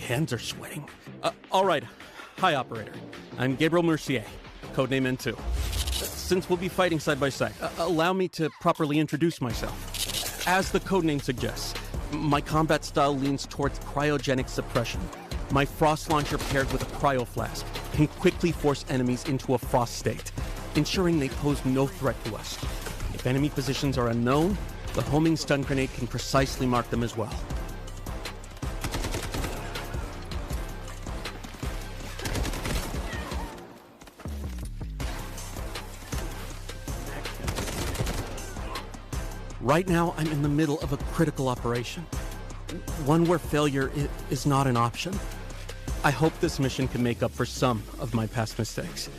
hands are sweating. All right. Hi, operator. I'm Gabriel Mercier, codename N2. Since we'll be fighting side by side, allow me to properly introduce myself. As the codename suggests, my combat style leans towards cryogenic suppression. My frost launcher paired with a cryo flask can quickly force enemies into a frost state, ensuring they pose no threat to us. If enemy positions are unknown, the homing stun grenade can precisely mark them as well. Right now, I'm in the middle of a critical operation. One where failure is not an option. I hope this mission can make up for some of my past mistakes,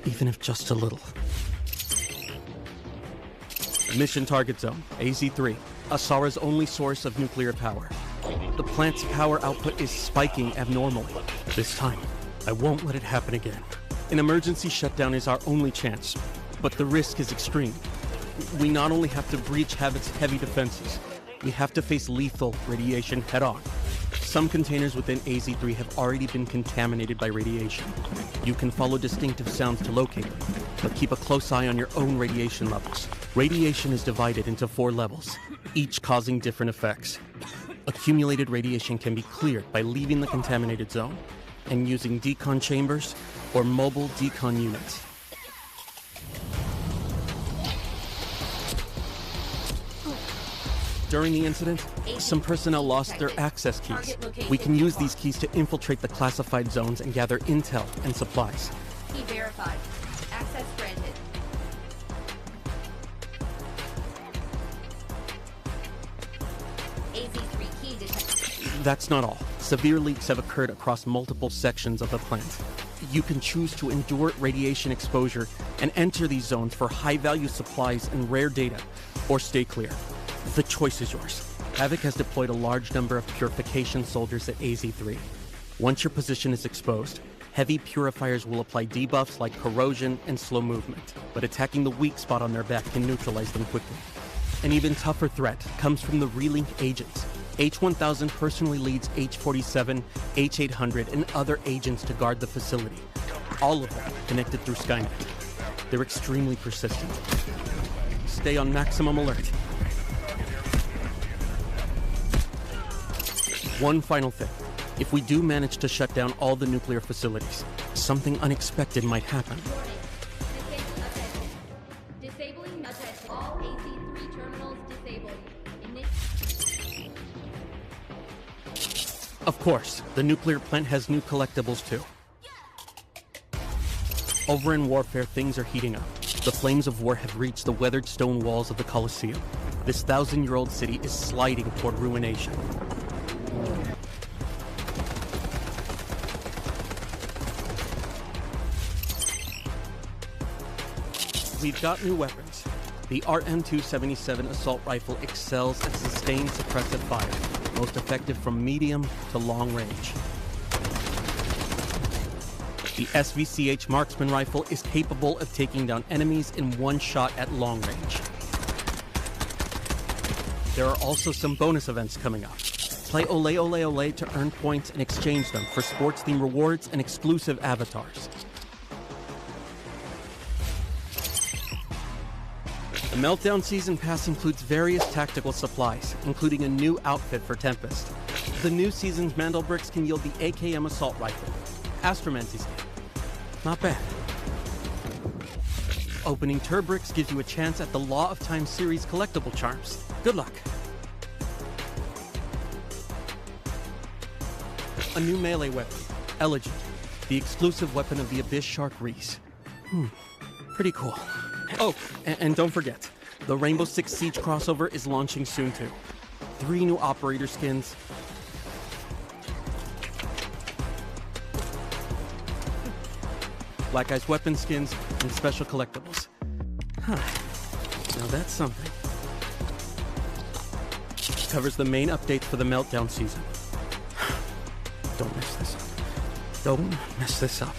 even if just a little. Mission target zone, AZ3, Asara's only source of nuclear power. The plant's power output is spiking abnormally. This time, I won't let it happen again. An emergency shutdown is our only chance, but the risk is extreme. We not only have to breach Habit's heavy defenses, we have to face lethal radiation head-on. Some containers within AZ3 have already been contaminated by radiation. You can follow distinctive sounds to locate them, but keep a close eye on your own radiation levels. Radiation is divided into 4 levels, each causing different effects. Accumulated radiation can be cleared by leaving the contaminated zone and using decon chambers or mobile decon units. During the incident, some personnel lost their access keys. We can use these keys to infiltrate the classified zones and gather intel and supplies. Key verified. Access granted. AZ3 key detected. That's not all. Severe leaks have occurred across multiple sections of the plant. You can choose to endure radiation exposure and enter these zones for high-value supplies and rare data, or stay clear. The choice is yours. Havoc has deployed a large number of purification soldiers at AZ3. Once your position is exposed, heavy purifiers will apply debuffs like corrosion and slow movement, but attacking the weak spot on their back can neutralize them quickly. An even tougher threat comes from the relink agents. H-1000 personally leads H-47, H-800, and other agents to guard the facility. All of them connected through Skynet. They're extremely persistent. Stay on maximum alert. One final thing. If we do manage to shut down all the nuclear facilities, something unexpected might happen. Disabling attention. All AZ3 terminals disabled. Of course, the nuclear plant has new collectibles too. Over in Warfare, things are heating up. The flames of war have reached the weathered stone walls of the Colosseum. This 1,000-year-old city is sliding toward ruination. We've got new weapons. The RM-277 assault rifle excels at sustained suppressive fire, most effective from medium to long range. The SVCH marksman rifle is capable of taking down enemies in one shot at long range. There are also some bonus events coming up. Play Ole Ole Ole to earn points and exchange them for sports-themed rewards and exclusive avatars. The Meltdown Season Pass includes various tactical supplies, including a new outfit for Tempest. The new season's Mandelbricks can yield the AKM assault rifle. Astromancy's skin. Not bad. Opening Turbricks gives you a chance at the Law of Time series collectible charms. Good luck. A new melee weapon, Elegant, the exclusive weapon of the Abyss Shark Reese. Pretty cool. Oh, and don't forget, the Rainbow Six Siege crossover is launching soon too. 3 new operator skins. Black Ice weapon skins and special collectibles. Now that's something. Covers the main updates for the Meltdown season. Don't mess this up. Don't mess this up.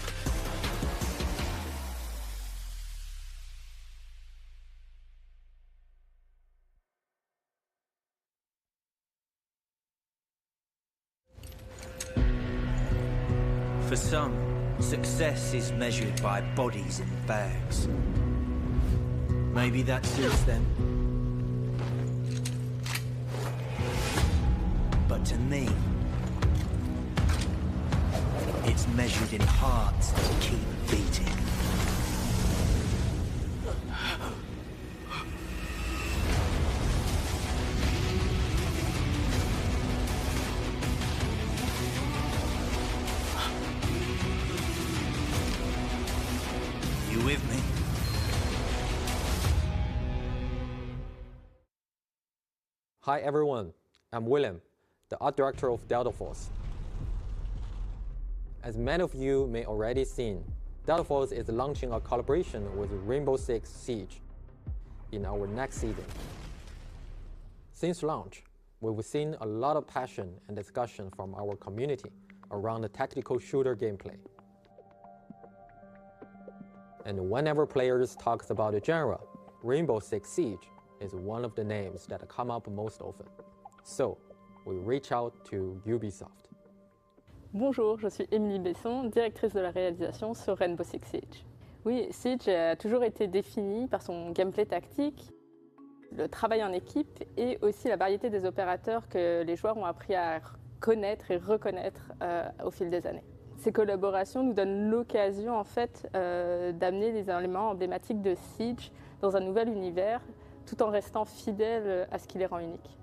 For some, success is measured by bodies in bags. Maybe that suits them. But to me, it's measured in hearts that keep beating. You with me? Hi everyone, I'm William, the art director of Delta Force. As many of you may already seen, Delta Force is launching a collaboration with Rainbow Six Siege in our next season. Since launch, we've seen a lot of passion and discussion from our community around the tactical shooter gameplay. And whenever players talk about the genre, Rainbow Six Siege is one of the names that come up most often. So, we reach out to Ubisoft. Bonjour, je suis Émilie Besson, directrice de la réalisation sur Rainbow Six Siege. Oui, Siege a toujours été défini par son gameplay tactique, le travail en équipe et aussi la variété des opérateurs que les joueurs ont appris à connaître et reconnaître au fil des années. Ces collaborations nous donnent l'occasion en fait d'amener les éléments emblématiques de Siege dans un nouvel univers tout en restant fidèles à ce qui les rend uniques.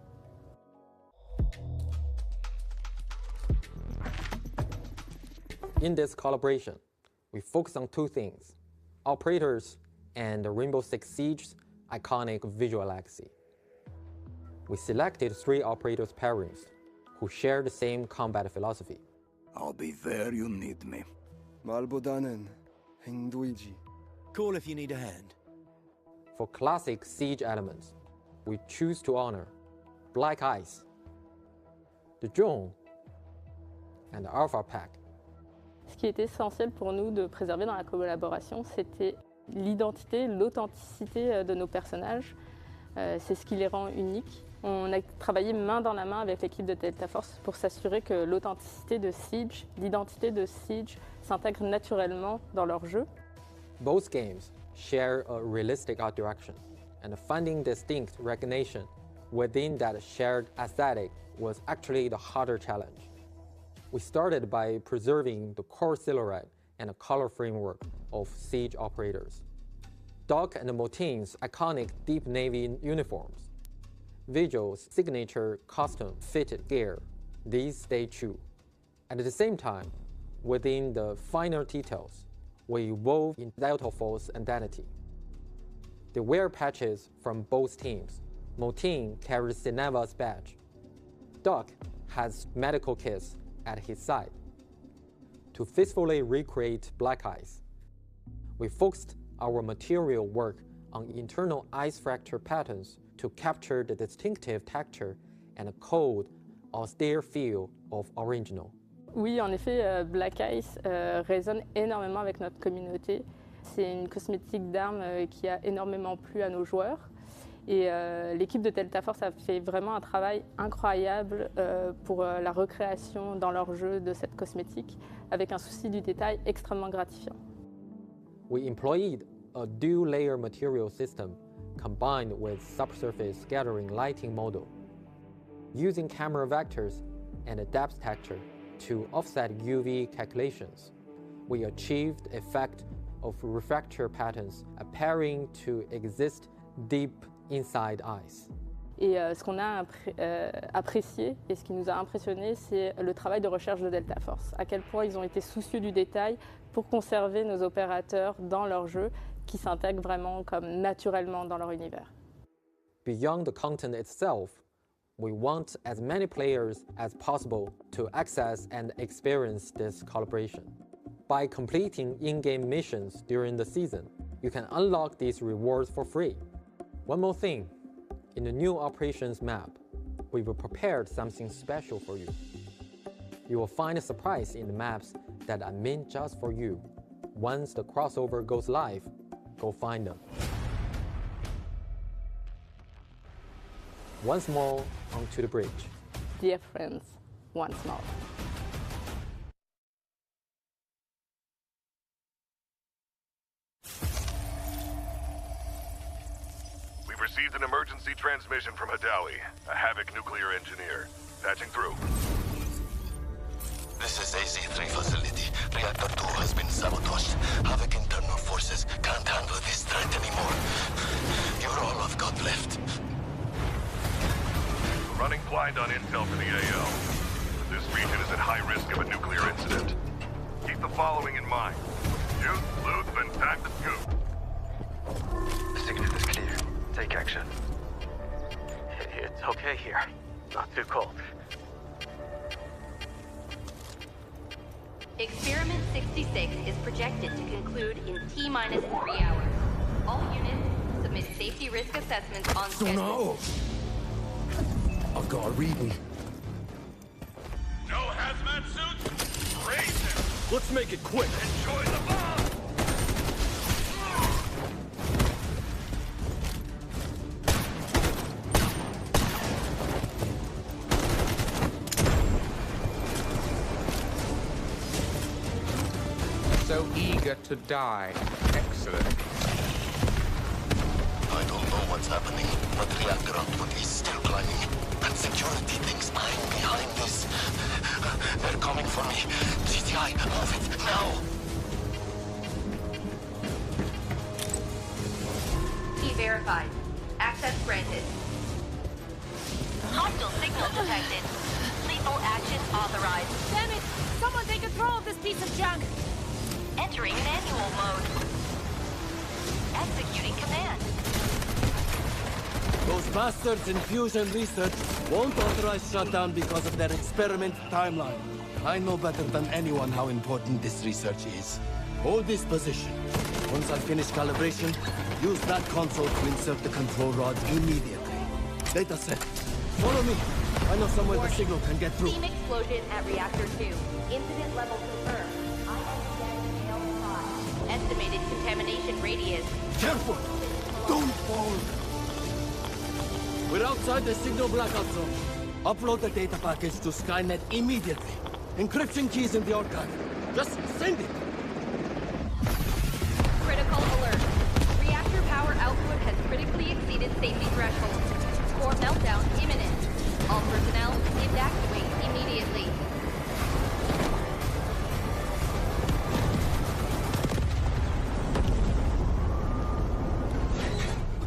In this collaboration, we focus on two things: operators and Rainbow Six Siege's iconic visual legacy. We selected 3 operators pairings who share the same combat philosophy. I'll be there you need me. 말보다는 행동이지. Call if you need a hand. For classic Siege elements, we choose to honor Black Ice, the Drone, and the Alpha Pack. Ce qui était essentiel pour nous de préserver dans la collaboration, c'était l'identité, l'authenticité de nos personnages. C'est ce qui les rend uniques. On a travaillé main dans la main avec l'équipe de Delta Force pour s'assurer que l'authenticité de Siege, l'identité de Siege s'intègre naturellement dans leur jeu. Both games share a realistic art direction, and finding distinct recognition within that shared aesthetic was actually the harder challenge. We started by preserving the core silhouette and color framework of Siege operators. Doc and Motin's iconic deep navy uniforms, Vigil's signature custom-fitted gear, these stay true. At the same time, within the finer details, we evolve in Delta Force identity. They wear patches from both teams. Motin carries Cineva's badge. Doc has medical kits at his side. To faithfully recreate Black Ice, we focused our material work on internal ice fracture patterns to capture the distinctive texture and cold, austere feel of original. Oui, en effet, Black Ice résonne énormément avec notre communauté. C'est une cosmétique d'armes qui a énormément plu à nos joueurs. Et l'équipe de Delta Force a fait vraiment un travail incroyable pour la recréation dans leur jeu de cette cosmétique, avec un souci du détail extrêmement gratifiant. We employed a dual-layer material system combined with subsurface scattering lighting model. Using camera vectors and a depth texture to offset UV calculations, we achieved the effect of refractor patterns appearing to exist deep inside ice. Et ce qu'on a apprécié et ce qui nous a impressionné, c'est le travail de recherche de Delta Force. À quel point ils ont été soucieux du détail pour conserver nos opérateurs dans leur jeu, qui s'intègrent vraiment comme naturellement dans leur univers. Beyond the content itself, we want as many players as possible to access and experience this collaboration. By completing in-game missions during the season, you can unlock these rewards for free. One more thing, in the new operations map, we've prepared something special for you. You will find a surprise in the maps that are meant just for you. Once the crossover goes live, go find them. Once more, onto the bridge. Dear friends, once more. Received an emergency transmission from Hadawi, a Havoc nuclear engineer. Patching through. This is AZ-3 facility. Reactor 2 has been sabotaged. Havoc internal forces can't handle this threat anymore. You're all I've got left. Running blind on intel for the AO. This region is at high risk of a nuclear incident. Keep the following in mind. Shoot, loot, then time to scoop. The signal is clear. Take action. It's okay here. Not too cold. Experiment 66 is projected to conclude in T-minus 3 hours. All units submit safety risk assessments on schedule. I've got a reading. No hazmat suits? Raise them! Let's make it quick. Enjoy the bomb! So eager to die. Excellent. I don't know what's happening, but reactor output is still climbing. And security thinks I'm behind this. They're coming for me. GTI, move it, now! Key verified. Access granted. Hostile signal detected. Lethal action authorized. Damn it! Someone take control of this piece of junk! Entering manual mode. Executing command. Those bastards in fusion research won't authorize shutdown because of their experiment timeline. I know better than anyone how important this research is. Hold this position. Once I finish calibration, use that console to insert the control rod immediately. Data set. Follow me. I know somewhere the signal can get through. Steam explosion at reactor 2. Incident level confirmed. Estimated contamination radius. Careful! Don't fall! We're outside the signal blackout zone. Upload the data package to Skynet immediately. Encryption keys in the archive. Just send it! Critical alert. Reactor power output has critically exceeded safety thresholds. Core meltdown imminent. All personnel evacuate immediately.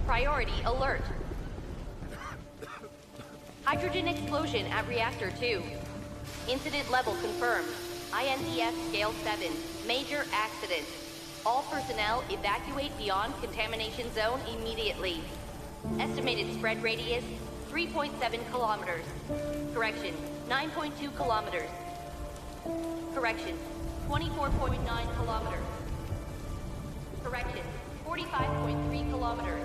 Priority alert. Hydrogen explosion at reactor 2. Incident level confirmed. INDS scale 7. Major accident. All personnel evacuate beyond contamination zone immediately. Estimated spread radius 3.7 kilometers. Correction, 9.2 kilometers. Correction, 24.9 kilometers. Correction, 45.3 kilometers.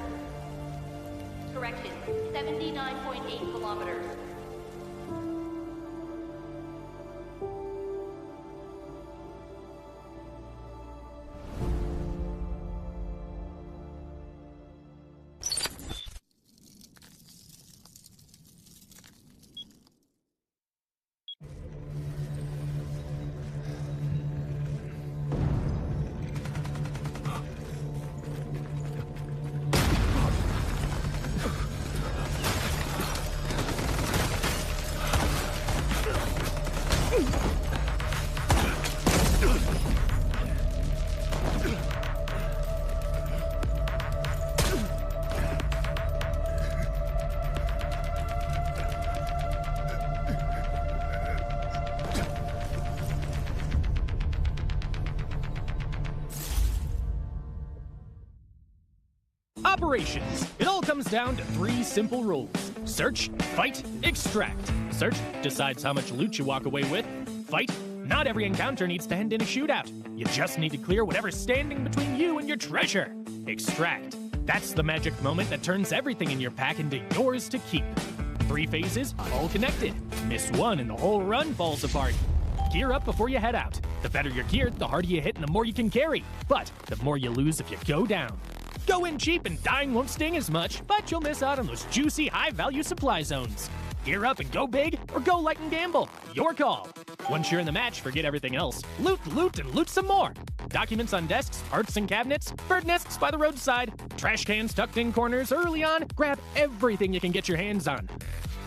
Correction, 79.8 kilometers. Operations. It all comes down to 3 simple rules. Search, fight, extract. Search decides how much loot you walk away with. Fight. Not every encounter needs to end in a shootout. You just need to clear whatever's standing between you and your treasure. Extract. That's the magic moment that turns everything in your pack into yours to keep. 3 phases, all connected. Miss one and the whole run falls apart. Gear up before you head out. The better you're geared, the harder you hit and the more you can carry. But the more you lose if you go down. Go in cheap and dying won't sting as much, but you'll miss out on those juicy, high-value supply zones. Gear up and go big, or go light and gamble. Your call. Once you're in the match, forget everything else. Loot, loot, and loot some more. documents on desks, parts in cabinets, bird nests by the roadside, trash cans tucked in corners early on. Grab everything you can get your hands on.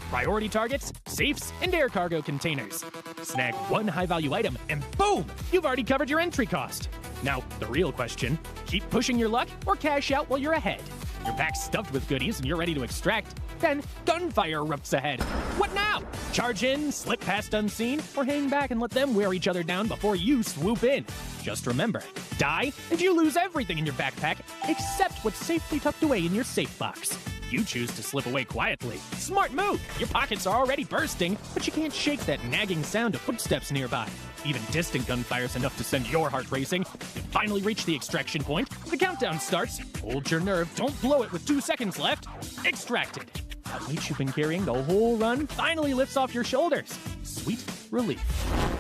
Priority targets, safes, and air cargo containers. Snag one high-value item, and boom! You've already covered your entry cost. Now, the real question, keep pushing your luck or cash out while you're ahead. Your pack's stuffed with goodies and you're ready to extract. Then, gunfire erupts ahead. What now? Charge in, slip past unseen, or hang back and let them wear each other down before you swoop in. Just remember, die and you lose everything in your backpack except what's safely tucked away in your safe box. You choose to slip away quietly. Smart move! Your pockets are already bursting, but you can't shake that nagging sound of footsteps nearby. Even distant gunfire's enough to send your heart racing. You finally reach the extraction point. The countdown starts. Hold your nerve, don't blow it with 2 seconds left. Extracted. That weight you've been carrying the whole run finally lifts off your shoulders. Sweet relief.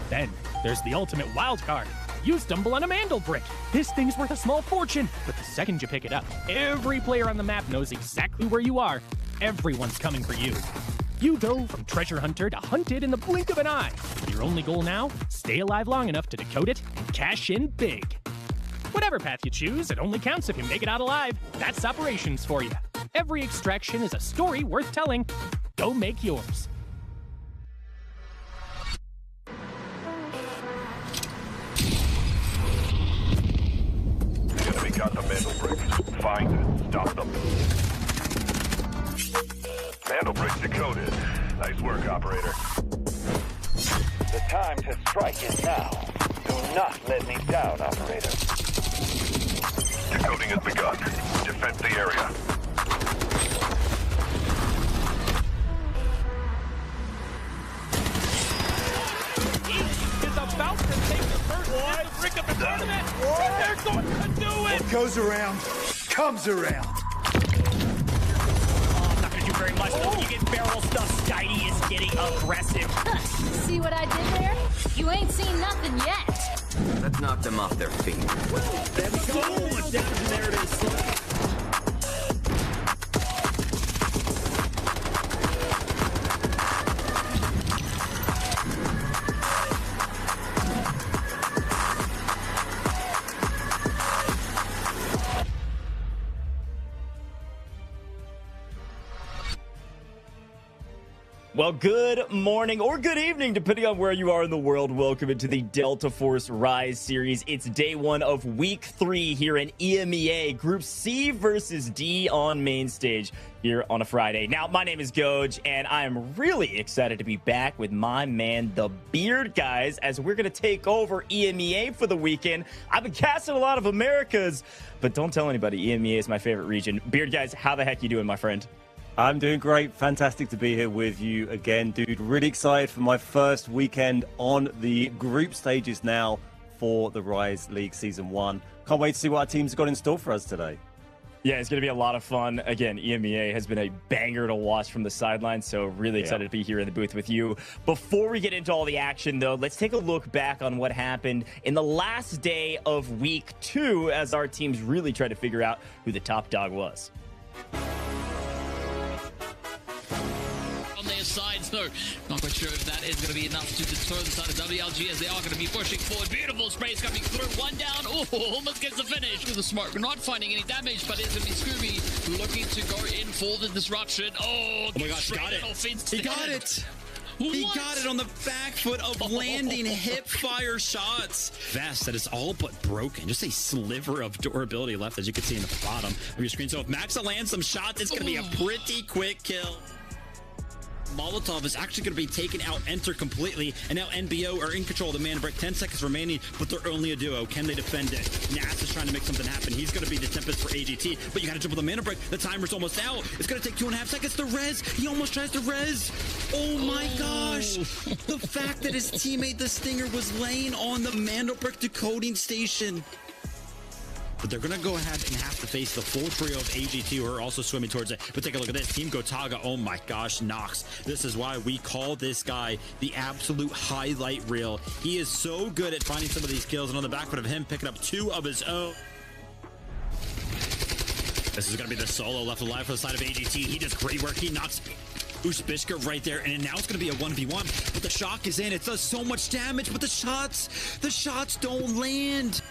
Then, there's the ultimate wild card. You stumble on a Mandelbrick. This thing's worth a small fortune, but the second you pick it up, every player on the map knows exactly where you are. Everyone's coming for you. You go from treasure hunter to hunted in the blink of an eye. Your only goal now? Stay alive long enough to decode it and cash in big. Whatever path you choose, it only counts if you make it out alive. That's operations for you. Every extraction is a story worth telling. Go make yours. The enemy got the Mandelbrick. Find it. Stop them. Mandelbrick decoded. Nice work, operator. The time to strike is now. Do not let me down, operator. Decoding has begun. Defend the area. Is about to take the first Mandelbrick of the tournament. They're going to do it. What goes around, comes around. Not gonna do very much, but when you get barrel stuff, Skydie is getting aggressive. See what I did there? You ain't seen nothing yet. Let's knock them off their feet. That's so much damage, and there it is. Well, good morning or good evening, depending on where you are in the world. Welcome into the Delta Force Rise series. It's day 1 of week 3 here in EMEA. Group C versus D on main stage here on a Friday. Now, my name is Goj, and I am really excited to be back with my man, the Beard Guys, as we're going to take over EMEA for the weekend. I've been casting a lot of Americas, but don't tell anybody. EMEA is my favorite region. Beard Guys, how the heck you doing, my friend? I'm doing great. Fantastic to be here with you again, dude. Really excited for my first weekend on the group stages now for the Rise League Season 1. Can't wait to see what our team's got in store for us today. Yeah, it's going to be a lot of fun. Again, EMEA has been a banger to watch from the sidelines, so really excited to be here in the booth with you. Before we get into all the action, though, let's take a look back on what happened in the last day of week 2 as our teams really try to figure out who the top dog was. On their sides, no. Not quite sure if that is going to be enough to deter the side of WLG as they are going to be pushing forward. Beautiful sprays coming through. One down. Oh, almost gets the finish. With the smoke, not finding any damage, but it's going to be Scooby looking to go in for the disruption. Oh my gosh, got it. He got it. He got it on the back foot of landing hip fire shots. Vest that is all but broken. Just a sliver of durability left, as you can see in the bottom of your screen. So if Maxa lands some shots, it's going to be a pretty quick kill. Molotov is actually going to be taken out, enter completely, and now NBO are in control of the Mandelbrick. 10 seconds remaining, but they're only a duo. Can they defend it? Nas is trying to make something happen. He's going to be the Tempest for AGT, but you got to jump with the Mandelbrick. The timer's almost out. It's going to take 2.5 seconds to res. He almost tries to res. Oh my gosh. The fact that his teammate, the Stinger, was laying on the Mandelbrick decoding station. But they're going to go ahead and have to face the full trio of AGT who are also swimming towards it. But take a look at this. Team Gotaga, oh my gosh, Nox. This is why we call this guy the absolute highlight reel. He is so good at finding some of these kills, and on the back foot of him picking up 2 of his own. This is going to be the solo left alive for the side of AGT. He does great work. He knocks Ushbishka right there, and now it's going to be a 1v1. But the shock is in. It does so much damage, but the shots don't land.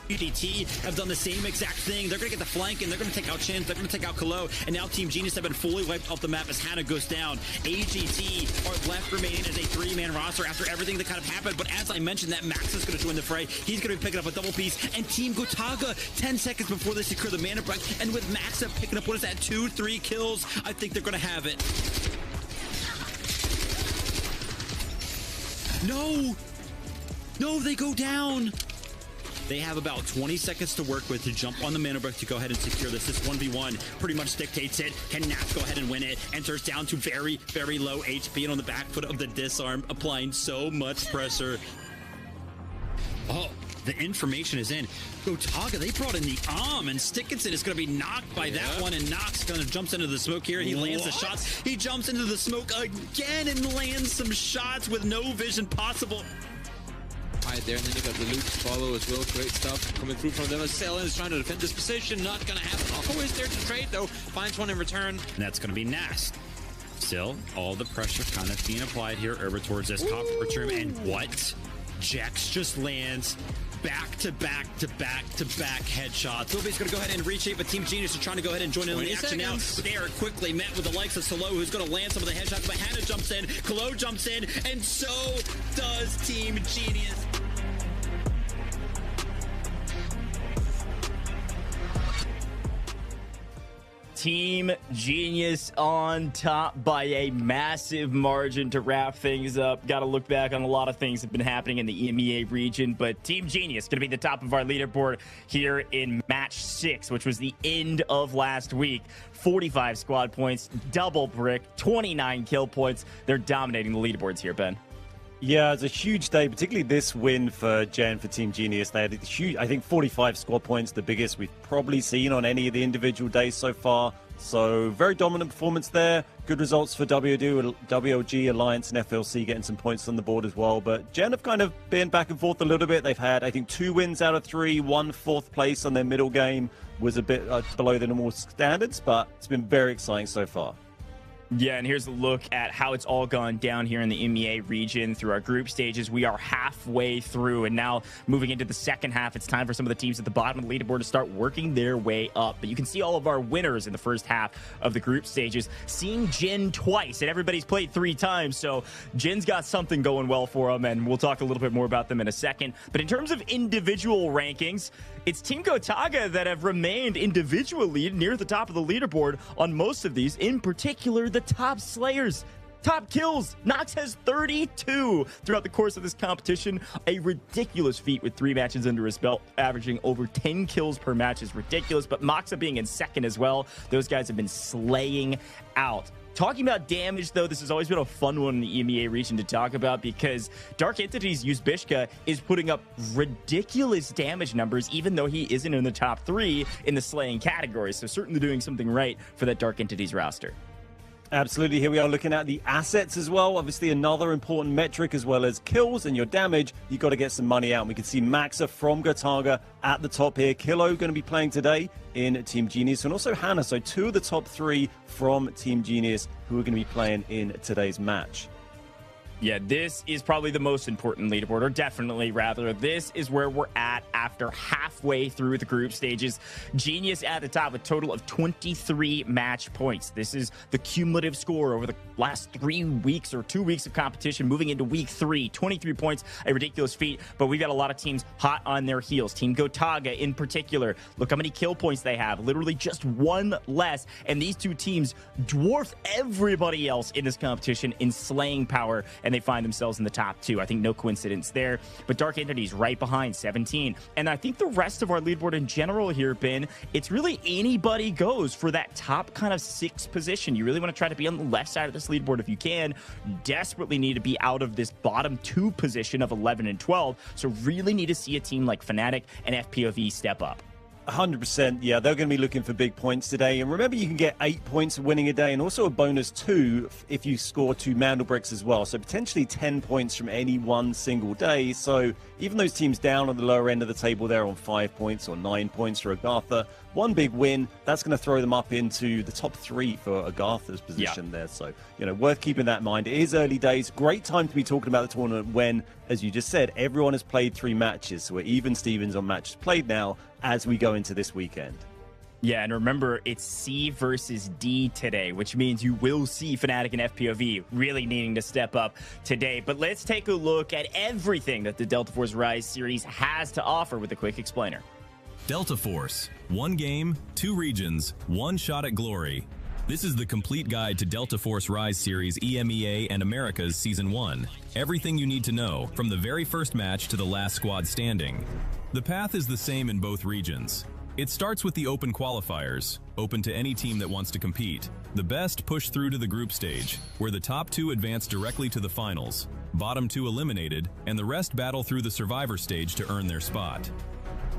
UDT have done the same exact thing. They're going to get the flank, and they're going to take out Chins, they're going to take out Kalo, and now Team Genius have been fully wiped off the map as Hannah goes down. AGT are left remaining as a 3-man roster after everything that kind of happened, but as I mentioned, that Max is going to join the fray. He's going to be picking up a double piece, and Team Gotaga, 10 seconds before they secure the Mandelbrick, and with Maxa picking up, what is that, 2-3 kills, I think they're going to have it. No, they go down. They have about 20 seconds to work with to jump on the Mandelbrick to go ahead and secure this. This 1v1 pretty much dictates it. Can Nats go ahead and win it? Enters down to very, very low HP and on the back foot of the disarm, applying so much pressure. Oh, the information is in. Gotaga, they brought in the and Stickinson is going to be knocked by that one, and Nox kind of jumps into the smoke here. He lands the shots. He jumps into the smoke again and lands some shots with no vision possible. Right there, and then you got the loot follow as well. Great stuff coming through from them. Selen is trying to defend this position. Not going to happen. Always there to trade, though. Finds one in return. And that's going to be Nast. Still, all the pressure kind of being applied here over towards this top room. And what? Jax just lands back-to-back headshots. Luby's going to go ahead and reshape, but Team Genius are trying to go ahead and join in on the action now. They are quickly met with the likes of Solo, who's going to land some of the headshots, but Hannah jumps in, Kalo jumps in, and so does Team Genius. Team Genius on top by a massive margin to wrap things up. Got to look back on a lot of things that have been happening in the EMEA region, but Team Genius going to be the top of our leaderboard here in match 6, which was the end of last week. 45 squad points, double brick, 29 kill points. They're dominating the leaderboards here, Ben. Yeah, it's a huge day, particularly this win for Gen, for Team Genius. They had a huge, I think 45 squad points, the biggest we've probably seen on any of the individual days so far. So very dominant performance there. Good results for WLG, Alliance, and FLC getting some points on the board as well. But Gen have kind of been back and forth a little bit. They've had, I think, 2 wins out of 3, 1 4th place on their middle game. Was a bit below the normal standards, but it's been very exciting so far. Yeah, and here's a look at how it's all gone down here in the EMEA region through our group stages. We are halfway through, and now moving into the second half, it's time for some of the teams at the bottom of the leaderboard to start working their way up. But you can see all of our winners in the first half of the group stages. Seeing Jin twice, and everybody's played 3 times, so Jin's got something going well for them, and we'll talk a little bit more about them in a second. But in terms of individual rankings, it's Team Gotaga that have remained individually near the top of the leaderboard on most of these, in particular the top slayers, top kills. Nox has 32 throughout the course of this competition. A ridiculous feat with 3 matches under his belt, averaging over 10 kills per match is ridiculous. But Moxa being in second as well, those guys have been slaying out. Talking about damage, though, this has always been a fun one in the EMEA region to talk about because Dark Entity's Uzbishka is putting up ridiculous damage numbers, even though he isn't in the top 3 in the slaying category. So certainly doing something right for that Dark Entity's roster. Absolutely. Here we are looking at the assets as well. Obviously, another important metric as well as kills and your damage. You've got to get some money out. And we can see Maxa from Gotaga at the top here. Kilo going to be playing today in Team Genius, and also Hannah. So 2 of the top 3 from Team Genius who are going to be playing in today's match. Yeah, this is probably the most important leaderboard, or definitely rather, this is where we're at after halfway through the group stages. Genius at the top, a total of 23 match points. This is the cumulative score over the last 3 weeks or 2 weeks of competition, moving into week 3. 23 points, a ridiculous feat, but we've got a lot of teams hot on their heels. Team Gotaga in particular, look how many kill points they have, literally just 1 less, and these 2 teams dwarf everybody else in this competition in slaying power, and they find themselves in the top 2. I think no coincidence there. But Dark Entity's right behind, 17. And I think the rest of our leaderboard in general here, Ben, it's really anybody goes for that top kind of 6 position. You really want to try to be on the left side of this leaderboard if you can. Desperately need to be out of this bottom 2 position of 11 and 12. So really need to see a team like Fnatic and FPOV step up. 100%. Yeah, they're going to be looking for big points today. And remember, you can get 8 points winning a day and also a bonus 2 if you score 2 Mandelbricks as well. So potentially 10 points from any one single day. So even those teams down on the lower end of the table there on 5 points or 9 points for AGARTHA, one big win. That's going to throw them up into the top 3 for AGARTHA's position there. So, you know, worth keeping that in mind. It is early days. Great time to be talking about the tournament when, as you just said, everyone has played 3 matches. So we're even Stevens on matches played now as we go into this weekend. Yeah, and remember, it's C versus D today, which means you will see Fnatic and FPOV really needing to step up today. But let's take a look at everything that the Delta Force Rise series has to offer with a quick explainer. Delta Force. 1 game, 2 regions, 1 shot at glory. This is the complete guide to Delta Force Rise Series EMEA and Americas Season 1. Everything you need to know, from the very first match to the last squad standing. The path is the same in both regions. It starts with the open qualifiers, open to any team that wants to compete. The best push through to the group stage, where the top 2 advance directly to the finals, bottom 2 eliminated, and the rest battle through the survivor stage to earn their spot.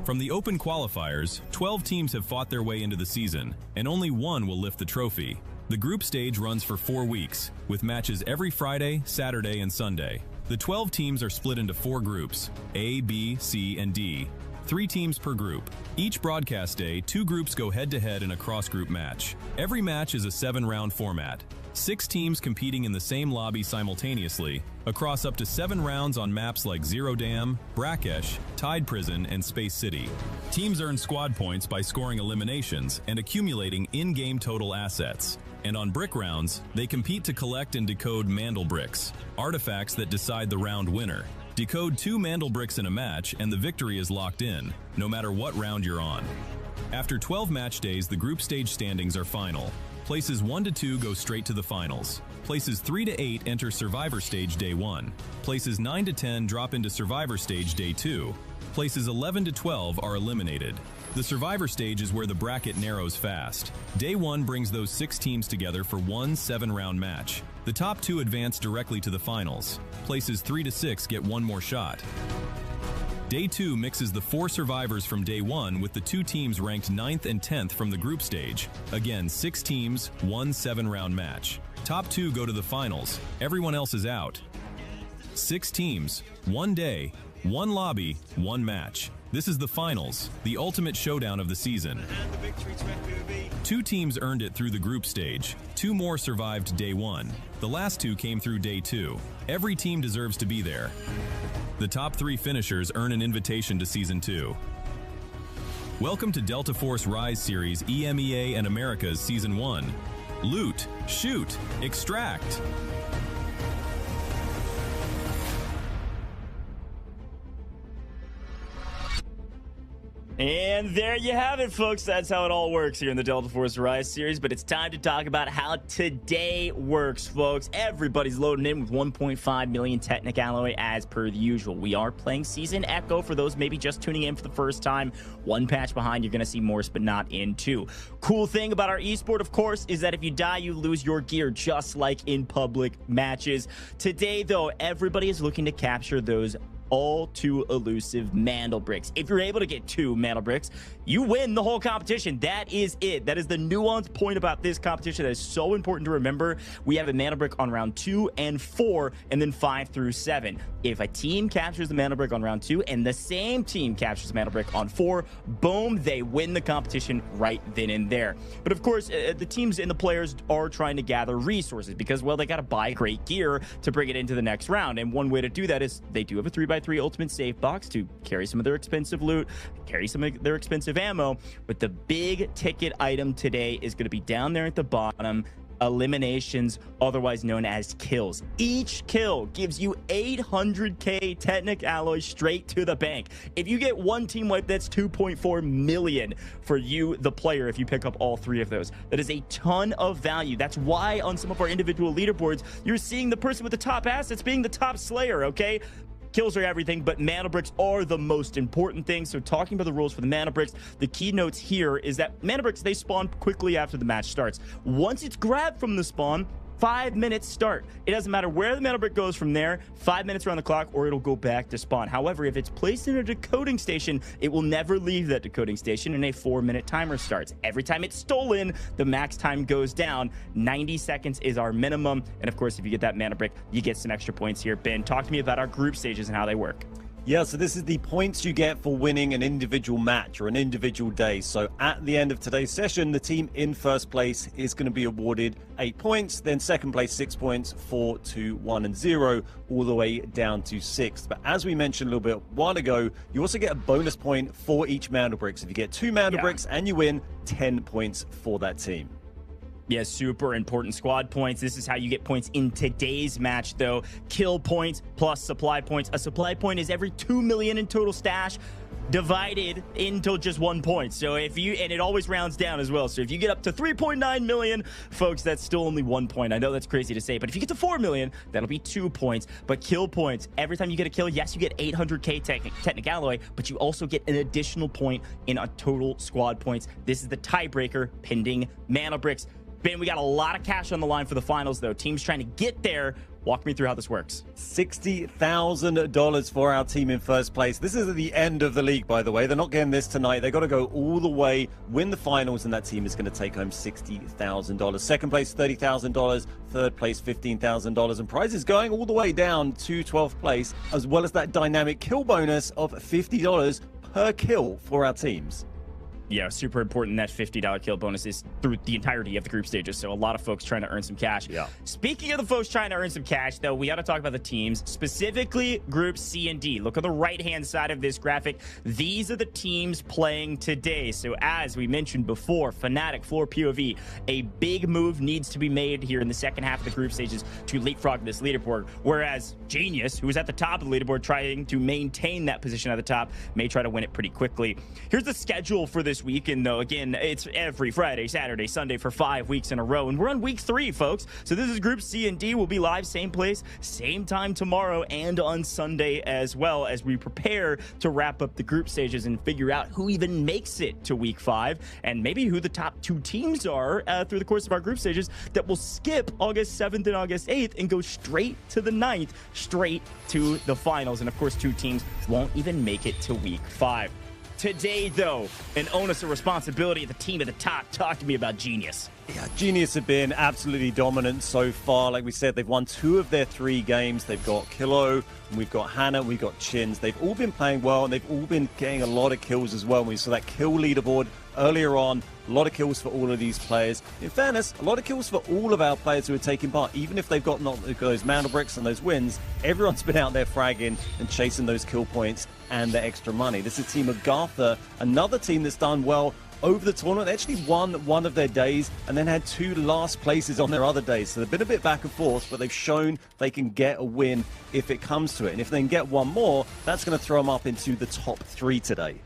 From the open qualifiers, 12 teams have fought their way into the season, and only 1 will lift the trophy. The group stage runs for 4 weeks, with matches every Friday, Saturday, and Sunday. The 12 teams are split into 4 groups, A, B, C, and D. 3 teams per group. Each broadcast day, 2 groups go head-to-head in a cross-group match. Every match is a 7-round format. 6 teams competing in the same lobby simultaneously, across up to 7 rounds on maps like Zero Dam, Brakkesh, Tide Prison, and Space City. Teams earn squad points by scoring eliminations and accumulating in-game total assets. And on brick rounds, they compete to collect and decode Mandelbricks, artifacts that decide the round winner. Decode 2 Mandelbricks in a match and the victory is locked in, no matter what round you're on. After 12 match days, the group stage standings are final. Places 1 to 2 go straight to the finals. Places 3 to 8 enter Survivor Stage Day 1. Places 9 to 10 drop into Survivor Stage Day 2. Places 11 to 12 are eliminated. The Survivor Stage is where the bracket narrows fast. Day 1 brings those 6 teams together for one 7-round match. The top 2 advance directly to the finals. Places 3 to 6 get 1 more shot. Day 2 mixes the 4 survivors from Day 1 with the 2 teams ranked 9th and 10th from the group stage. Again, 6 teams, 1 7-round match. Top 2 go to the finals. Everyone else is out. 6 teams, 1 day, 1 lobby, 1 match. This is the finals, the ultimate showdown of the season. 2 teams earned it through the group stage. 2 more survived Day 1. The last 2 came through Day 2. Every team deserves to be there. The top 3 finishers earn an invitation to Season 2. Welcome to Delta Force Rise Series EMEA and Americas Season 1. Loot, shoot, extract. And there you have it, folks. That's how it all works here in the Delta Force Rise series. But it's time to talk about how today works, folks. Everybody's loading in with 1.5 million Technic Alloy as per the usual. We are playing Season Echo for those maybe just tuning in for the first time. 1 patch behind, you're going to see Morse, but not in 2. Cool thing about our esport, of course, is that if you die, you lose your gear, just like in public matches. Today, though, everybody is looking to capture those all too elusive Mandelbricks. If you're able to get 2 Mandelbricks, you win the whole competition. That is it. That is the nuanced point about this competition that is so important to remember. We have a Mandelbrick on round 2 and 4, and then 5 through 7. If a team captures the Mandelbrick on round 2 and the same team captures the Mandelbrick on 4, boom, they win the competition right then and there. But of course, the teams and the players are trying to gather resources because, well, they got to buy great gear to bring it into the next round. And one way to do that is they do have a 3x3 ultimate save box to carry some of their expensive loot, carry some of their expensive ammo. But the big ticket item today is going to be down there at the bottom. Eliminations, otherwise known as kills. Each kill gives you 800k Technic Alloy straight to the bank. If you get 1 team wipe, that's 2.4 million for you, the player, if you pick up all 3 of those. That is a ton of value. That's why on some of our individual leaderboards, you're seeing the person with the top assets being the top slayer, okay? Kills are everything, but Mandelbricks are the most important thing. So talking about the rules for the Mandelbricks, the key notes here is that Mandelbricks, they spawn quickly after the match starts. Once it's grabbed from the spawn, 5 minutes start. It doesn't matter where the Mandelbrick goes from there, 5 minutes around the clock, or it'll go back to spawn. However, if it's placed in a decoding station, it will never leave that decoding station, and a 4-minute timer starts. Every time it's stolen, the max time goes down. 90 seconds is our minimum. And of course, if you get that Mandelbrick, you get some extra points here. Ben, talk to me about our group stages and how they work. Yeah, so this is the points you get for winning an individual match or an individual day. So at the end of today's session, the team in first place is going to be awarded 8 points, then second place 6 points, 4, 2, 1, and 0, all the way down to 6th. But as we mentioned a little bit a while ago, you also get a bonus point for each Mandelbrick. So if you get 2 Mandelbricks and you win, 10 points for that team. Yeah, super important squad points. This is how you get points in today's match, though. Kill points plus supply points. A supply point is every 2 million in total stash divided into just 1 point. So if you, and it always rounds down as well. So if you get up to 3.9 million, folks, that's still only 1 point. I know that's crazy to say, but if you get to 4 million, that'll be 2 points. But kill points, every time you get a kill, yes, you get 800k technic alloy, but you also get an additional point in a total squad points. This is the tiebreaker pending Mandelbricks. Ben, we got a lot of cash on the line for the finals, though. Teams trying to get there. Walk me through how this works. $60,000 for our team in first place. This is at the end of the league, by the way. They're not getting this tonight. They've got to go all the way, win the finals, and that team is going to take home $60,000. Second place, $30,000. Third place, $15,000. And prizes going all the way down to 12th place, as well as that dynamic kill bonus of $50 per kill for our teams. Yeah, super important. That $50 kill bonus is through the entirety of the group stages. So a lot of folks trying to earn some cash. Yeah. Speaking of the folks trying to earn some cash, though, we got to talk about the teams, specifically Group C and D. Look on the right-hand side of this graphic. These are the teams playing today. So as we mentioned before, Fnatic, FLOORPOV, a big move needs to be made here in the second half of the group stages to leapfrog this leaderboard. Whereas Genius, who is at the top of the leaderboard trying to maintain that position at the top, may try to win it pretty quickly. Here's the schedule for this weekend, though. Again, it's every Friday, Saturday, Sunday for 5 weeks in a row, and we're on week 3, folks. So this is Group C and D. We'll be live same place, same time tomorrow and on Sunday as well, as we prepare to wrap up the group stages and figure out who even makes it to week 5 and maybe who the top 2 teams are through the course of our group stages that will skip August 7th and August 8th and go straight to the 9th, straight to the finals. And of course, 2 teams won't even make it to week 5. Today, though, an onus of responsibility at the team at the top. Talk to me about Genius. Yeah, Genius have been absolutely dominant so far. Like we said, they've won 2 of their 3 games. They've got Kilo, and we've got Hannah, we've got Chins. They've all been playing well, and they've all been getting a lot of kills as well. And we saw that kill leaderboard earlier on. A lot of kills for all of these players. In fairness, a lot of kills for all of our players who are taking part. Even if they've got not those Mandelbricks and those wins, everyone's been out there fragging and chasing those kill points and the extra money. This is Team AGARTHA, another team that's done well over the tournament. They actually won one of their days and then had 2 last places on their other days. So they've been a bit back and forth, but they've shown they can get a win if it comes to it. And if they can get one more, that's going to throw them up into the top 3 today.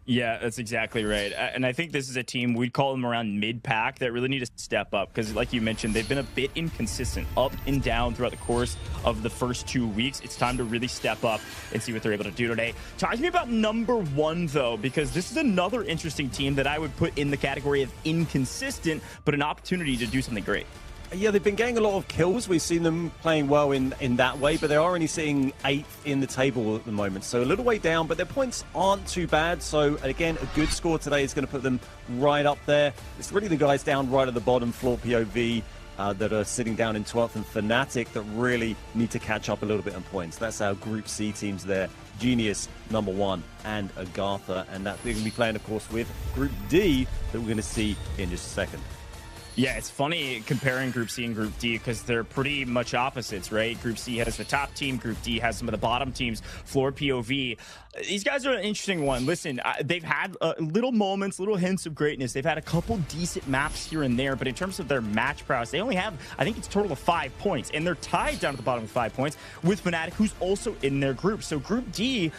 Yeah, that's exactly right. And I think this is a team, we'd call them around mid-pack, that really need to step up because, like you mentioned, they've been a bit inconsistent, up and down throughout the course of the first 2 weeks. It's time to really step up and see what they're able to do today. Talk to me about number 1, though, because this is another interesting team that I would put in the category of inconsistent, but an opportunity to do something great. Yeah, they've been getting a lot of kills. We've seen them playing well in that way, but they are only sitting 8th in the table at the moment. So a little way down, but their points aren't too bad. So again, a good score today is going to put them right up there. It's really the guys down right at the bottom, FLOORPOV, that are sitting down in 12th, and Fnatic that really need to catch up a little bit on points. That's our Group C teams there. Genius, number 1, and AGARTHA. And that they're going to be playing, of course, with Group D that we're going to see in just a second. Yeah, it's funny comparing Group C and Group D because they're pretty much opposites, right? Group C has the top team. Group D has some of the bottom teams. FLOORPOV. These guys are an interesting one. Listen, they've had little moments, little hints of greatness. They've had a couple decent maps here and there, but in terms of their match prowess, they only have, I think it's a total of 5 points, and they're tied down at the bottom with 5 points with Fnatic, who's also in their group. So Group D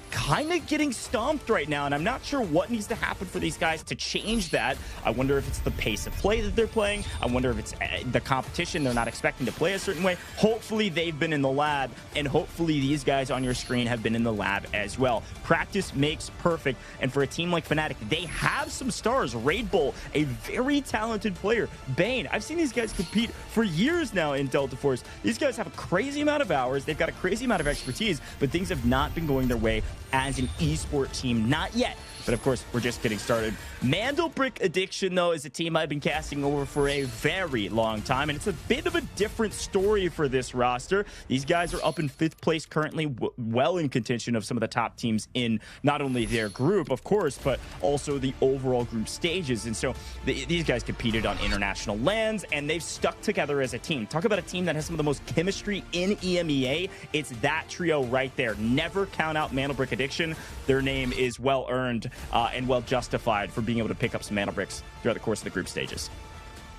kind of getting stomped right now, and I'm not sure what needs to happen for these guys to change that. I wonder if it's the pace of play that they're playing. I wonder if it's the competition. They're not expecting to play a certain way. Hopefully they've been in the lab, and hopefully these guys on your screen have been in the lab as well. Practice makes perfect, and for a team like Fnatic, they have some stars. Raid Bull, a very talented player. Bane, I've seen these guys compete for years now in Delta Force. These guys have a crazy amount of hours. They've got a crazy amount of expertise, but things have not been going their way as an esports team. Not yet. But of course, we're just getting started. Mandelbrick Addiction, though, is a team I've been casting over for a very long time, and it's a bit of a different story for this roster. These guys are up in 5th place currently, well in contention of some of the top teams in not only their group, of course, but also the overall group stages. And so these guys competed on international lands, and they've stuck together as a team. Talk about a team that has some of the most chemistry in EMEA. It's that trio right there. Never count out Mandelbrick Addiction. Their name is well earned and well justified for being able to pick up some Mandelbricks throughout the course of the group stages.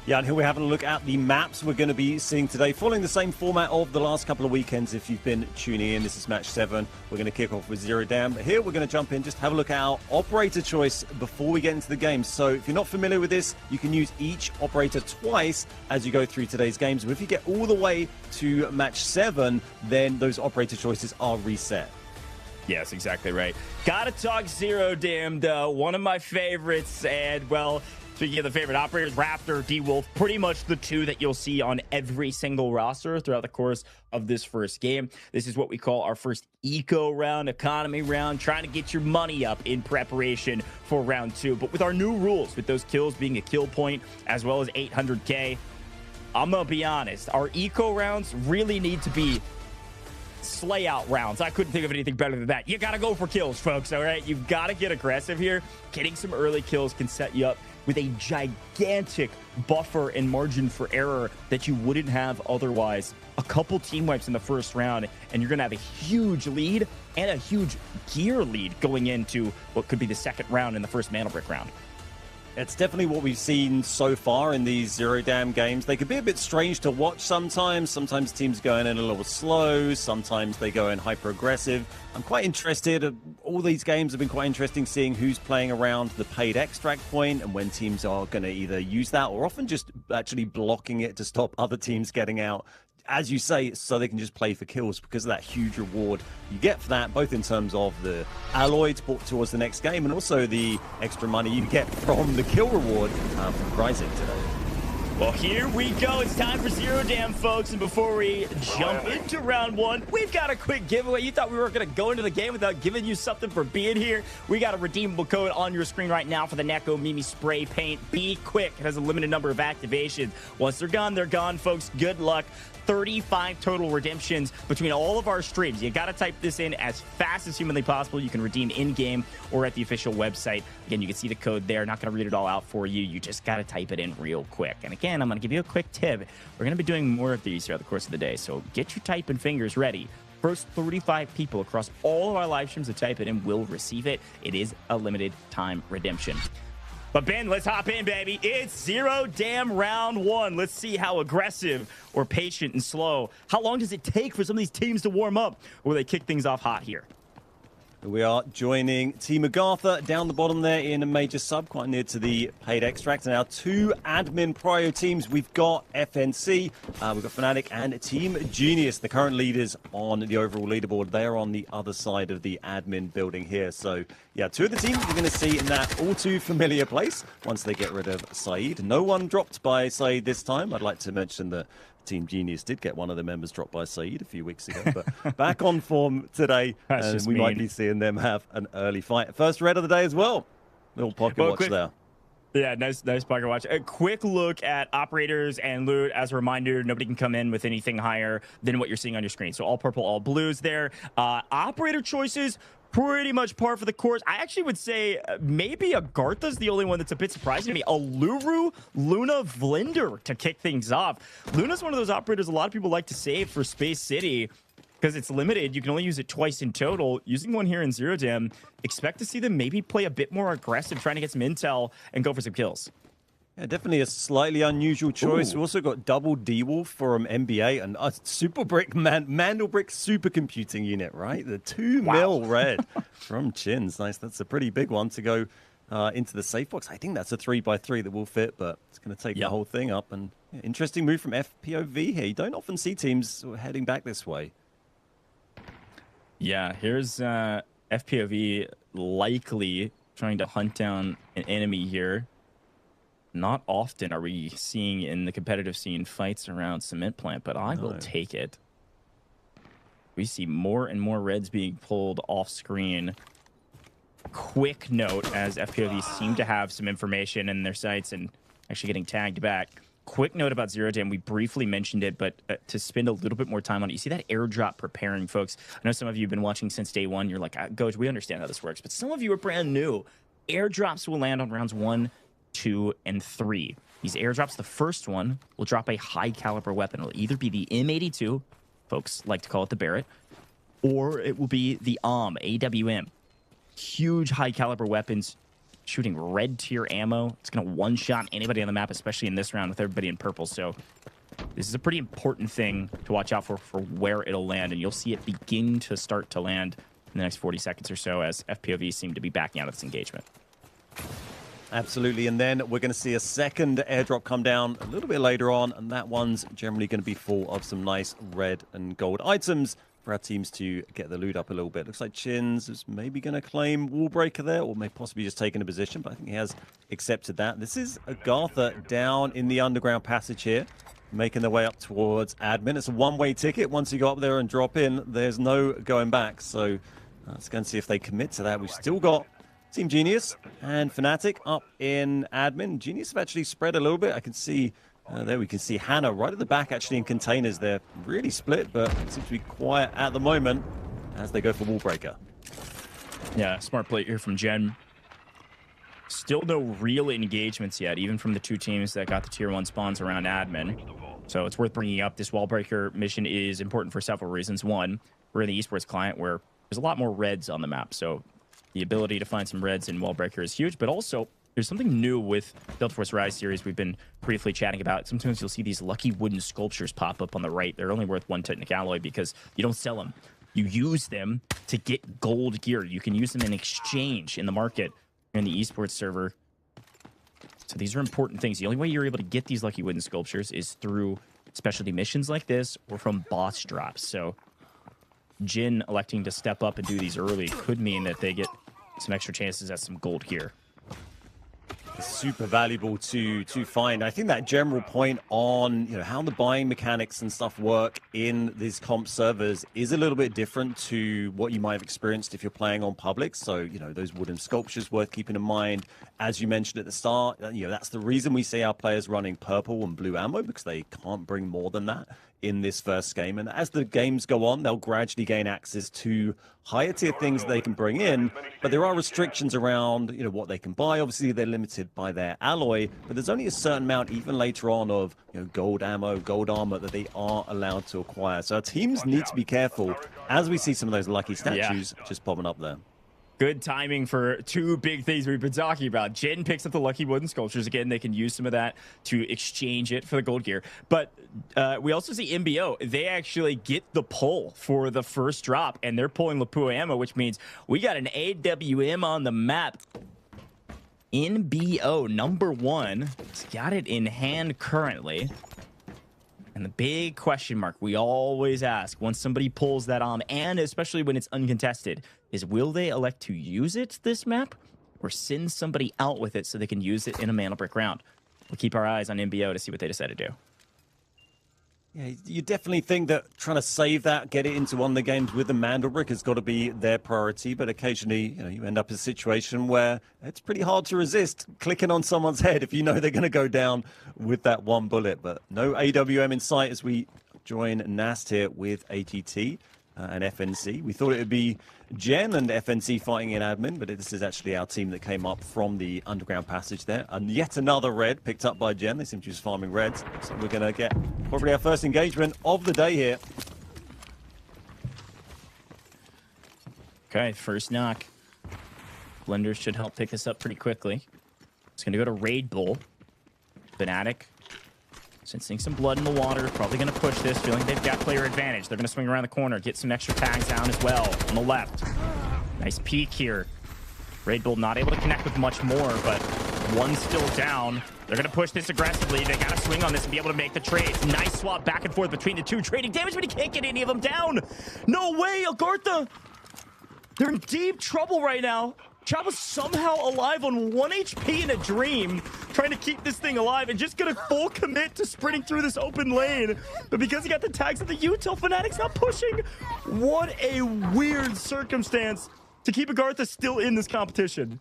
Yeah, and here we're having a look at the maps we're going to be seeing today, following the same format of the last couple of weekends. If you've been tuning in, this is match 7. We're going to kick off with Zero Dam. Here we're going to jump in, just have a look at our operator choice before we get into the game. So if you're not familiar with this, you can use each operator twice as you go through today's games. But if you get all the way to match 7, then those operator choices are reset. Yes, exactly right. Gotta talk Zero Dam, though. One of my favorites, and well, speaking of the favorite operators, Raptor, D-Wolf, pretty much the two that you'll see on every single roster throughout the course of this first game. This is what we call our first eco round, economy round, trying to get your money up in preparation for round 2. But with our new rules, with those kills being a kill point, as well as 800k, I'm gonna be honest, our eco rounds really need to be slay out rounds. I couldn't think of anything better than that. You gotta go for kills, folks, all right? You've got to get aggressive here. Getting some early kills can set you up with a gigantic buffer and margin for error that you wouldn't have otherwise. A couple team wipes in the first round, and you're gonna have a huge lead and a huge gear lead going into what could be the second round in the first Mandelbrick round. It's definitely what we've seen so far in these Zero Dam games. They could be a bit strange to watch sometimes. Sometimes teams go in a little slow. Sometimes they go in hyper-aggressive. I'm quite interested. All these games have been quite interesting, seeing who's playing around the paid extract point and when teams are going to either use that or often just actually blocking it to stop other teams getting out. As you say, so they can just play for kills because of that huge reward you get for that, both in terms of the alloy to put towards the next game and also the extra money you get from the kill reward from prizing today. Well, here we go. It's time for Zero Dam, folks. And before we jump into round 1, we've got a quick giveaway. You thought we were going to go into the game without giving you something for being here. We got a redeemable code on your screen right now for the Neko Mimi spray paint. Be quick. It has a limited number of activations. Once they're gone, folks. Good luck. 35 total redemptions between all of our streams. You got to type this in as fast as humanly possible. You can redeem in-game or at the official website. Again, you can see the code there. Not going to read it all out for you. You just got to type it in real quick. And again, I'm going to give you a quick tip. We're going to be doing more of these throughout the course of the day, so get your typing fingers ready. First 35 people across all of our live streams to type it in will receive it. It is a limited time redemption. But Ben, let's hop in, baby. It's Zero Dam round 1. Let's see how aggressive or patient and slow. How long does it take for some of these teams to warm up? Or will they kick things off hot here? We are joining Team AGARTHA down the bottom there in a major sub, quite near to the paid extract. And our 2 admin prio teams, we've got FNC, we've got Fnatic, and Team Genius, the current leaders on the overall leaderboard. They're on the other side of the admin building here. So, yeah, 2 of the teams you're going to see in that all too familiar place once they get rid of Saeed. No one dropped by Saeed this time. I'd like to mention that Team Genius did get one of the members dropped by Saeed a few weeks ago, but back on form today, and we might be seeing them have an early fight. First red of the day as well. Little pocket watch there. Yeah, nice pocket watch. A quick look at operators and loot. As a reminder, nobody can come in with anything higher than what you're seeing on your screen. So all purple, all blues there. Operator choices, pretty much par for the course. I actually would say maybe AGARTHA's the only one that's a bit surprising to me. Aluru, Luna, Vlinder to kick things off. Luna's one of those operators a lot of people like to save for Space City because it's limited. You can only use it twice in total. Using one here in Zero Dam, expect to see them maybe play a bit more aggressive, trying to get some intel and go for some kills. Yeah, definitely a slightly unusual choice. We've also got double D-Wolf from NBA and a Superbrick Mandelbrick supercomputing unit, right? The 2 mil red from Chins. Nice. That's a pretty big one to go into the safe box. I think that's a 3x3 that will fit, but it's going to take the whole thing up. And interesting move from FPOV here. You don't often see teams heading back this way. Yeah, here's FPOV likely trying to hunt down an enemy here. Not often are we seeing in the competitive scene fights around Cement Plant, but I will take it. We see more and more reds being pulled off screen. quick note, as FPOV seem to have some information in their sites and actually getting tagged back. Quick note about Zero Jam. We briefly mentioned it, but to spend a little bit more time on it, you see that airdrop preparing, folks. I know some of you have been watching since day one. You're like, Goj, we understand how this works, but some of you are brand new. Airdrops will land on rounds 1, 2, and 3. These airdrops, the first one will drop a high caliber weapon. It'll either be the M82, folks like to call it the Barrett, or it will be the AWM. Huge high caliber weapons, shooting red tier ammo. It's going to one-shot anybody on the map, especially in this round with everybody in purple. So this is a pretty important thing to watch out for where it'll land, and you'll see it begin to start to land in the next 40 seconds or so as FPOV seem to be backing out of this engagement. Absolutely, and then we're going to see a second airdrop come down a little bit later on, and that one's generally going to be full of some nice red and gold items for our teams to get the loot up a little bit. Looks like Chins is maybe going to claim Wallbreaker there, or may possibly just taking a position, but I think he has accepted that. This is AGARTHA down in the underground passage here, making their way up towards admin. It's a one-way ticket. Once you go up there and drop in, there's no going back. So let's go and see if they commit to that. We've still got Team Genius and Fnatic up in admin. Genius have actually spread a little bit. I can see there we can see Hannah right at the back, actually in containers. They're really split, but it seems to be quiet at the moment as they go for Wallbreaker. Yeah, smart play here from Jen. Still no real engagements yet, even from the two teams that got the tier 1 spawns around admin. So it's worth bringing up. This Wallbreaker mission is important for several reasons. One, we're in the Esports client where there's a lot more reds on the map. So the ability to find some reds in Wallbreaker is huge, but also there's something new with Delta Force Rise series we've been briefly chatting about. Sometimes you'll see these lucky wooden sculptures pop up on the right. They're only worth 1 Titanic alloy because you don't sell them. You use them to get gold gear. You can use them in exchange in the market in the esports server. So these are important things. The only way you're able to get these lucky wooden sculptures is through specialty missions like this or from boss drops. So Jin electing to step up and do these early could mean that they get some extra chances at some gold gear. Super valuable to find. I think that general point on how the buying mechanics and stuff work in these comp servers is a little bit different to what you might have experienced if you're playing on public. So those wooden sculptures worth keeping in mind. As you mentioned at the start, that's the reason we see our players running purple and blue ammo, because they can't bring more than that in this first game. And as the games go on, they'll gradually gain access to higher tier things they can bring in, but there are restrictions around what they can buy. Obviously they're limited by their alloy, but there's only a certain amount even later on of gold ammo, gold armor that they are allowed to acquire. So our teams need to be careful as we see some of those lucky statues just popping up there. Good timing for two big things we've been talking about. Jin picks up the lucky wooden sculptures. Again, they can use some of that to exchange it for the gold gear. But we also see MBO. They actually get the pull for the first drop, and they're pulling Lapua ammo, which means we got an AWM on the map. NBO, number 1. It's got it in hand currently. And the big question mark we always ask once somebody pulls that on, and especially when it's uncontested, is will they elect to use it this map or send somebody out with it so they can use it in a Mandelbrick round? We'll keep our eyes on MBO to see what they decide to do. Yeah, you definitely think that trying to save that, get it into one of the games with the Mandelbrick has got to be their priority, but occasionally, you end up in a situation where it's pretty hard to resist clicking on someone's head if you know they're going to go down with that one bullet. But no AWM in sight as we join Nast here with AGT and FNC. We thought it would be Jen and FNC fighting in admin, but this is actually our team that came up from the underground passage there. And yet another red picked up by Jen. They seem to be farming reds. So we're going to get probably our first engagement of the day here. Okay, first knock. Blenders should help pick this up pretty quickly. It's going to go to Raid Bull. Fnatic sensing some blood in the water, probably going to push this, feeling they've got player advantage. They're going to swing around the corner, get some extra tags down as well on the left. Nice peek here. Raid Bull not able to connect with much more, but one's still down. They're going to push this aggressively. They got to swing on this and be able to make the trades. Nice swap back and forth between the two, trading damage, but he can't get any of them down. No way, AGARTHA. They're in deep trouble right now. Chava's somehow alive on 1 HP in a dream, trying to keep this thing alive and just gonna full commit to sprinting through this open lane. But because he got the tags of the util, Fnatic's not pushing. What a weird circumstance. to keep AGARTHA still in this competition.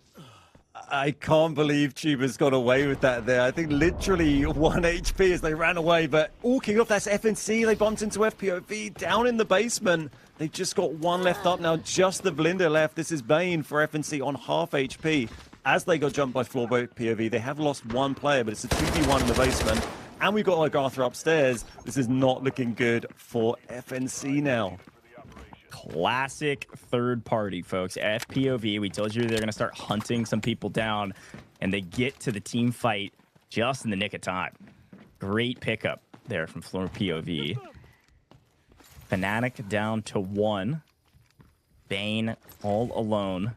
I can't believe Tuba's got away with that there. I think literally 1 HP as they ran away, but all kicking off, that's FNC. They bumped into FPOV down in the basement. They've just got one left up now, just the Blinder left. This is Bane for FNC on half HP. As they got jumped by FLOORPOV, they have lost one player, but it's a 2v1 in the basement. And we've got AGARTHA upstairs. This is not looking good for FNC now. Classic third party, folks. FPOV, we told you they're going to start hunting some people down, and they get to the team fight just in the nick of time. Great pickup there from FLOORPOV. Fnatic down to 1. Bane all alone,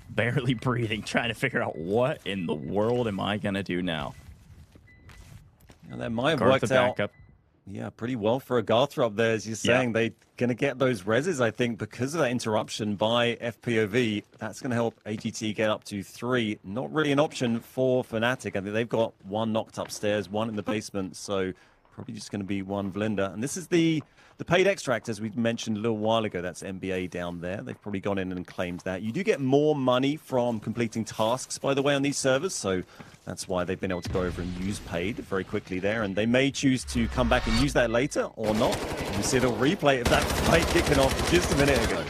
barely breathing, trying to figure out what in the world am I going to do now. And that might have worked out. Yeah, pretty well for AGARTHA up there, as you're saying. They're going to get those reses, I think, because of that interruption by FPOV. That's going to help AGT get up to 3. Not really an option for Fnatic. I think they've got 1 knocked upstairs, 1 in the basement, so probably just going to be 1 Blinder. And this is the paid extract, as we mentioned a little while ago. That's NBA down there. They've probably gone in and claimed that. You do get more money from completing tasks, by the way, on these servers, so that's why they've been able to go over and use paid very quickly there. And they may choose to come back and use that later or not. We see a little replay of that fight kicking off just a minute ago.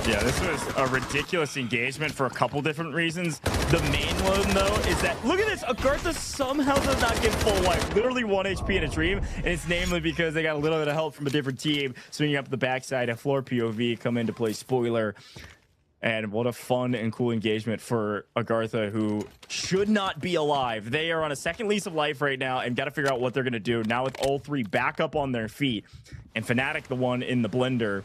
Yeah, this was a ridiculous engagement for a couple different reasons. The main one, though, is that, look at this, AGARTHA somehow does not get full wipe. Literally 1 HP in a dream, and it's namely because they got a little bit of help from a different team, swinging up the backside. A FLOORPOV come in to play spoiler. And what a fun and cool engagement for AGARTHA, who should not be alive. They are on a second lease of life right now and got to figure out what they're going to do. Now with all 3 back up on their feet, and Fnatic, the one in the blender,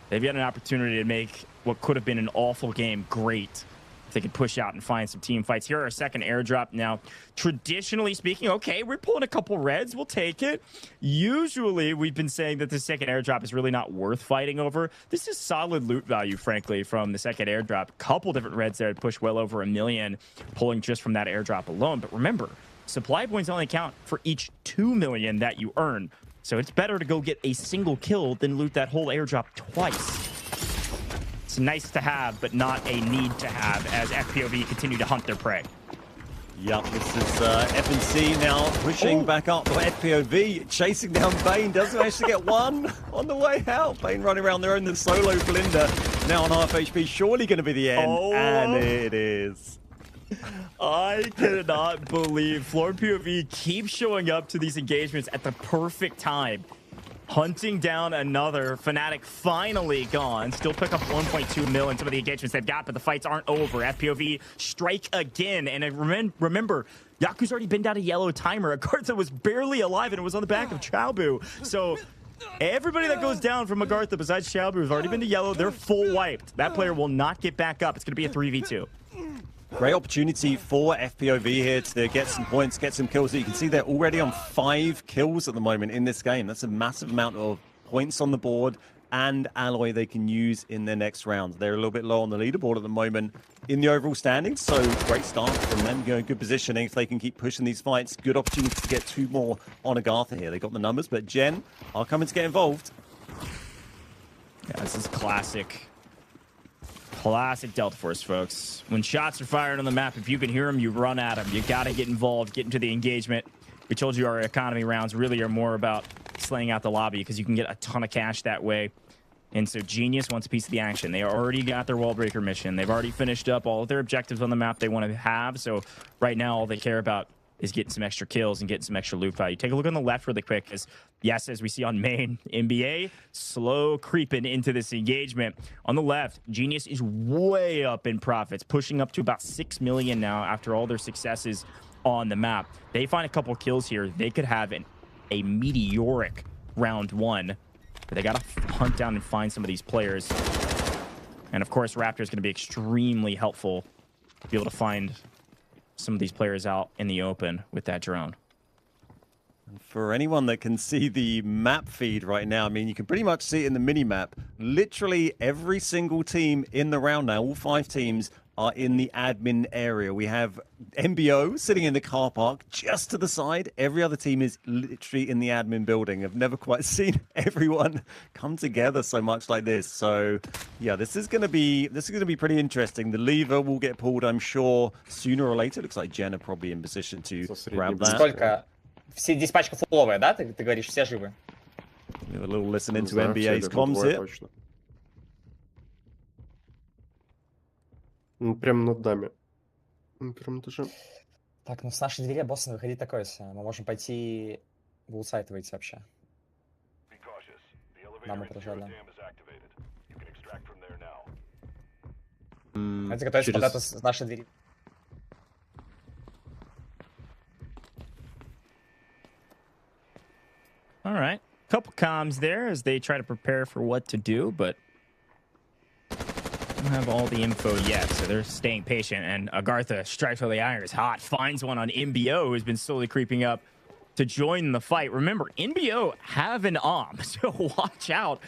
they've got an opportunity to make what could have been an awful game great. If they could push out and find some team fights. Here are a second airdrop. Now, traditionally speaking, okay, we're pulling a couple reds. We'll take it. Usually, we've been saying that the second airdrop is really not worth fighting over. This is solid loot value, frankly, from the second airdrop. Couple different reds there to push well over 1 million, pulling just from that airdrop alone. But remember, supply points only count for each 2 million that you earn. So it's better to go get a single kill than loot that whole airdrop twice. It's nice to have, but not a need to have, as FPOV continue to hunt their prey. Yep, this is FNC now pushing back up. FPOV chasing down Bane. Doesn't manage to get 1 on the way out. Bane running around there in the solo Blinder. Now on half HP. Surely going to be the end. And it is. I cannot believe FLOORPOV keeps showing up to these engagements at the perfect time. Hunting down another. Fnatic finally gone. Still pick up 1.2 mil in some of the engagements they've got, but the fights aren't over. FPOV strike again. And remember, Yaku's already been down a yellow timer. AGARTHA was barely alive, and it was on the back of Chaobu. So everybody that goes down from AGARTHA besides Chaobu has already been to yellow. They're full wiped. That player will not get back up. It's going to be a 3v2. Great opportunity for FPOV here to get some points, get some kills. You can see they're already on 5 kills at the moment in this game. That's a massive amount of points on the board and alloy they can use in their next round. They're a little bit low on the leaderboard at the moment in the overall standings, so great start from them. Good positioning if they can keep pushing these fights. Good opportunity to get 2 more on AGARTHA here. They got the numbers, but Gen are coming to get involved. Yeah, this is classic Delta Force, folks. When shots are fired on the map, if you can hear them, you run at them. You got to get involved, get into the engagement. We told you our economy rounds really are more about slaying out the lobby because you can get a ton of cash that way. And so Genius wants a piece of the action. They already got their wall breaker mission. They've already finished up all of their objectives on the map they want to have. So right now, all they care about is getting some extra kills and getting some extra loot value. Take a look on the left really quick, because yes, as we see on main, NBA, slow creeping into this engagement. On the left, Genius is way up in profits, pushing up to about 6 million now after all their successes on the map. They find a couple kills here. They could have a meteoric round 1, but they got to hunt down and find some of these players. And of course, Raptor is going to be extremely helpful to be able to find some of these players out in the open with that drone. For anyone that can see the map feed right now, I mean, you can pretty much see it in the mini-map. Literally every single team in the round now, all 5 teams, are in the admin area. We have MBO sitting in the car park just to the side. Every other team is literally in the admin building. I've never quite seen everyone come together so much like this. So yeah, this is going to be pretty interesting. The lever will get pulled, I'm sure, sooner or later. Looks like Jen are probably in position to grab that. Сколько? Все диспачка фуловая, да? Ты говоришь, все живы? We have a little listen into NBA's comms here. Прям над нами. Прям даже... Так, ну с нашей двери босса выходить такое. Мы можем пойти в аутсайд выйти вообще. Да, мы прожали. Давайте готовиться куда-то с нашей двери. All right. Couple comms there as they try to prepare for what to do, but don't have all the info yet, so they're staying patient. And AGARTHA strikes while the iron is hot, finds one on MBO, who's been slowly creeping up to join the fight. Remember, MBO have an so watch out.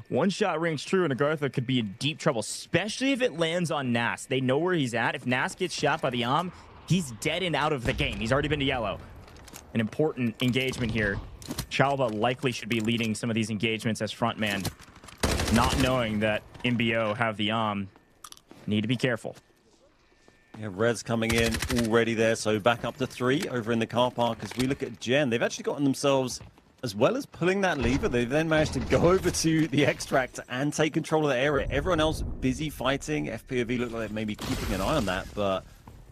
One shot rings true, and AGARTHA could be in deep trouble, especially if it lands on Nas. They know where he's at. If Nas gets shot by the he's dead and out of the game. He's already been to yellow. An important engagement here. Chalba likely should be leading some of these engagements as frontman, not knowing that MBO have the need to be careful. Yeah, Rez coming in already there, so back up to 3 over in the car park. As we look at Gen, they've actually gotten themselves, as well as pulling that lever, they've then managed to go over to the extract and take control of the area. Everyone else busy fighting. FPOV look like they may be keeping an eye on that, but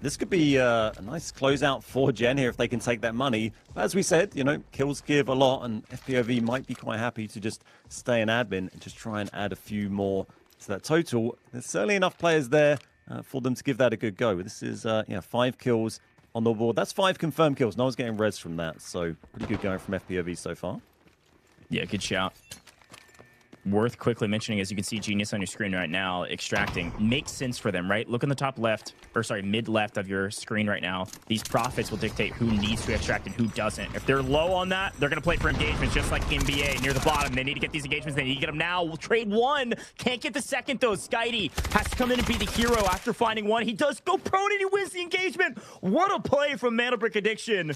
this could be a nice closeout for Gen here if they can take that money. But as we said, you know, kills give a lot, and FPOV might be quite happy to just stay in admin and just try and add a few more to that total. There's certainly enough players there for them to give that a good go. This is, 5 kills on the board. That's 5 confirmed kills. No one's getting res from that, so pretty good going from FPOV so far. Yeah, good shout. Worth quickly mentioning, as you can see Genius on your screen right now, extracting makes sense for them, right? Look in the top left, or sorry, mid left of your screen right now. These profits will dictate who needs to extract and who doesn't. If they're low on that, they're going to play for engagements just like NBA near the bottom. They need to get these engagements. They need to get them now. We'll trade 1. Can't get the second, though. Skydie has to come in and be the hero after finding 1. He does go prone and he wins the engagement. What a play from Mandelbrick Addiction.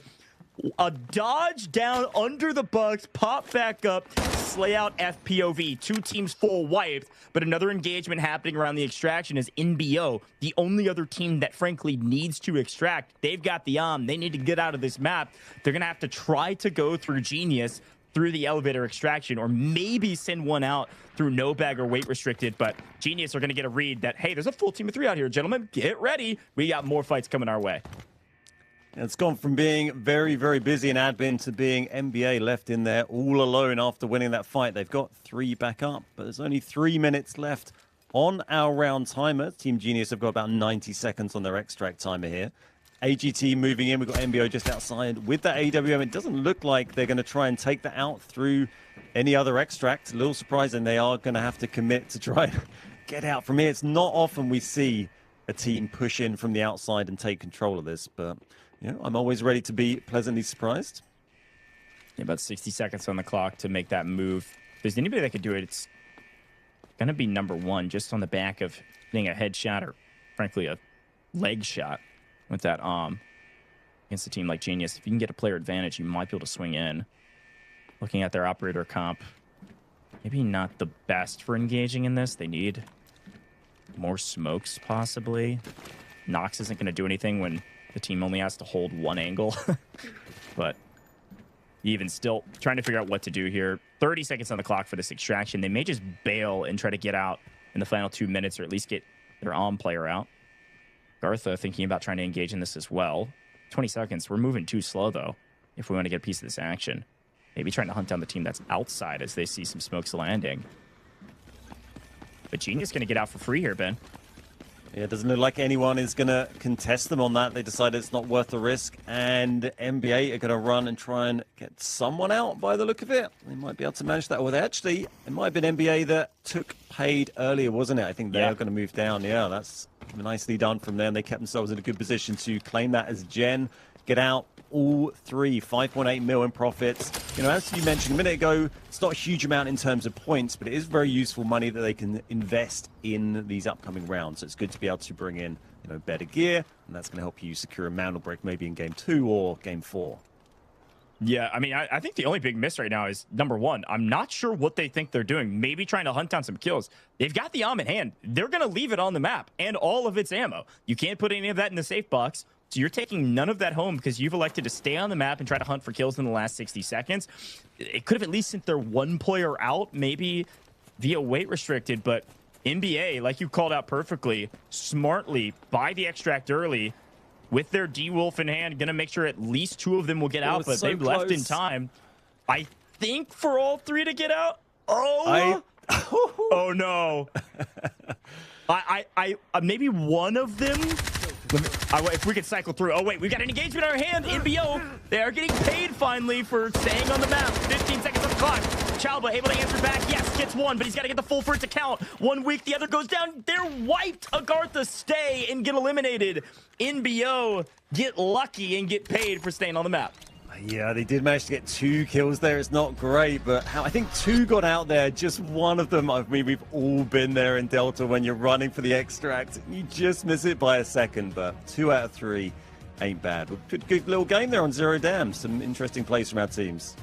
A dodge down under the Bucks, pop back up, slay out FPOV. 2 teams full wiped, but another engagement happening around the extraction is NBO, the only other team that frankly needs to extract. They've got the they need to get out of this map. They're going to have to try to go through Genius through the elevator extraction, or maybe send one out through no bag or weight restricted, but Genius are going to get a read that, hey, there's a full team of 3 out here, gentlemen. Get ready. We got more fights coming our way. It's gone from being very, very busy in admin to being NBA left in there all alone after winning that fight. They've got 3 back up, but there's only 3 minutes left on our round timer. Team Genius have got about 90 seconds on their extract timer here. AGT moving in. We've got MBO just outside with that AWM. It doesn't look like they're going to try and take that out through any other extract. A little surprising. They are going to have to commit to try and get out from here. It's not often we see a team push in from the outside and take control of this, but you know, I'm always ready to be pleasantly surprised. Yeah, about 60 seconds on the clock to make that move. If there's anybody that could do it, it's going to be number 1, just on the back of getting a headshot or, frankly, a leg shot with that against a team like Genius. If you can get a player advantage, you might be able to swing in. Looking at their operator comp, maybe not the best for engaging in this. They need more smokes, possibly. Nox isn't going to do anything when the team only has to hold 1 angle. But even still, trying to figure out what to do here. 30 seconds on the clock for this extraction. They may just bail and try to get out in the final 2 minutes, or at least get their player out. AGARTHA thinking about trying to engage in this as well. 20 seconds. We're moving too slow, though, if we want to get a piece of this action. Maybe trying to hunt down the team that's outside as they see some smokes landing. But Genius going to get out for free here, Ben. Yeah, it doesn't look like anyone is going to contest them on that. They decided it's not worth the risk, and NBA are going to run and try and get someone out by the look of it. They might be able to manage that. Well, it might have been NBA that took paid earlier, wasn't it? I think they're going to move down. Yeah, that's nicely done from them. They kept themselves in a good position to claim that as Gen. Get out all 3, 5.8 mil in profits. You know, as you mentioned a minute ago, it's not a huge amount in terms of points, but it is very useful money that they can invest in these upcoming rounds. So it's good to be able to bring in better gear, and that's going to help you secure a Mandelbrick maybe in game 2 or game 4. Yeah, I mean, I think the only big miss right now is, number one, I'm not sure what they think they're doing. Maybe trying to hunt down some kills. They've got the AWM in hand. They're going to leave it on the map and all of its ammo. You can't put any of that in the safe box. So you're taking none of that home because you've elected to stay on the map and try to hunt for kills in the last 60 seconds. It could have at least sent their one player out, maybe via weight restricted, but NBA, like you called out perfectly, smartly buy the extract early with their D-Wolf in hand, gonna make sure at least 2 of them will get out, but so they've left in time. I think for all 3 to get out. Oh, oh no. I maybe one of them. If we could cycle through. Oh wait, we've got an engagement in our hand. NBO, they are getting paid finally for staying on the map. 15 seconds on the clock. Chalba able to answer back. Yes, gets one, but he's got to get the full for it to count. 1 week, the other goes down. They're wiped. AGARTHA stay and get eliminated. NBO get lucky and get paid for staying on the map. Yeah, they did manage to get 2 kills there. It's not great, but I think 2 got out there. Just one of them. I mean, we've all been there in Delta when you're running for the extract. You just miss it by a second, but 2 out of 3 ain't bad. Good little game there on Zero Dam. Some interesting plays from our teams.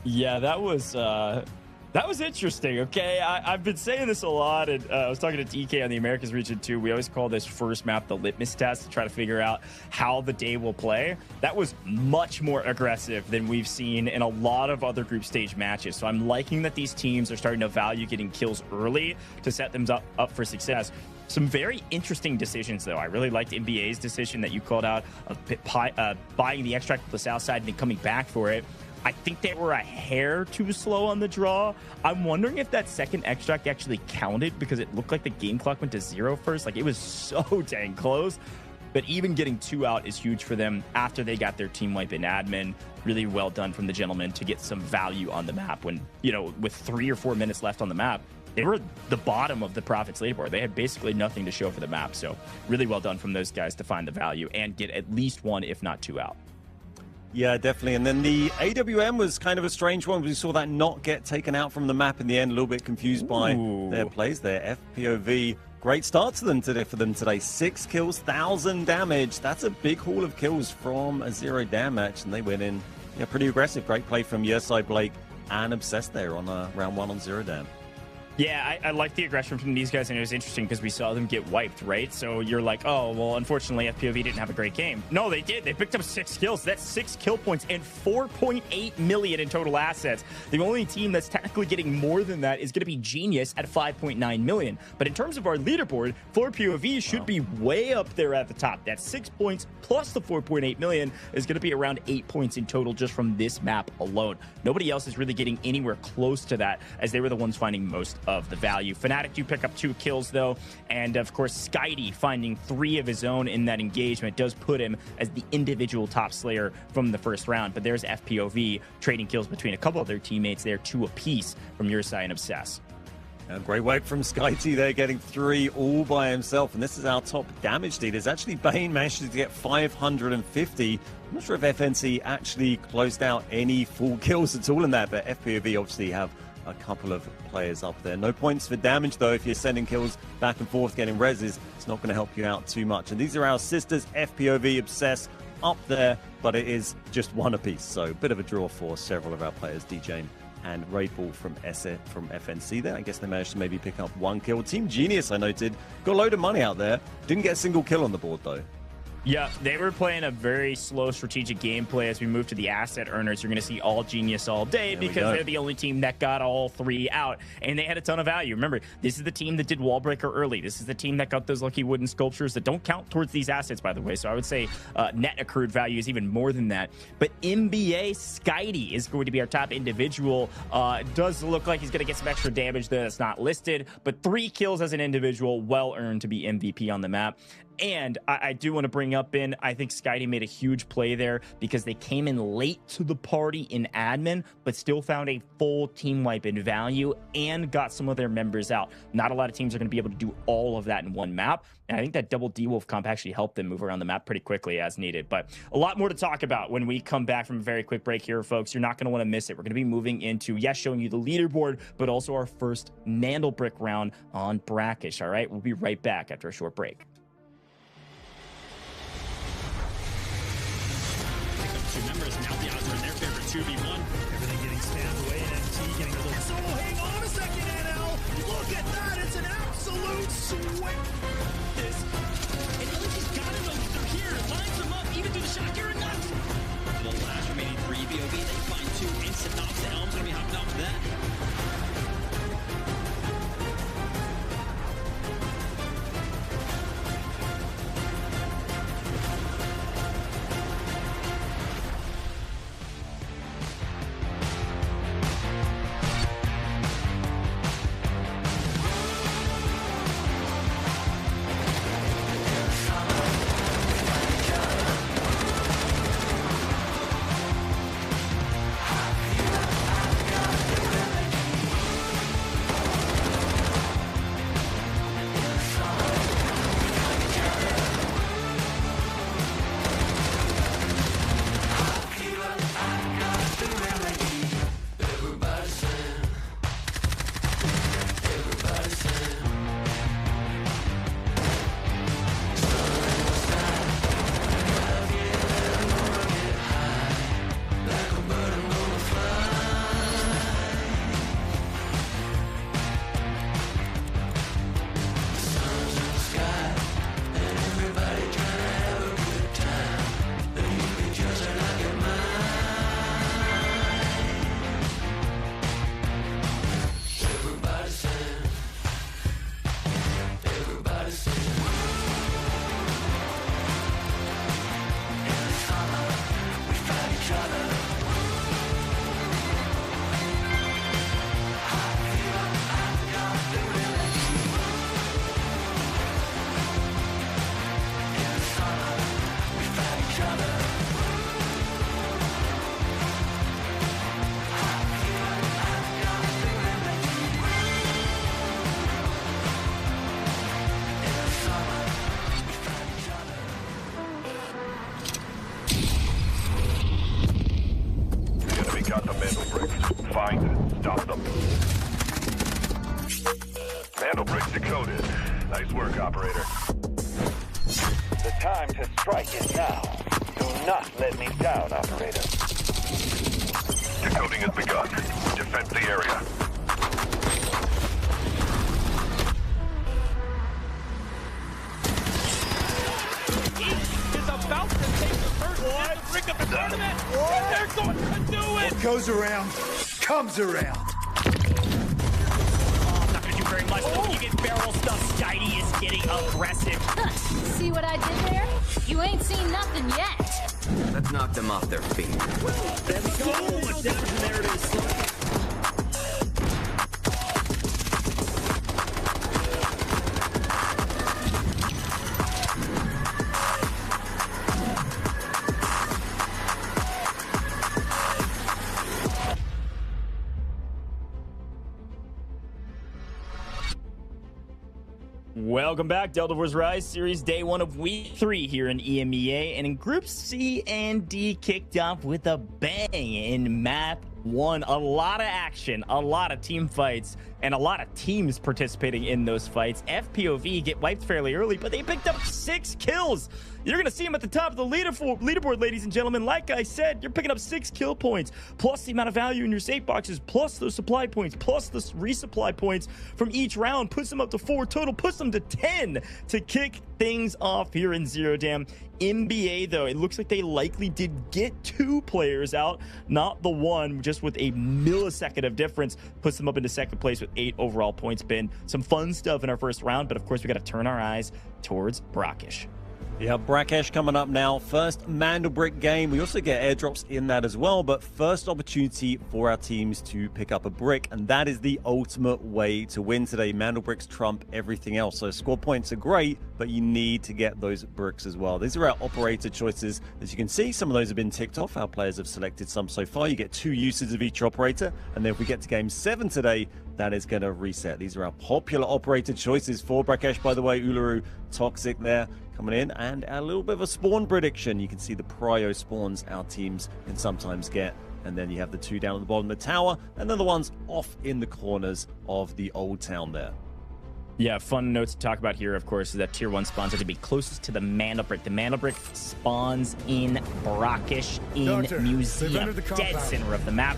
Yeah, that was interesting, okay? I've been saying this a lot, and I was talking to DK on the Americas region too. We always call this first map the litmus test to try to figure out how the day will play. That was much more aggressive than we've seen in a lot of other group stage matches. So I'm liking that these teams are starting to value getting kills early to set them up for success. Some very interesting decisions, though. I really liked NBA's decision that you called out of buying the extract to the south side and then coming back for it. I think they were a hair too slow on the draw. I'm wondering if that second extract actually counted because it looked like the game clock went to 0 first. Like, it was so dang close. But even getting 2 out is huge for them after they got their team wipe in admin. Really well done from the gentleman to get some value on the map when, you know, with 3 or 4 minutes left on the map, they were the bottom of the Profits leaderboard. They had basically nothing to show for the map. So really well done from those guys to find the value and get at least 1, if not 2 out. Yeah, definitely. And then the AWM was kind of a strange one. We saw that not get taken out from the map in the end. A little bit confused by their plays there. FPOV, great start to them today for them today. 6 kills, 1,000 damage. That's a big haul of kills from a Zero Dam match, and they went in pretty aggressive. Great play from your side, Blake, and Obsessed there on round 1 on Zero Dam. Yeah, I like the aggression from these guys, and it was interesting because we saw them get wiped, right? So you're like, oh, well, unfortunately, FPOV didn't have a great game. No, they did. They picked up 6 kills. That's 6 kill points and 4.8 million in total assets. The only team that's technically getting more than that is going to be Genius at 5.9 million. But in terms of our leaderboard, FLOORPOV should be way up there at the top. That's 6 points plus the 4.8 million is going to be around 8 points in total just from this map alone. Nobody else is really getting anywhere close to that, as they were the ones finding most of the value. Fnatic do pick up 2 kills though, and of course Skydie finding 3 of his own in that engagement does put him as the individual top slayer from the first round. But there's FPOV trading kills between a couple of their teammates there, 2 apiece from your side and Obsess. A great work from Skydie there, getting 3 all by himself, and this is our top damage leaders. Actually, Bane managed to get 550. I'm not sure if FNC actually closed out any full kills at all in that, but FPOV obviously have a couple of players up there. No points for damage, though. If you're sending kills back and forth, getting reses, it's not going to help you out too much. And these are our sisters, FPOV, Obsess, up there, but it is just 1 apiece. So a bit of a draw for several of our players, DJ and Raidball from FNC there. I guess they managed to maybe pick up 1 kill. Team Genius, I noted, got a load of money out there. Didn't get a single kill on the board, though. Yeah, they were playing a very slow strategic gameplay. As we move to the asset earners, you're going to see all Genius all day because they're the only team that got all 3 out, and they had a ton of value. Remember, this is the team that did Wallbreaker early. This is the team that got those lucky wooden sculptures that don't count towards these assets, by the way. So I would say net accrued value is even more than that. But NBA Skydie is going to be our top individual. Does look like he's going to get some extra damage there that's not listed, but 3 kills as an individual, well earned to be MVP on the map. And I do want to bring up I think Skydie made a huge play there because they came in late to the party in admin, but still found a full team wipe in value and got some of their members out. Not a lot of teams are going to be able to do all of that in one map. And I think that double D-Wolf comp actually helped them move around the map pretty quickly as needed. But a lot more to talk about when we come back from a very quick break here, folks. You're not going to want to miss it. We're going to be moving into, yes, showing you the leaderboard, but also our first Mandelbrick round on Brakkesh. All right, we'll be right back after a short break. 2v1. Everything getting spammed away, and MT getting a little... So hang on a second, NL! Look at that! It's an absolute swing! This... And LG's gotta know that they're here. Lines them up, even through the shot. You're nuts! The last remaining 3 BOV, they find 2 instant knocks. The Elm's gonna be hopping off that. Got the Mandelbrick. Find and stop them. Mandelbrick decoded. Nice work, operator. The time to strike is now. Do not let me down, operator. Decoding has begun. Defend the area. Is about to take the first Mandelbrick of the tournament. And they're going to do it. What goes around, comes around. Oh, not gonna do very much. Oh. You get barrel stuff. Skydie is getting aggressive. See what I did there? You ain't seen nothing yet. Let's knock them off their feet. There we go. Much damage, and there it is. Welcome back, Delta Force Rise Series Day 1 of Week 3 here in EMEA. And in Groups C and D kicked off with a bang in Map 1. A lot of action, a lot of team fights, and a lot of teams participating in those fights. FPOV get wiped fairly early, but they picked up 6 kills. You're going to see them at the top of the leaderboard, ladies and gentlemen. Like I said, you're picking up 6 kill points, plus the amount of value in your safe boxes, plus those supply points, plus the resupply points from each round. Puts them up to 4 total, puts them to 10 to kick things off here in Zero Dam. NBA, though, it looks like they likely did get 2 players out, not the one, just with a millisecond of difference. Puts them up into second place with 8 overall points. Been some fun stuff in our first round, but of course we got to turn our eyes towards Brakkesh. Yeah, Brakkesh coming up now. First Mandelbrick game. We also get airdrops in that as well, but first opportunity for our teams to pick up a brick, and that is the ultimate way to win today. Mandelbricks trump everything else. So score points are great, but you need to get those bricks as well. These are our operator choices. As you can see, some of those have been ticked off. Our players have selected some so far. You get 2 uses of each operator, and then if we get to game 7 today, that is going to reset. These are our popular operator choices for Brakkesh, by the way. Uluru, Toxic there coming in, and a little bit of a spawn prediction. You can see the prio spawns our teams can sometimes get, and then you have the 2 down at the bottom of the tower, and then the ones off in the corners of the old town there. Yeah, fun notes to talk about here, of course, is that Tier 1 spawns are to be closest to the Mandelbrick. The Mandelbrick spawns in Brakkesh in Museum, dead center of the map.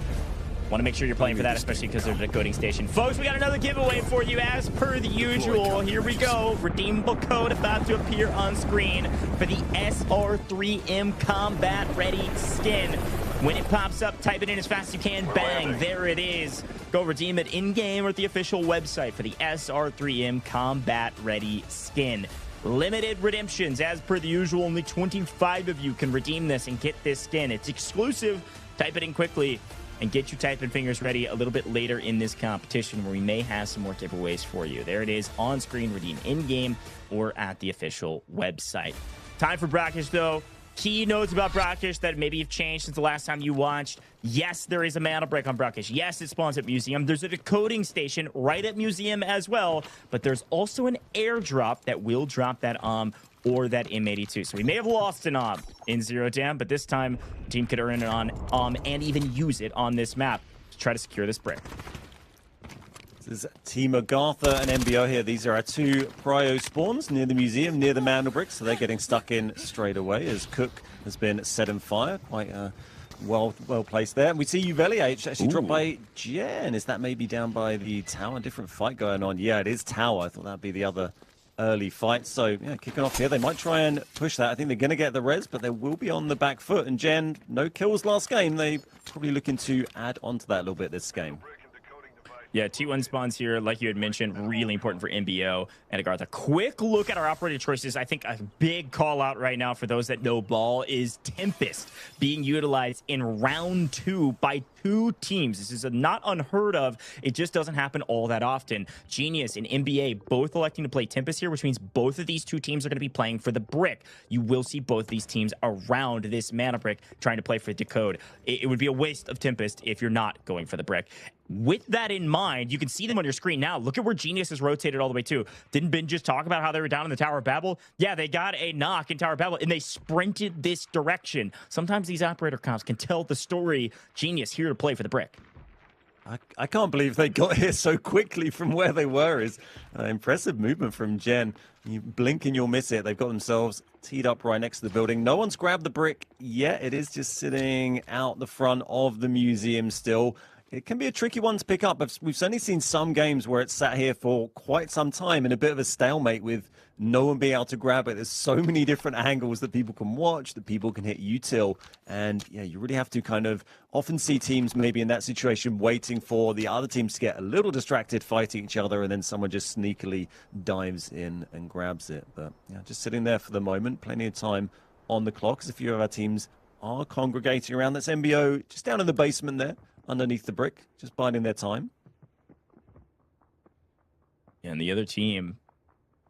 Want to make sure you're playing for that, especially because there's a decoding station. Folks, we got another giveaway for you as per the usual. Here we go. Redeemable code about to appear on screen for the SR3M Combat Ready skin. When it pops up, type it in as fast as you can. Bang, there it is. Go redeem it in-game or at the official website for the SR3M Combat Ready skin. Limited redemptions, as per the usual. Only 25 of you can redeem this and get this skin. It's exclusive. Type it in quickly and get your typing fingers ready a little bit later in this competition where we may have some more giveaways for you. There it is on screen, redeem in-game or at the official website. Time for Brakkesh, though. Key notes about Brakkesh that maybe have changed since the last time you watched. Yes, there is a Mandelbrick on Brakkesh. Yes, it spawns at Museum. There's a decoding station right at Museum as well, but there's also an airdrop that will drop that or that M82. So we may have lost an in Zero Dam, but this time the team could earn it on and even use it on this map to try to secure this brick. This is Team AGARTHA and MBO here. These are our two prio spawns near the museum, near the Mandelbrick, so they're getting stuck in straight away as Cook has been set and fire. Quite well placed there. And we see Uveliage actually dropped by Jen. Is that maybe down by the tower? Different fight going on. Yeah, it is tower. I thought that'd be the other early fight. So yeah, kicking off here. They might try and push that. I think they're going to get the res, but they will be on the back foot. And Jen, no kills last game. They probably looking to add on to that a little bit this game. Yeah, T1 spawns here, like you had mentioned, really important for MBO and AGARTHA. Quick look at our operator choices. I think a big call out right now for those that know ball is Tempest being utilized in round 2 by 2 teams. This is not unheard of. It just doesn't happen all that often. Genius and NBA both electing to play Tempest here, which means both of these 2 teams are going to be playing for the brick. You will see both these teams around this Mandelbrick trying to play for Decode. It would be a waste of Tempest if you're not going for the brick. With that in mind, you can see them on your screen now. Look at where Genius is rotated all the way to. Didn't Ben just talk about how they were down in the Tower of Babel? Yeah, they got a knock in Tower of Babel, and they sprinted this direction. Sometimes these operator comps can tell the story. Genius here to play for the brick. I can't believe they got here so quickly from where they were. Is impressive movement from Jen. You blink and you'll miss it. They've got themselves teed up right next to the building. No one's grabbed the brick yet. It is just sitting out the front of the museum still. It can be a tricky one to pick up. We've certainly seen some games where it's sat here for quite some time in a bit of a stalemate with no one being able to grab it. There's so many different angles that people can watch, that people can hit util. And yeah, you really have to kind of often see teams maybe in that situation waiting for the other teams to get a little distracted fighting each other, and then someone just sneakily dives in and grabs it. But yeah, just sitting there for the moment, plenty of time on the clock as a few of our teams are congregating around. That's MBO just down in the basement there, underneath the brick, just biding their time. And the other team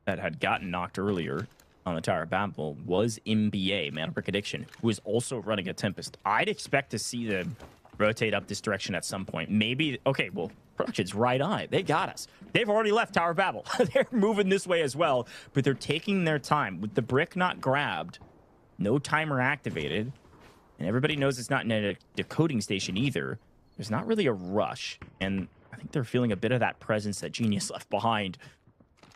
that had gotten knocked earlier on the Tower of Babel was MBA, Mandelbrick Addiction, who is also running a Tempest. I'd expect to see them rotate up this direction at some point. Maybe, okay, well, Production's right on it. They got us. They've already left Tower of Babel. They're moving this way as well, but they're taking their time. With the brick not grabbed, no timer activated, and everybody knows it's not in a decoding station either. There's not really a rush, and I think they're feeling a bit of that presence that Genius left behind,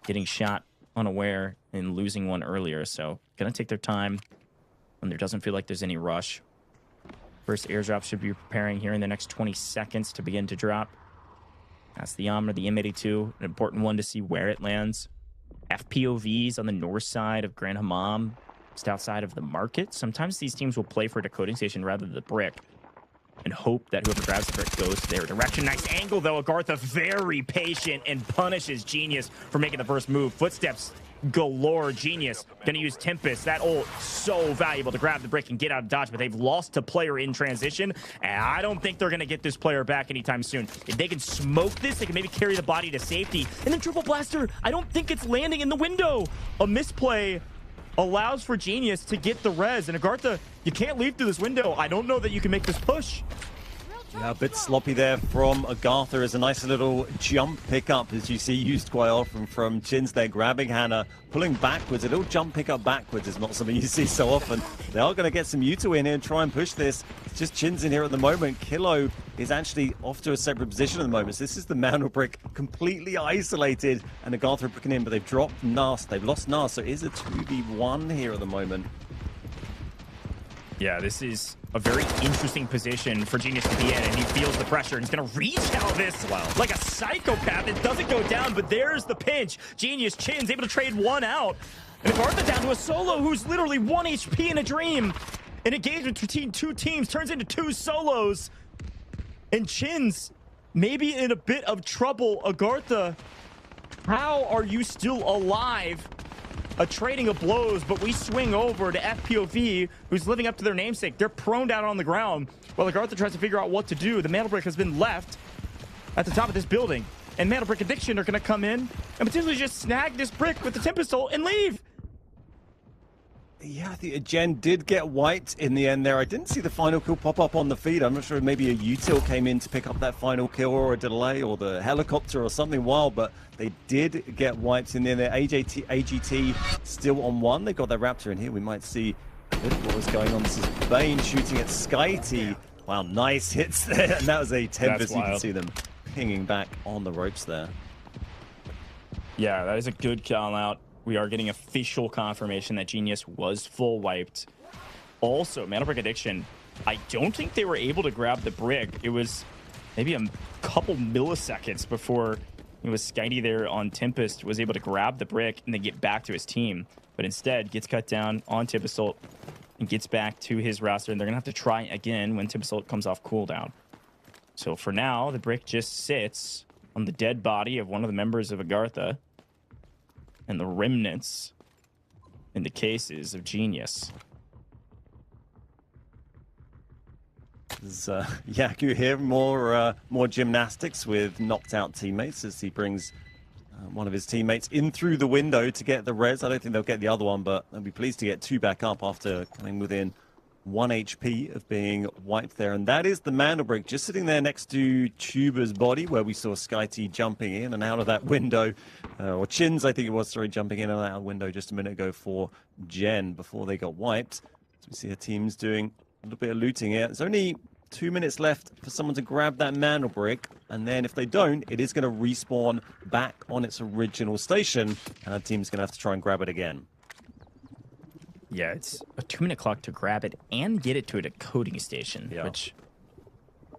getting shot unaware and losing one earlier. So gonna take their time when there doesn't feel like there's any rush. First airdrop should be preparing here in the next 20 seconds to begin to drop. That's the Omni, the M82, an important one to see where it lands. FPOVs on the north side of Grand Hammam, just outside of the market. Sometimes these teams will play for a decoding station rather than the brick and hope that whoever grabs the brick goes their direction. Nice angle, though. AGARTHA very patient and punishes Genius for making the first move. Footsteps galore. Genius going to use Tempest. That ult so valuable to grab the brick and get out of dodge, but they've lost a player in transition, and I don't think they're going to get this player back anytime soon. If they can smoke this, they can maybe carry the body to safety. And then Triple Blaster, I don't think it's landing in the window. A misplay allows for Genius to get the res, and AGARTHA, you can't leave through this window. I don't know that you can make this push. Yeah, a bit sloppy there from AGARTHA as a nice little jump pickup, as you see used quite often from Chins there, grabbing Hannah, pulling backwards. A little jump pickup backwards is not something you see so often. They are going to get some Yuto in here and try and push this. It's just Chins in here at the moment. Kilo is actually off to a separate position at the moment. So this is the Mandelbrick completely isolated, and AGARTHA are booking in, but they've dropped Nas. They've lost Nas, so it is a 2v1 here at the moment. Yeah, this is a very interesting position for Genius to be in, and he feels the pressure, and he's going to reach out this like a psychopath. It doesn't go down, but there's the pinch. Genius Chin's able to trade one out, and AGARTHA down to a solo who's literally 1 HP in a dream. An engagement between two teams turns into 2 solos, and Chin's maybe in a bit of trouble. AGARTHA, how are you still alive? A trading of blows, but we swing over to FPOV, who's living up to their namesake. They're prone down on the ground while AGARTHA tries to figure out what to do. The Mandelbrick has been left at the top of this building, and Mandelbrick Addiction are going to come in and potentially just snag this brick with the Tempest ult and leave. Yeah, I think Jen did get wiped in the end there. I didn't see the final kill pop up on the feed. I'm not sure if maybe a util came in to pick up that final kill, or a delay, or the helicopter or something wild, but they did get wiped in the end there. AGT still on 1. They got their Raptor in here. We might see a bit of what was going on. This is Bane shooting at SkyT. Wow, nice hits there. And that was a Tempest. You can see them pinging back on the ropes there. Yeah, that is a good call out. We are getting official confirmation that Genius was full wiped. Also, Mandelbrick Addiction, I don't think they were able to grab the brick. It was maybe a couple milliseconds before it was SkyT there on Tempest was able to grab the brick and then get back to his team. But instead, gets cut down on Tempest ult and gets back to his roster. And they're going to have to try again when Tempest ult comes off cooldown. So for now, the brick just sits on the dead body of one of the members of AGARTHA, and the remnants in the cases of Genius. Yaku here, more gymnastics with knocked out teammates as he brings one of his teammates in through the window to get the res. I don't think they'll get the other one, but they'll be pleased to get 2 back up after coming within 1 HP of being wiped there. And that is the Mandelbrick just sitting there next to Tuba's body, where we saw SkyT jumping in and out of that window. Or Chins, I think it was, sorry, jumping in and out of the window just a minute ago for Jen before they got wiped. So we see our teams doing a little bit of looting here. There's only 2 minutes left for someone to grab that Mandelbrick. And then if they don't, it is going to respawn back on its original station. And our team's going to have to try and grab it again. Yeah, it's a 2-minute clock to grab it and get it to a decoding station, which,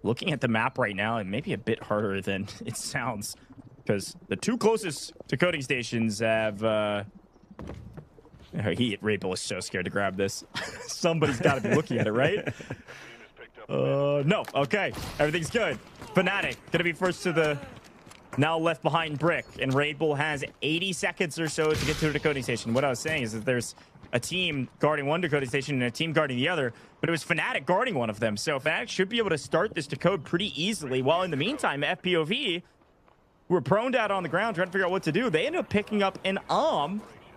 looking at the map right now, it may be a bit harder than it sounds, because the 2 closest decoding stations have... Raybull is so scared to grab this. Somebody's got to be looking at it, right? No. Okay. Everything's good. Fnatic going to be first to the now left behind brick, and Raybull has 80 seconds or so to get to a decoding station. What I was saying is that there's a team guarding one decoding station and a team guarding the other, but it was Fnatic guarding one of them. So Fnatic should be able to start this decode pretty easily, while in the meantime, FPOV, who were prone out on the ground trying to figure out what to do, they ended up picking up an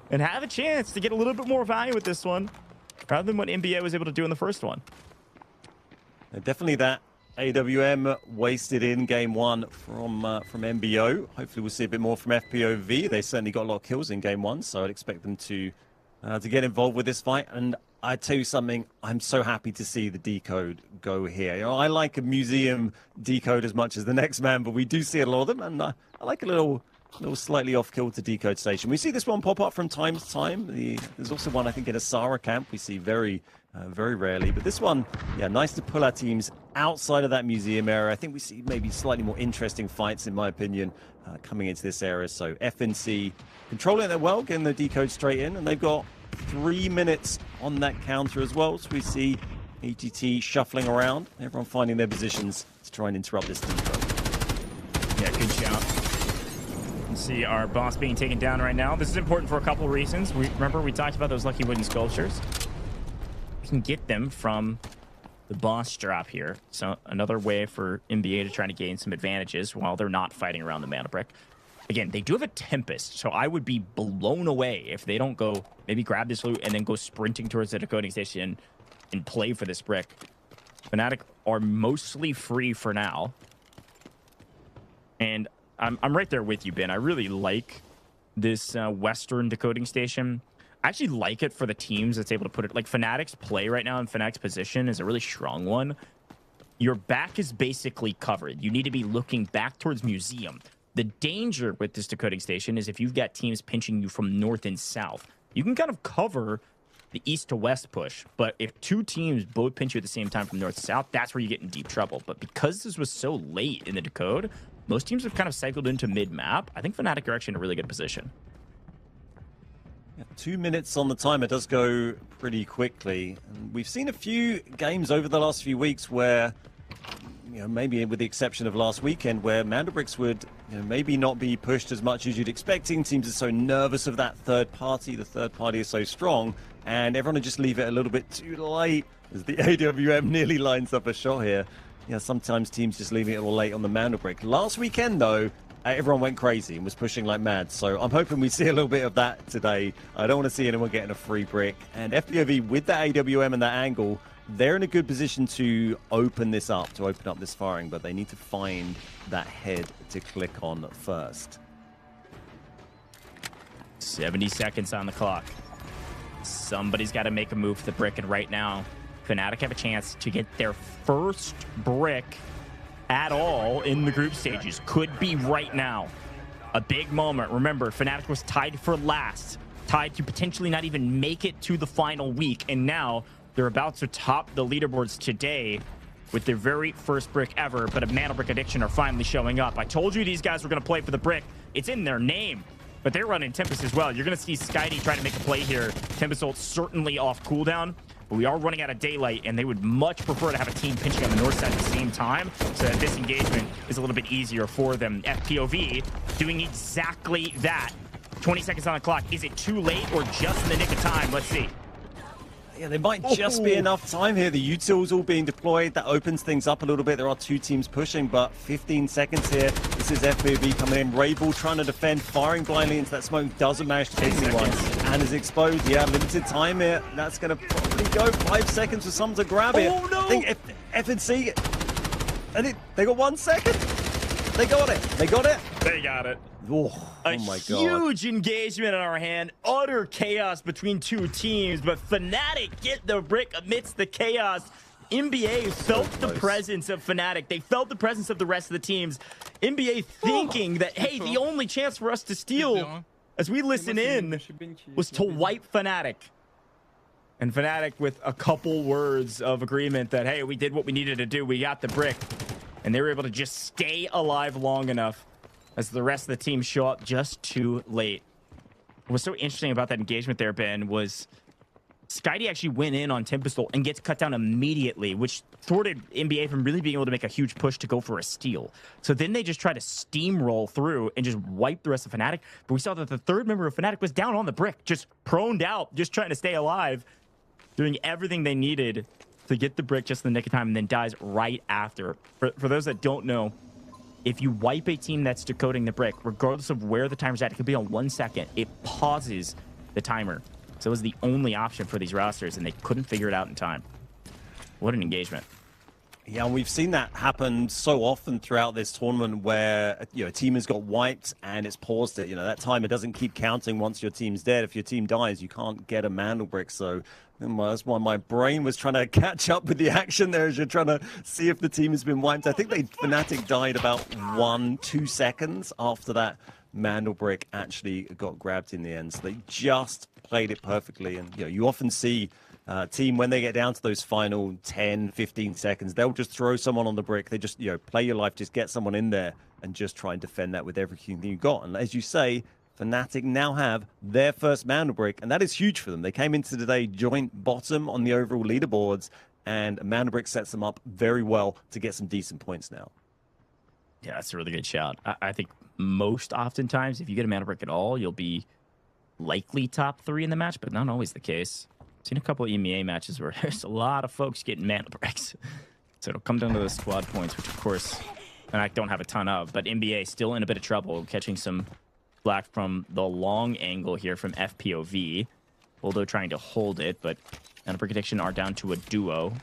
and have a chance to get a little bit more value with this one, rather than what NBA was able to do in the first one. Definitely that AWM wasted in game 1 from MBO. Hopefully we'll see a bit more from FPOV. They certainly got a lot of kills in game 1, so I'd expect them to get involved with this fight. And I tell you something, I'm so happy to see the decode go here. You know, I like a museum decode as much as the next man, but we do see a lot of them, and I like a little slightly off kill to decode station. We see this one pop up from time to time. There's also one, I think, in a Sara camp we see very rarely. But this one, yeah, nice to pull our teams outside of that museum area. I think we see maybe slightly more interesting fights, in my opinion, coming into this area. So FNC controlling it well, getting the decode straight in, and they've got 3 minutes on that counter as well. So we see AGT shuffling around, everyone finding their positions to try and interrupt this decode. Yeah, good shout. See our boss being taken down right now. This is important for a couple reasons. Remember we talked about those lucky wooden sculptures. We can get them from the boss drop here. So another way for NBA to try to gain some advantages while they're not fighting around the Mandelbrick. Again, they do have a Tempest, so I would be blown away if they don't go maybe grab this loot and then go sprinting towards the decoding station and play for this brick. Fnatic are mostly free for now. And I'm right there with you, Ben. I really like this Western decoding station. I actually like it for the teams that's able to put it... Like, Fnatic's play right now in Fnatic's position is a really strong one. Your back is basically covered. You need to be looking back towards Museum. The danger with this decoding station is if you've got teams pinching you from north and south, you can kind of cover the east to west push. But if two teams both pinch you at the same time from north to south, that's where you get in deep trouble. But because this was so late in the decode, most teams have kind of cycled into mid-map. I think Fnatic are actually in a really good position. Yeah, 2 minutes on the timer does go pretty quickly. And we've seen a few games over the last few weeks where, you know, maybe with the exception of last weekend, where Mandelbricks would, you know, maybe not be pushed as much as you'd expecting. Teams are so nervous of that third party. The third party is so strong, and everyone would just leave it a little bit too late as the AWM nearly lines up a shot here. Yeah, sometimes teams just leaving it all late on the Mandelbrick. Last weekend, though, everyone went crazy and was pushing like mad. So I'm hoping we see a little bit of that today. I don't want to see anyone getting a free brick. And FPOV, with that AWM and that angle, they're in a good position to open this up, to open up this firing, but they need to find that head to click on first. 70 seconds on the clock. Somebody's got to make a move for the brick, and right now, Fnatic have a chance to get their first brick at all in the group stages. Could be right now. A big moment. Remember, Fnatic was tied for last, tied to potentially not even make it to the final week, and now they're about to top the leaderboards today with their very first brick ever, but a Mandelbrick addiction are finally showing up. I told you these guys were going to play for the brick. It's in their name, but they're running Tempest as well. You're going to see Skydie trying to make a play here. Tempest ult certainly off cooldown, but we are running out of daylight, and they would much prefer to have a team pinching on the north side at the same time so that this engagement is a little bit easier for them. FPOV doing exactly that. 20 seconds on the clock. Is it too late or just in the nick of time? Let's see. Yeah, there might just be enough time here. The utils all being deployed. That opens things up a little bit. There are two teams pushing, but 15 seconds here. This is FPOV coming in. Rabel trying to defend, firing blindly into that smoke. Doesn't manage to hit anyone. And is exposed. Yeah, limited time here. That's going to probably go 5 seconds for someone to grab it. Oh, no! I think FNC... They got 1 second. They got it. They got it. They got it. Oh my God. Huge engagement in our hand. Utter chaos between two teams, but Fnatic get the brick amidst the chaos. NBA felt the presence of Fnatic. They felt the presence of the rest of the teams. NBA thinking that, hey, the only chance for us to steal, as we listen in, was to wipe Fnatic. And Fnatic with a couple words of agreement that, hey, we did what we needed to do. We got the brick. And they were able to just stay alive long enough as the rest of the team show up just too late. What's so interesting about that engagement there, Ben, was Skydie actually went in on Tempest ult and gets cut down immediately, which thwarted NBA from really being able to make a huge push to go for a steal. So then they just try to steamroll through and just wipe the rest of Fnatic. But we saw that the third member of Fnatic was down on the brick, just proned out, just trying to stay alive, doing everything they needed to get the brick just in the nick of time, and then dies right after. For those that don't know, if you wipe a team that's decoding the brick, regardless of where the timer's at, it could be on 1 second, it pauses the timer. So it was the only option for these rosters, and they couldn't figure it out in time. What an engagement. Yeah, and we've seen that happen so often throughout this tournament where, you know, a team has got wiped and it's paused it. You know, that timer doesn't keep counting once your team's dead. If your team dies, you can't get a Mandelbrick. So that's why my brain was trying to catch up with the action there as you're trying to see if the team has been wiped. I think Fnatic died about 1-2 seconds after that Mandelbrick actually got grabbed in the end. So they just played it perfectly. And, you know, you often see team, when they get down to those final 10, 15 seconds, they'll just throw someone on the brick. They just, you know, play your life, just get someone in there and just try and defend that with everything you got. And as you say, Fnatic now have their first Mandelbrick, and that is huge for them. They came into today joint bottom on the overall leaderboards, and Mandelbrick sets them up very well to get some decent points now. Yeah, that's a really good shout. I think most oftentimes, if you get a Mandelbrick at all, you'll be likely top 3 in the match, but not always the case. I've seen a couple of EMEA matches where there's a lot of folks getting Mandelbricks. So it'll come down to the squad points, which of course, and I don't have a ton of, but NBA still in a bit of trouble, catching some flack from the long angle here from FPOV. Although trying to hold it, but Mandelbrick addiction are down to a duo.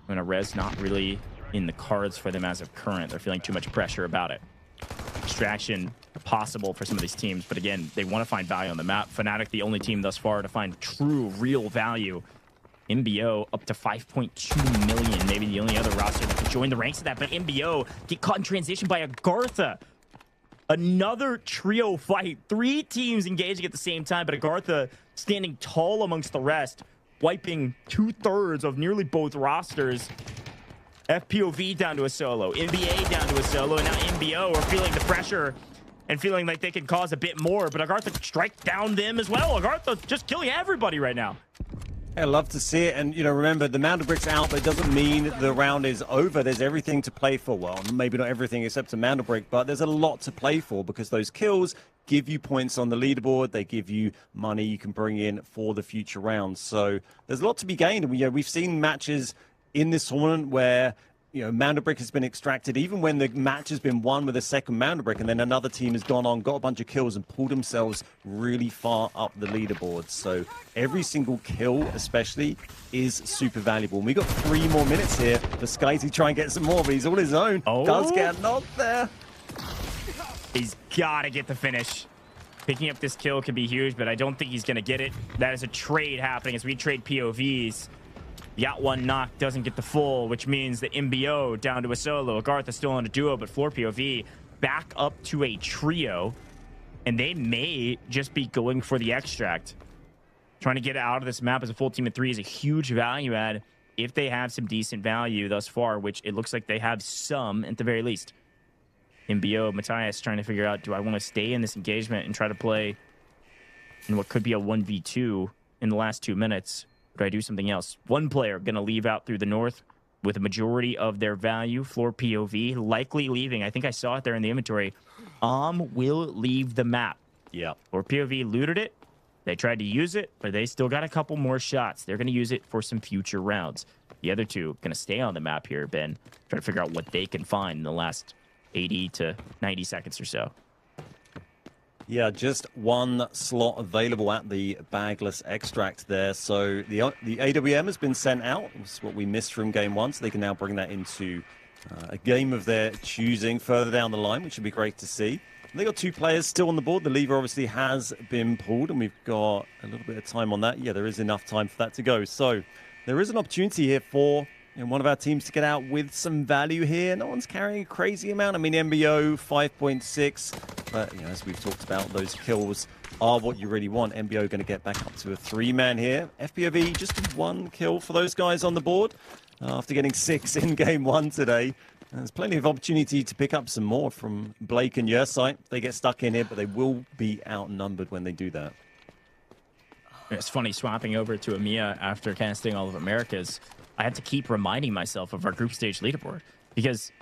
And a res not really in the cards for them as of current. They're feeling too much pressure about it. Extraction possible for some of these teams, but again, they want to find value on the map. Fnatic, the only team thus far to find true, real value. MBO up to 5.2 million. Maybe the only other roster that could join the ranks of that, but MBO get caught in transition by AGARTHA. Another trio fight. 3 teams engaging at the same time, but AGARTHA standing tall amongst the rest, wiping 2/3 of nearly both rosters. FPOV down to a solo, NBA down to a solo, and now MBO are feeling the pressure and feeling like they can cause a bit more, but AGARTHA strike down them as well. AGARTHA just killing everybody right now. I love to see it, and remember, the Mandelbrick's out, but it doesn't mean the round is over. There's everything to play for. Well, maybe not everything except a Mandelbrick, but there's a lot to play for because those kills give you points on the leaderboard. They give you money you can bring in for the future rounds. So there's a lot to be gained. We've seen matches in this tournament where Mandelbrick has been extracted, even when the match has been won with a second Mandelbrick, and then another team has gone on, got a bunch of kills, and pulled themselves really far up the leaderboard. So every single kill, especially, is super valuable. And we got 3 more minutes here for Sky to try and get some more, but he's all his own. Oh. Does get a knock there. He's got to get the finish. Picking up this kill could be huge, but I don't think he's going to get it. That is a trade happening as we trade POVs. Got one knock, doesn't get the full, which means the MBO down to a solo. AGARTHA still on a duo, but FLOORPOV back up to a trio. And they may just be going for the extract. Trying to get out of this map as a full team of 3 is a huge value add if they have some decent value thus far, which it looks like they have some at the very least. MBO, Matthias trying to figure out, do I want to stay in this engagement and try to play in what could be a 1v2 in the last 2 minutes? Or do I do something else? One player going to leave out through the north with a majority of their value. FLOORPOV likely leaving. I think I saw it there in the inventory. Will leave the map. Yeah. FLOORPOV looted it. They tried to use it, but they still got a couple more shots. They're going to use it for some future rounds. The other two going to stay on the map here, Ben. Try to figure out what they can find in the last 80 to 90 seconds or so. Yeah, just one slot available at the bagless extract there. So the AWM has been sent out. It's what we missed from game 1, so they can now bring that into a game of their choosing further down the line, which would be great to see. And they got 2 players still on the board. The lever obviously has been pulled, and we've got a little bit of time on that. Yeah, there is enough time for that to go. So there is an opportunity here for one of our teams to get out with some value here. No one's carrying a crazy amount. I mean, MBO 5.6, but as we've talked about, those kills are what you really want. MBO going to get back up to a 3-man here. FPOV just 1 kill for those guys on the board after getting 6 in game 1 today. There's plenty of opportunity to pick up some more from Blake and Yersite. They get stuck in here, but they will be outnumbered when they do that. It's funny swapping over to EMEA after casting all of Americas. I had to keep reminding myself of our group stage leaderboard because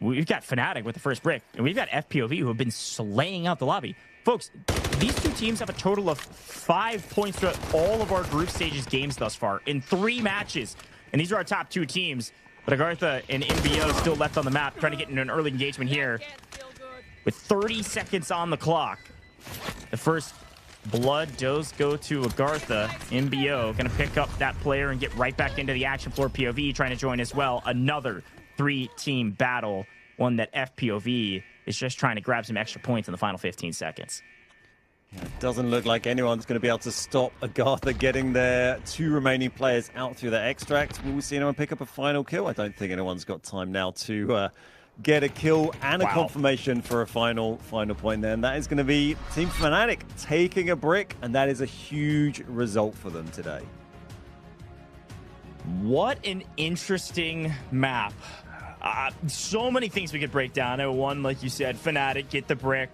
we've got Fnatic with the first brick, and we've got FPOV who have been slaying out the lobby. Folks, these 2 teams have a total of 5 points throughout all of our group stages games thus far in 3 matches. And these are our top 2 teams. But AGARTHA and MBO still left on the map, trying to get into an early engagement here. With 30 seconds on the clock, the first blood does go to AGARTHA. MBO going to pick up that player and get right back into the action. FLOORPOV trying to join as well. Another 3-team battle, one that FPOV is just trying to grab some extra points in the final 15 seconds. Yeah, it doesn't look like anyone's going to be able to stop AGARTHA getting their 2 remaining players out through the extract. Will we see anyone pick up a final kill? I don't think anyone's got time now to get a kill and a confirmation for a final point there. And that is going to be Team Fnatic taking a brick, and that is a huge result for them today. What an interesting map. So many things we could break down. One, like you said, Fnatic get the brick.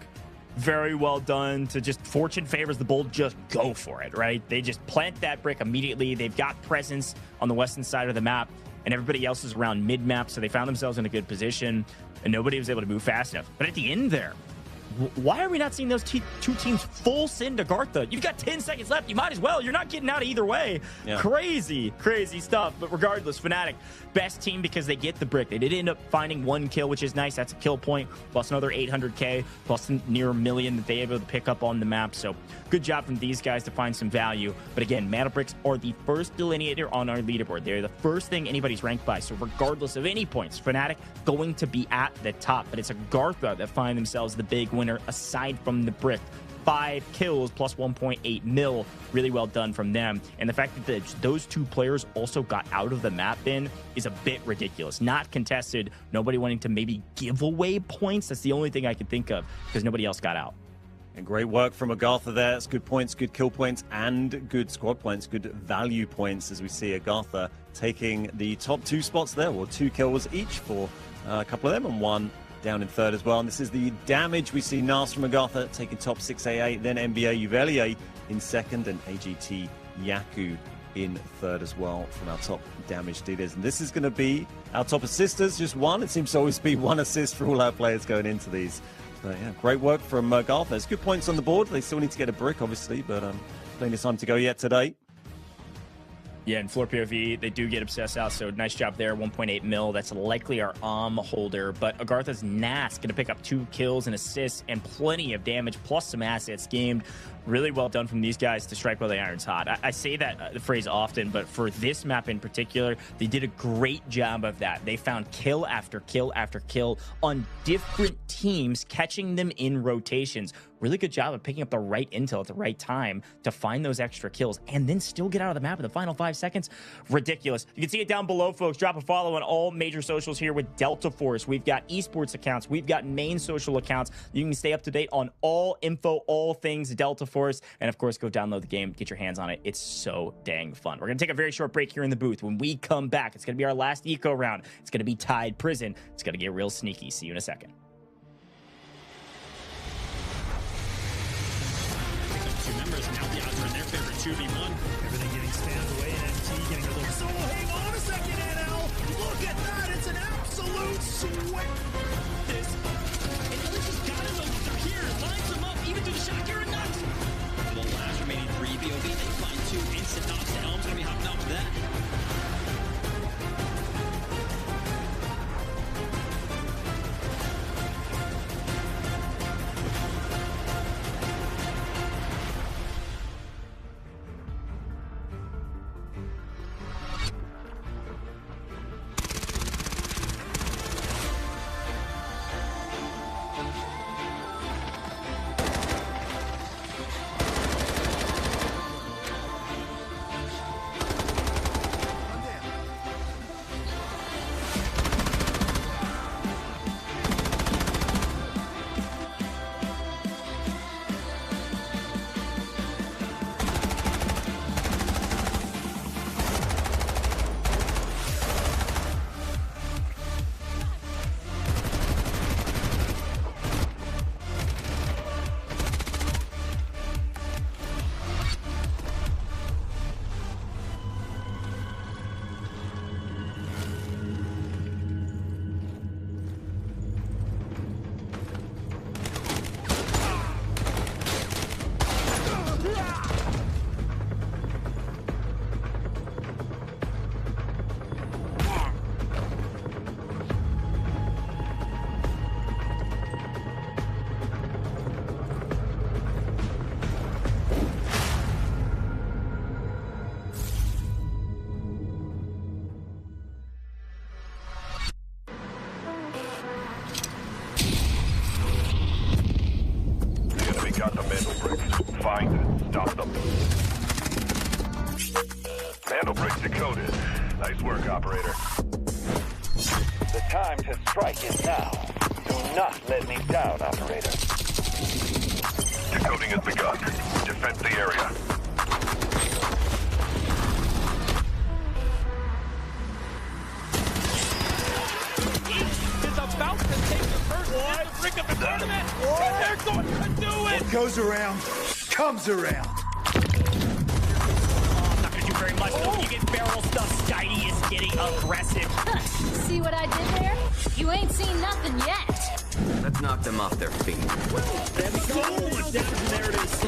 Very well done to just fortune favors the bold, just go for it, right? They just plant that brick immediately. They've got presence on the western side of the map, and everybody else is around mid-map, so they found themselves in a good position, and nobody was able to move fast enough. But at the end there, Why are we not seeing those two teams full send AGARTHA? You've got 10 seconds left. You might as well. You're not getting out either way. Yeah. Crazy stuff. But regardless, Fnatic, best team because they get the brick. They did end up finding 1 kill, which is nice. That's a kill point, plus another 800K, plus near $1 million that they were able to pick up on the map. So good job from these guys to find some value. But again, Mandelbricks are the first delineator on our leaderboard. They're the first thing anybody's ranked by. So regardless of any points, Fnatic going to be at the top. But it's AGARTHA that find themselves the big winner aside from the brick. 5 kills plus 1.8 mil. Really well done from them. And the fact that those 2 players also got out of the map bin is a bit ridiculous. Not contested. Nobody wanting to maybe give away points. That's the only thing I could think of because nobody else got out. And great work from AGARTHA there. It's good points, good kill points, and good squad points, good value points as we see AGARTHA taking the top 2 spots there. Well, 2 kills each for a couple of them and 1 down in third as well. And this is the damage. We see Nas from AGARTHA taking top 6AA, then NBA Uvelier in second, and AGT Yaku in third as well from our top damage dealers. And this is going to be our top assisters, just 1. It seems to always be 1 assist for all our players going into these. But yeah, great work from AGARTHA. It's good points on the board. They still need to get a brick, obviously, but plenty of time to go yet today. Yeah, and FLOORPOV, they do get obsessed out, so nice job there, 1.8 mil. That's likely our holder, but AGARTHA's Nas going to pick up 2 kills and assists and plenty of damage, plus some assets gamed. Really well done from these guys to strike while the iron's hot. I say that phrase often, but for this map in particular, they did a great job of that. They found kill after kill after kill on different teams, catching them in rotations. Really good job of picking up the right intel at the right time to find those extra kills and then still get out of the map in the final 5 seconds. Ridiculous. You can see it down below, folks. Drop a follow on all major socials here with Delta Force. We've got esports accounts. We've got main social accounts. You can stay up to date on all info, all things Delta Force. And of course, go download the game, get your hands on it. It's so dang fun. We're going to take a very short break here in the booth. When we come back, it's going to be our last eco round. It's going to be Tide Prison. It's going to get real sneaky. See you in a second. Members, now the odds are in their favor, 2v1. Everything getting spammed away, and MT getting a little solo. Hang on a second, NL. Look at that. It's an absolute sweat. This. And Ellis has got him over here. Lines him up, even to the shot. You're a nut. The last remaining 3 BOV. They find 2 instant knocks. And Elm's going to be hopping off of that. got the Mandelbrick. Find and stop them. Mandelbrick decoded. Nice work, operator. The time to strike is now. Do not let me down, operator. Decoding has begun. Defend the area. Is about to take the first Mandelbrick of the tournament, and they're going to do it! What goes around, comes around. Not gonna do very much though. You get barrel stuff. Skydie is getting aggressive. See what I did there? You ain't seen nothing yet. Let's knock them off their feet. So much damage, and there it is.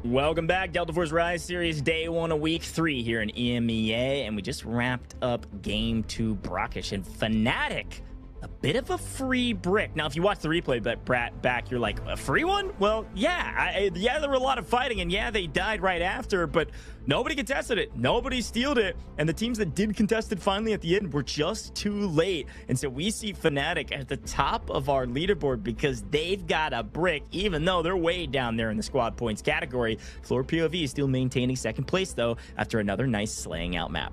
Welcome back, Delta Force Rise Series Day 1 of Week 3 here in EMEA, and we just wrapped up Game 2 Brakkesh and Fnatic. A bit of a free brick. Now, if you watch the replay back, you're like, a free one? Well, yeah. Yeah, there were a lot of fighting, and yeah, they died right after, but nobody contested it. Nobody stealed it, and the teams that did contest it finally at the end were just too late. And so we see Fnatic at the top of our leaderboard because they've got a brick, even though they're way down there in the squad points category. FLOORPOV is still maintaining second place, though, after another nice slaying out map.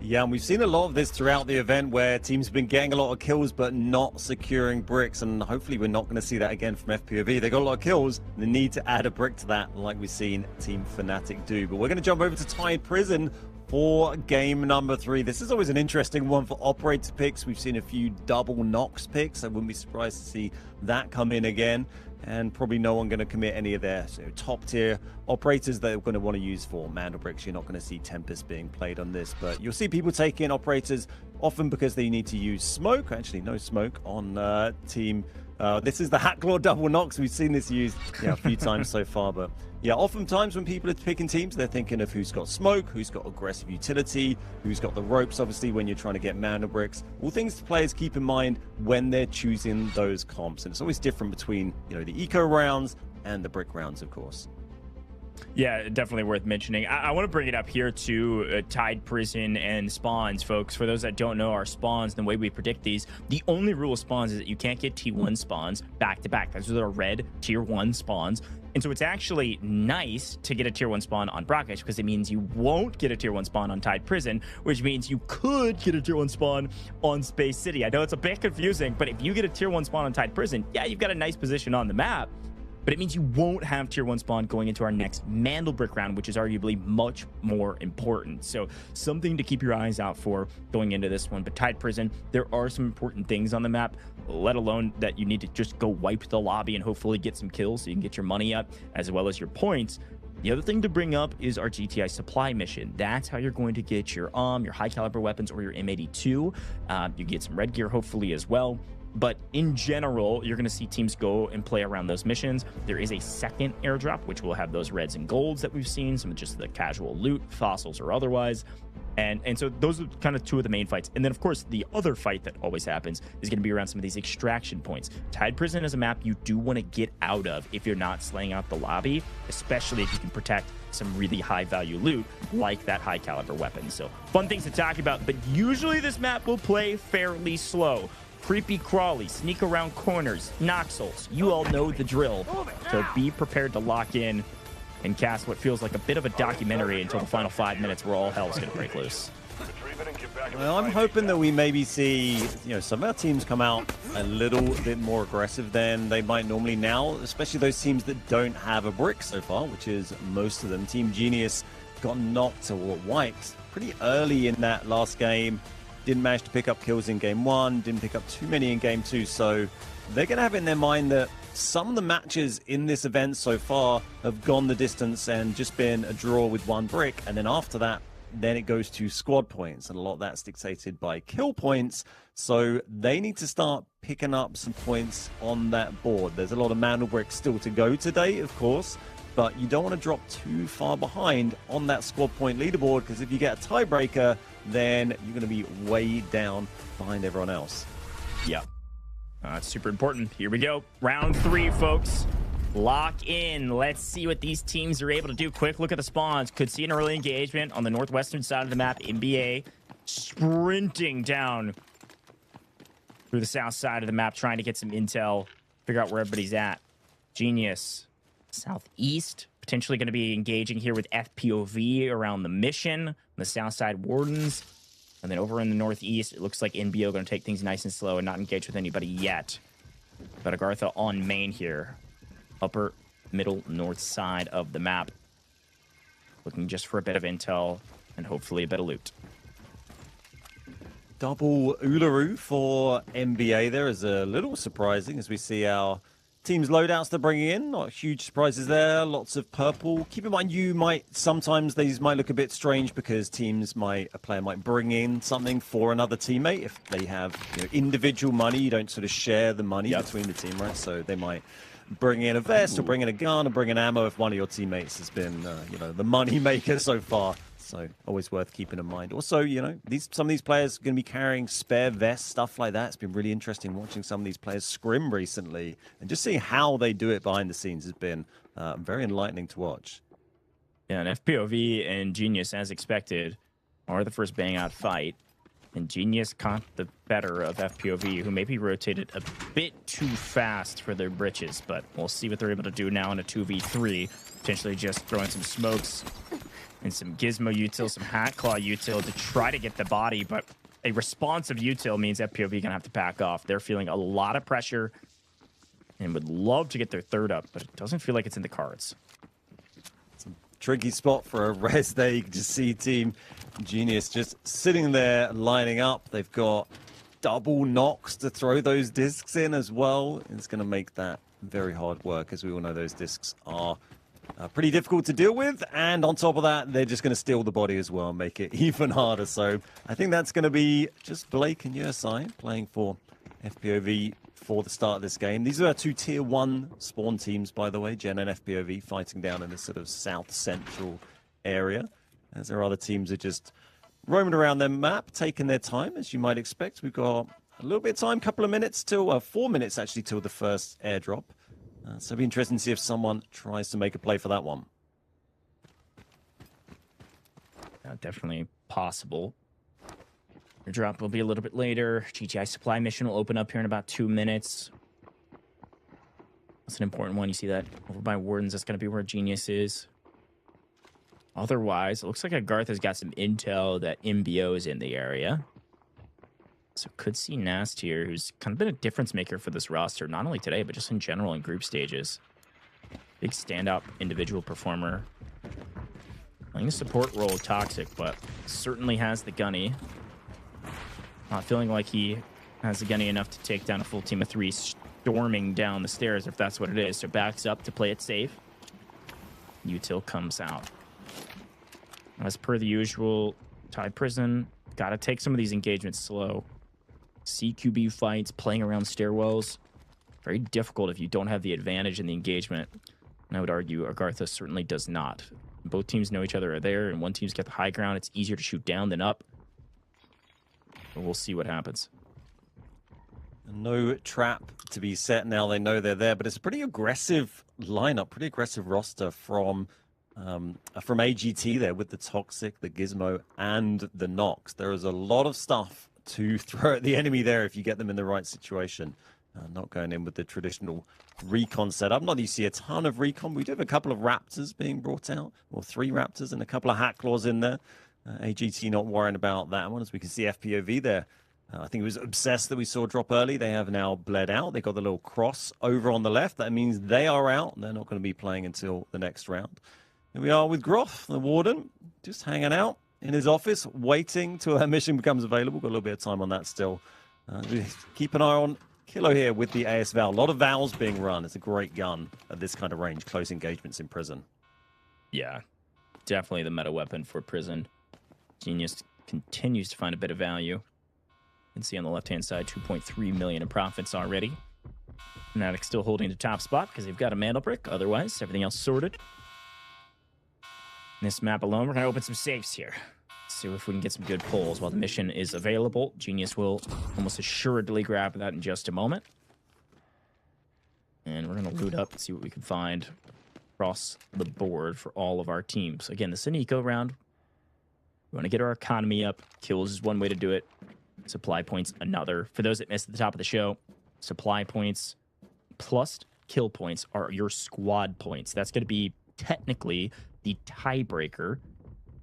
Yeah, and we've seen a lot of this throughout the event where teams have been getting a lot of kills but not securing bricks, and hopefully we're not going to see that again from FPOV. They got a lot of kills, and they need to add a brick to that like we've seen Team Fnatic do. But we're going to jump over to Tide Prison for game number 3. This is always an interesting one for operator picks. We've seen a few double Nox picks. I wouldn't be surprised to see that come in again. And probably no one going to commit any of their top tier operators that they're going to want to use for Mandelbrick. You're not going to see Tempest being played on this, but you'll see people taking operators often because they need to use smoke. Actually, no smoke on team. This is the Hackclaw double Nox. We've seen this used a few times so far, but yeah, oftentimes when people are picking teams, they're thinking of who's got smoke, who's got aggressive utility, who's got the ropes, obviously, when you're trying to get Mandelbricks. All things players keep in mind when they're choosing those comps. And it's always different between, the eco rounds and the brick rounds, of course. Yeah, definitely worth mentioning. I want to bring it up here to Tide Prison and spawns, folks. For those that don't know our spawns, the way we predict these, the only rule of spawns is that you can't get T1 spawns back-to-back. Those are red Tier 1 spawns. And so it's actually nice to get a Tier 1 spawn on Brakkesh because it means you won't get a Tier 1 spawn on Tide Prison, which means you could get a Tier 1 spawn on Space City. I know it's a bit confusing, but if you get a Tier 1 spawn on Tide Prison, yeah, you've got a nice position on the map. But it means you won't have Tier 1 spawn going into our next Mandelbrick round, which is arguably much more important. So something to keep your eyes out for going into this one. But Tide Prison, there are some important things on the map, let alone that you need to just go wipe the lobby and hopefully get some kills so you can get your money up as well as your points. The other thing to bring up is our GTI supply mission. That's how you're going to get your high caliber weapons or your M82. You get some red gear hopefully as well. But in general, you're going to see teams go and play around those missions. There is a second airdrop, which will have those reds and golds that we've seen, some of just the casual loot, fossils or otherwise. And so those are kind of two of the main fights. And then, of course, the other fight that always happens is going to be around some of these extraction points. Tide Prison is a map you do want to get out of if you're not slaying out the lobby, especially if you can protect some really high-value loot like that high-caliber weapon. So fun things to talk about, but usually this map will play fairly slow. Creepy crawly, sneak around corners, Noxels. You all know the drill. So be prepared to lock in and cast what feels like a bit of a documentary until the final 5 minutes where all hell's going to break loose. Well, I'm hoping that we maybe see, some of our teams come out a little bit more aggressive than they might normally now, especially those teams that don't have a brick so far, which is most of them. Team Genius got knocked or wiped pretty early in that last game. Didn't manage to pick up kills in game 1, didn't pick up too many in game 2, so they're going to have in their mind that some of the matches in this event so far have gone the distance and just been a draw with one brick, and then after that, then it goes to squad points, and a lot of that's dictated by kill points, so they need to start picking up some points on that board. There's a lot of Mandelbrick still to go today, of course, but you don't want to drop too far behind on that squad point leaderboard, because if you get a tiebreaker, then you're going to be way down behind everyone else. Yeah. That's super important. Here we go. Round 3, folks. Lock in. Let's see what these teams are able to do. Quick look at the spawns. Could see an early engagement on the northwestern side of the map. NBA sprinting down through the south side of the map, trying to get some intel, figure out where everybody's at. Genius. Southeast. Potentially going to be engaging here with FPOV around the mission on the south side Wardens. And then over in the northeast, it looks like NBO going to take things nice and slow and not engage with anybody yet. But AGARTHA on main here. Upper, middle, north side of the map. Looking just for a bit of intel and hopefully a bit of loot. double Uluru for NBA there is a little surprising as we see our team's loadouts they're bringing in. Not huge surprises there. Lots of purple. Keep in mind, sometimes these might look a bit strange because a player might bring in something for another teammate. If they have individual money, you don't sort of share the money between the team, right? So they might bring in a vest or bring in a gun or bring in ammo if one of your teammates has been, the money maker so far. So always worth keeping in mind. Also, some of these players are going to be carrying spare vests, stuff like that. It's been really interesting watching some of these players scrim recently and just seeing how they do it behind the scenes has been very enlightening to watch. Yeah, and FPOV and Genius, as expected, are the first bang-out fight. And Genius caught the better of FPOV, who maybe rotated a bit too fast for their britches, but we'll see what they're able to do now in a 2v3. Potentially just throwing some smokes and some Gizmo util, some Hat Claw util to try to get the body, but a responsive util means FPOV gonna have to back off. They're feeling a lot of pressure and would love to get their third up, but it doesn't feel like it's in the cards. Tricky spot for a res there. You can just see Team Genius just sitting there lining up. They've got double knocks to throw those discs in as well. It's going to make that very hard work, as we all know those discs are pretty difficult to deal with. And on top of that, they're just going to steal the body as well and make it even harder. So I think that's going to be just Blake and Yursai playing for FPOV for the start of this game. These are our two tier 1 spawn teams, by the way, Gen and FPOV, fighting down in this sort of south central area. As there are other teams that are just roaming around their map, taking their time, as you might expect. We've got a little bit of time, couple of minutes till, 4 minutes actually, till the first airdrop. So it'll be interesting to see if someone tries to make a play for that one. Definitely possible. Your drop will be a little bit later. GTI supply mission will open up here in about 2 minutes. That's an important one. You see that over by Wardens. That's going to be where Genius is. Otherwise, it looks like AGARTHA's got some intel that MBO is in the area. So could see Nast here, who's kind of been a difference maker for this roster, not only today, but just in general in group stages. Big standout individual performer. Playing the support role Toxic, but certainly has the gunny. Not feeling like he has the gunny enough to take down a full team of 3 storming down the stairs, if that's what it is. So backs up to play it safe. Util comes out. As per the usual, Tide Prison, got to take some of these engagements slow. CQB fights, playing around stairwells, very difficult if you don't have the advantage in the engagement. And I would argue AGARTHA certainly does not. Both teams know each other are there, and one team's got the high ground. It's easier to shoot down than up. But we'll see what happens. No trap to be set now. They know they're there, but it's a pretty aggressive lineup, pretty aggressive roster from AGT there with the Toxic, the Gizmo, and the Nox. There is a lot of stuff to throw at the enemy there if you get them in the right situation. Not going in with the traditional recon setup. Not that you see a ton of recon. We do have a couple of Raptors being brought out, or 3 Raptors and a couple of Hat Claws in there. AGT not worrying about that one, as we can see FPOV there. I think it was Obsessed that we saw drop early. They have now bled out. They got the little cross over on the left. That means they are out. They're not going to be playing until the next round. Here we are with Groth, the Warden, just hanging out in his office, waiting till that mission becomes available. Got a little bit of time on that still. Keep an eye on Kilo here with the AS Val. A lot of Vals being run. It's a great gun at this kind of range. Close engagements in prison. Yeah, definitely the meta weapon for prison. Genius continues to find a bit of value. You can see on the left-hand side, 2.3 million in profits already. Fnatic still holding the top spot because they've got a Mandelbrick. Otherwise, everything else sorted. In this map alone, we're going to open some safes here. See if we can get some good pulls while the mission is available. Genius will almost assuredly grab that in just a moment. And we're going to loot up and see what we can find across the board for all of our teams. Again, this is an eco round. We want to get our economy up. Kills is one way to do it. Supply points, another. For those that missed at the top of the show, supply points plus kill points are your squad points. That's going to be technically the tiebreaker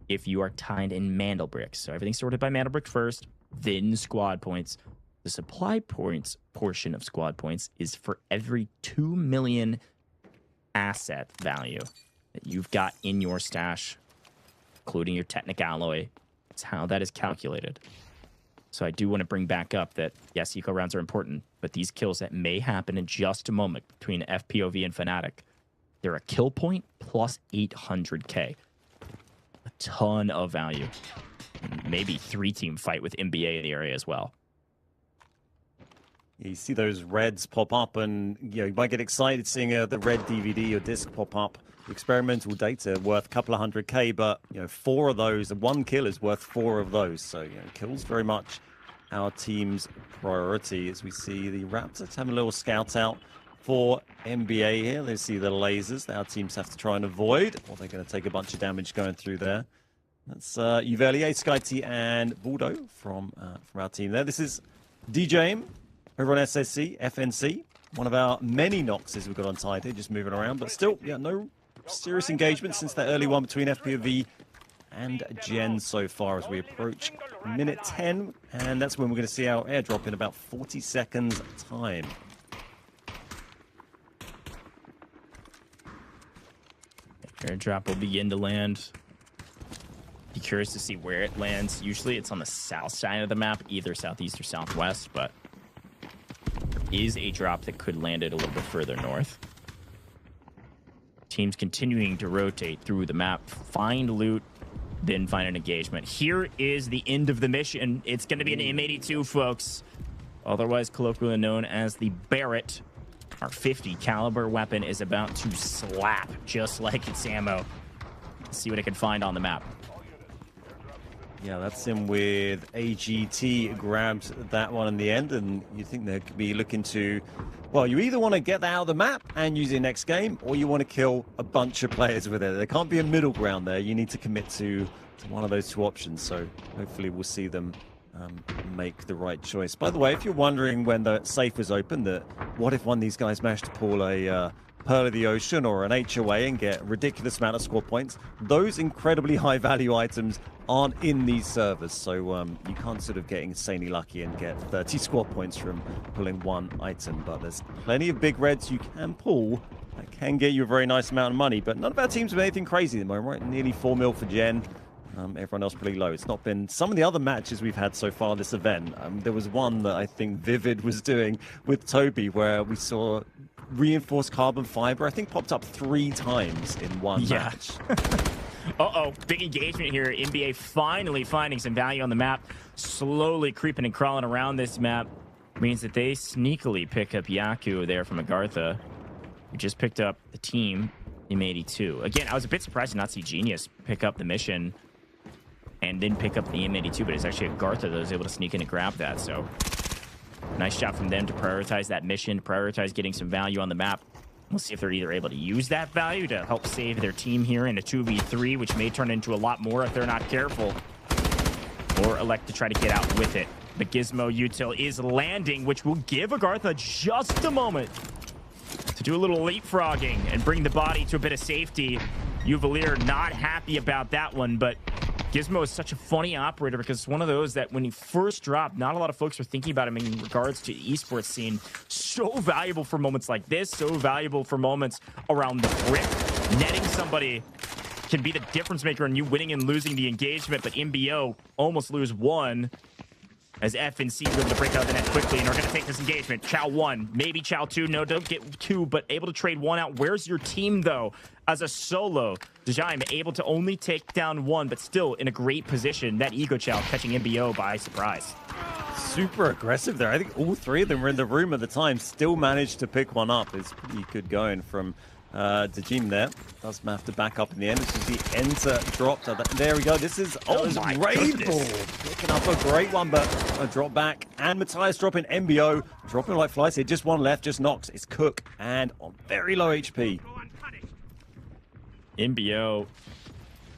if you are tied in Mandelbrick. So everything's sorted by Mandelbrick first, then squad points. The supply points portion of squad points is for every 2 million asset value that you've got in your stash, including your Technic alloy. That's how that is calculated. So I do want to bring back up that, yes, eco rounds are important, but these kills that may happen in just a moment between FPOV and Fnatic, they're a kill point plus 800k. A ton of value. And maybe 3-team fight with NBA in the area as well. You see those reds pop up, and you might get excited seeing the red DVD or disc pop up. Experimental data worth a couple of 100k, but 4 of those, one kill is worth 4 of those. So kills very much our team's priority. As we see the Raptors having a little scout out for NBA here. They see the lasers that our teams have to try and avoid, or they're going to take a bunch of damage going through there. That's Uvelier, SkyT, and Bordeaux from our team there. This is DJing over on SSC, FNC. One of our many Noxes we've got on side here, just moving around. But still, no serious engagement since that early one between FPOV and Gen so far as we approach minute 10. And that's when we're going to see our airdrop in about 40 seconds time. Airdrop will begin to land. Be curious to see where it lands. Usually it's on the south side of the map, either southeast or southwest, but there is a drop that could land it a little bit further north. Teams continuing to rotate through the map, find loot, then find an engagement. Here is the end of the mission. It's going to be an M82, folks. Otherwise colloquially known as the Barrett. Our 50 caliber weapon is about to slap just like its ammo. Let's see what it can find on the map. Yeah, that's him with AGT grabbed that one in the end, and you think they could be looking to, well, you either want to get that out of the map and use it next game, or you want to kill a bunch of players with it. There can't be a middle ground there. You need to commit to one of those two options, so hopefully we'll see them make the right choice. By the way, if you're wondering when the safe was open, that what if one of these guys managed to pull a Pearl of the Ocean or an HOA and get a ridiculous amount of score points, those incredibly high value items aren't in these servers, so you can't sort of get insanely lucky and get 30 score points from pulling one item. But there's plenty of big reds you can pull that can get you a very nice amount of money, but none of our teams have anything crazy at the moment, right? Nearly 4 mil for Gen. Everyone else pretty low. It's not been some of the other matches we've had so far this event. There was one that I think Vivid was doing with Toby where we saw reinforced carbon fiber, I think, popped up 3 times in one match. Uh-oh, big engagement here. NBA finally finding some value on the map. Slowly creeping and crawling around this map means that they sneakily pick up Yaku there from AGARTHA, who just picked up the team M82. Again, I was a bit surprised to not see Genius pick up the mission and then pick up the M82, but it's actually AGARTHA that was able to sneak in and grab that. So nice job from them to prioritize that mission, prioritize getting some value on the map. We'll see if they're either able to use that value to help save their team here in a 2v3, which may turn into a lot more if they're not careful, or elect to try to get out with it. The Gizmo util is landing, which will give AGARTHA just a moment to do a little leapfrogging and bring the body to a bit of safety. Uvelier not happy about that one, but Gizmo is such a funny operator because it's one of those that when he first dropped, not a lot of folks were thinking about him in regards to the esports scene. So valuable for moments like this, so valuable for moments around the brick. Netting somebody can be the difference maker in you winning and losing the engagement, but MBO almost lose one as FNC is able to break out the net quickly and are going to take this engagement. Chow 1, maybe Chow 2. No, don't get 2, but able to trade 1 out. Where's your team, though? As a solo, Dejaim able to only take down 1, but still in a great position. That Ego Chow catching MBO by surprise. Super aggressive there. I think all 3 of them were in the room at the time. Still managed to pick one up. It's pretty good going from Dejim there. Does have to back up in the end. This is the enter drop. There we go. This is Rainbow picking up a great one, but a drop back. And Matthias dropping MBO. Dropping like flies here. Just one left. Just knocks. It's Cook and on very low HP. MBO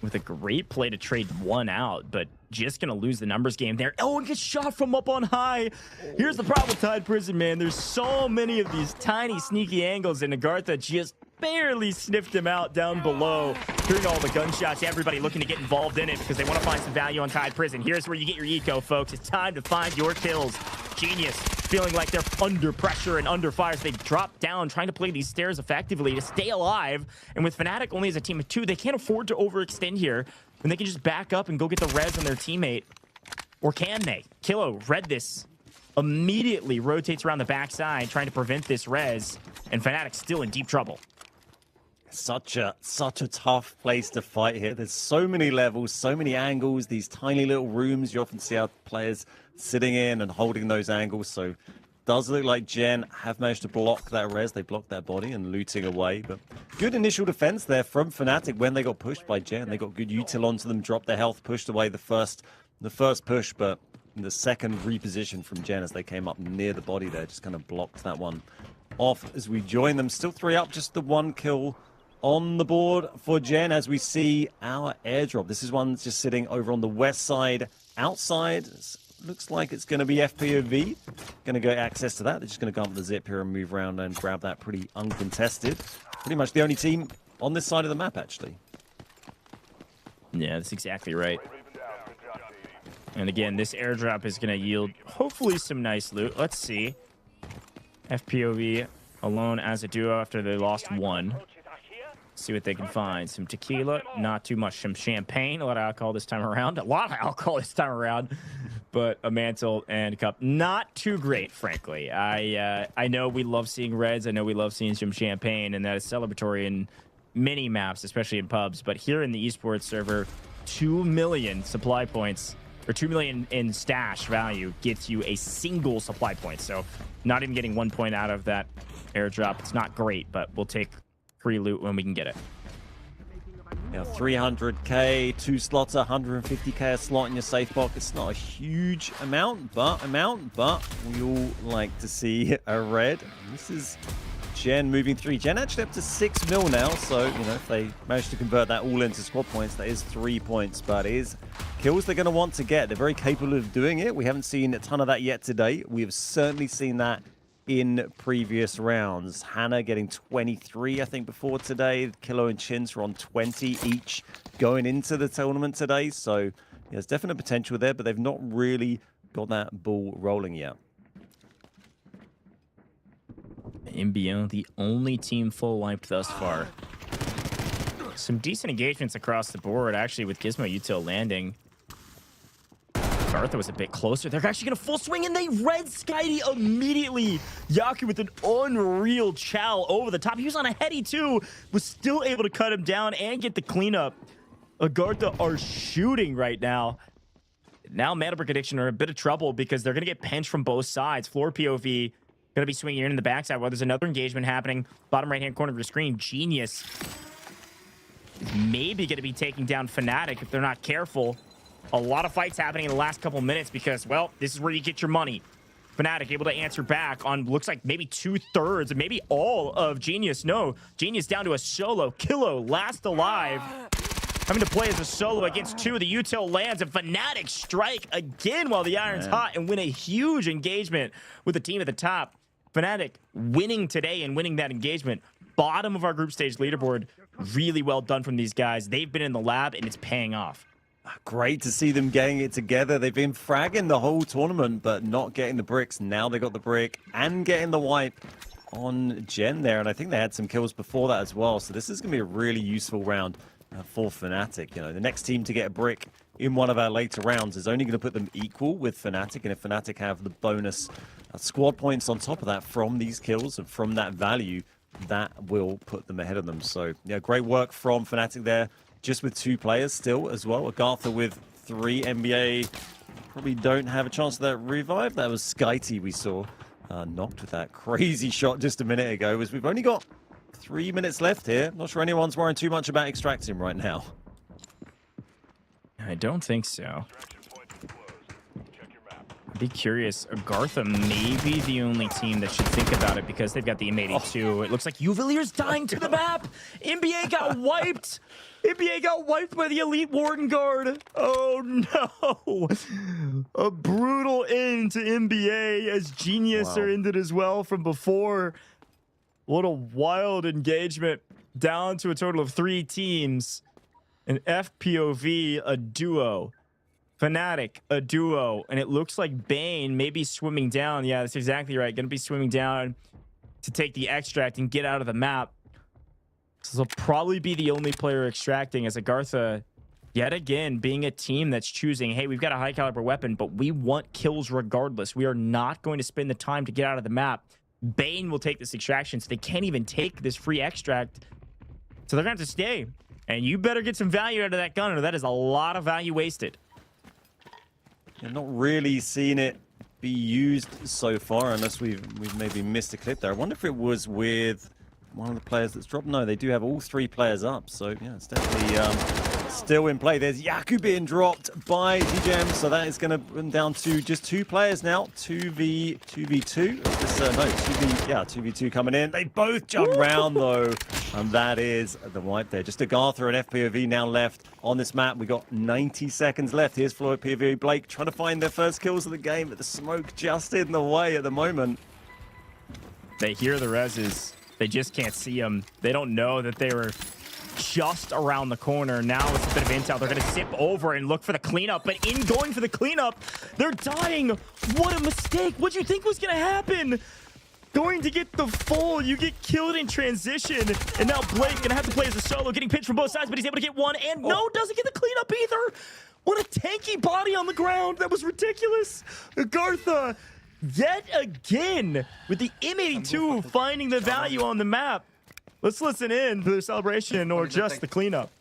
with a great play to trade 1 out, but just gonna lose the numbers game there. Oh, and gets shot from up on high. Here's the problem with Tide Prison, man. There's so many of these tiny, sneaky angles, and AGARTHA just barely sniffed him out down below. Hearing all the gunshots, everybody looking to get involved in it because they want to find some value on Tide Prison. Here's where you get your eco, folks. It's time to find your kills. Genius feeling like they're under pressure and under fire as they drop down, trying to play these stairs effectively to stay alive. And with Fnatic only as a team of 2, they can't afford to overextend here when they can just back up and go get the res on their teammate. Or can they? Kilo read this, immediately rotates around the backside, trying to prevent this res, and Fnatic's still in deep trouble. Such a tough place to fight here. There's so many levels, so many angles, these tiny little rooms. You often see our players sitting in and holding those angles. So does look like Gen have managed to block that res. They blocked that body and looting away. But good initial defense there from Fnatic when they got pushed by Gen. They got good util onto them, dropped their health, pushed away the first push, but in the second reposition from Gen as they came up near the body there, just kind of blocked that one off as we join them. Still 3 up, just the 1 kill on the board for Gen as we see our airdrop. This is one that's just sitting over on the west side outside. Looks like it's going to be FPOV. Going to get access to that. They're just going to go up the zip here and move around and grab that pretty uncontested. Pretty much the only team on this side of the map, actually. Yeah, that's exactly right. And again, this airdrop is going to yield hopefully some nice loot. Let's see. FPOV alone as a duo after they lost 1. See what they can find. Some tequila, not too much. Some champagne, a lot of alcohol this time around. A lot of alcohol this time around. But a mantle and cup, not too great, frankly. I know we love seeing reds. I know we love seeing some champagne, and that is celebratory in many maps, especially in pubs. But here in the esports server, 2 million supply points, or 2 million in stash value gets you a single supply point. So not even getting 1 point out of that airdrop. It's not great, but we'll take free loot when we can get it. Yeah, 300k, 2 slots, 150k a slot in your safe box. It's not a huge amount, but we all like to see a red. This is Gen moving 3. Gen actually up to 6 mil now, so, you know, if they manage to convert that all into squad points, that is 3 points, but it is kills they're going to want to get. They're very capable of doing it. We haven't seen a ton of that yet today. We have certainly seen that in previous rounds. Hannah getting 23, I think, before today. Kilo and Chins were on 20 each going into the tournament today. So yeah, there's definite potential there, but they've not really got that ball rolling yet. EMEA, the only team full wiped thus far. Some decent engagements across the board, actually, with Gizmo Util landing. AGARTHA was a bit closer. They're actually going to full swing, and they red Skydie immediately. Yaku with an unreal chow over the top. He was on a heady, too. Was still able to cut him down and get the cleanup. AGARTHA are shooting right now. Now Mandelbrick Addiction are in a bit of trouble because they're going to get pinched from both sides. FLOORPOV going to be swinging in the backside while there's another engagement happening. Bottom right-hand corner of your screen, Genius is maybe going to be taking down Fnatic if they're not careful. A lot of fights happening in the last couple minutes because, well, this is where you get your money. Fnatic able to answer back on, looks like maybe 2/3, maybe all of Genius. No, Genius down to a solo. Kilo last alive. Having to play as a solo against 2. The util lands, and Fnatic strike again while the iron's hot and win a huge engagement with the team at the top. Fnatic winning today and winning that engagement. Bottom of our group stage leaderboard. Really well done from these guys. They've been in the lab, and it's paying off. Great to see them getting it together. They've been fragging the whole tournament, but not getting the bricks. Now they got the brick and getting the wipe on Gen there. And I think they had some kills before that as well. So this is going to be a really useful round for Fnatic. You know, the next team to get a brick in one of our later rounds is only going to put them equal with Fnatic. And if Fnatic have the bonus squad points on top of that from these kills and from that value, that will put them ahead of them. So yeah, great work from Fnatic there. Just with 2 players still as well. AGARTHA with 3. NBA probably don't have a chance of that revive. That was Skydie we saw knocked with that crazy shot just a minute ago. As we've only got 3 minutes left here. Not sure anyone's worrying too much about extracting right now. I don't think so. I'd be curious. AGARTHA may be the only team that should think about it because they've got the M82. It looks like Juvelier's dying to the map. NBA got wiped. NBA got wiped by the Elite Warden Guard. Oh, no. A brutal end to NBA as Genius are ended as well from before. What a wild engagement. Down to a total of 3 teams. An FPOV, a duo. Fnatic, a duo. And it looks like Bane may be swimming down. Yeah, that's exactly right. Going to be swimming down to take the extract and get out of the map. So they'll probably be the only player extracting as AGARTHA Yet again, being a team that's choosing, hey, we've got a high caliber weapon, but we want kills regardless. We are not going to spend the time to get out of the map. Bane will take this extraction, so they can't even take this free extract. So they're going to have to stay. And you better get some value out of that gun, or that is a lot of value wasted. You're not really seeing it be used so far, unless we've maybe missed a clip there. I wonder if it was with one of the players that's dropped. No, they do have all 3 players up, so yeah, it's definitely still in play. There's Yaku being dropped by DJM, so that is going to bring down to just 2 players now. 2v2. No, 2v2 coming in. They both jump round though, and that is the wipe there. Just AGARTHA and FPOV now left on this map. We got 90 seconds left. Here's FLOORPOV. Blake trying to find their first kills of the game, but the smoke just in the way at the moment. They hear the reses. They just can't see them. They don't know that they were just around the corner. Now it's a bit of intel. They're going to zip over and look for the cleanup, but in going for the cleanup, they're dying. What a mistake. What'd you think was going to happen? Going to get the full, you get killed in transition, and now Blake going to have to play as a solo, getting pinched from both sides, but he's able to get one, and no, doesn't get the cleanup either. What a tanky body on the ground. That was ridiculous. AGARTHA, yet again, with the M82 finding the value on the map. Let's listen in to the celebration or just the cleanup.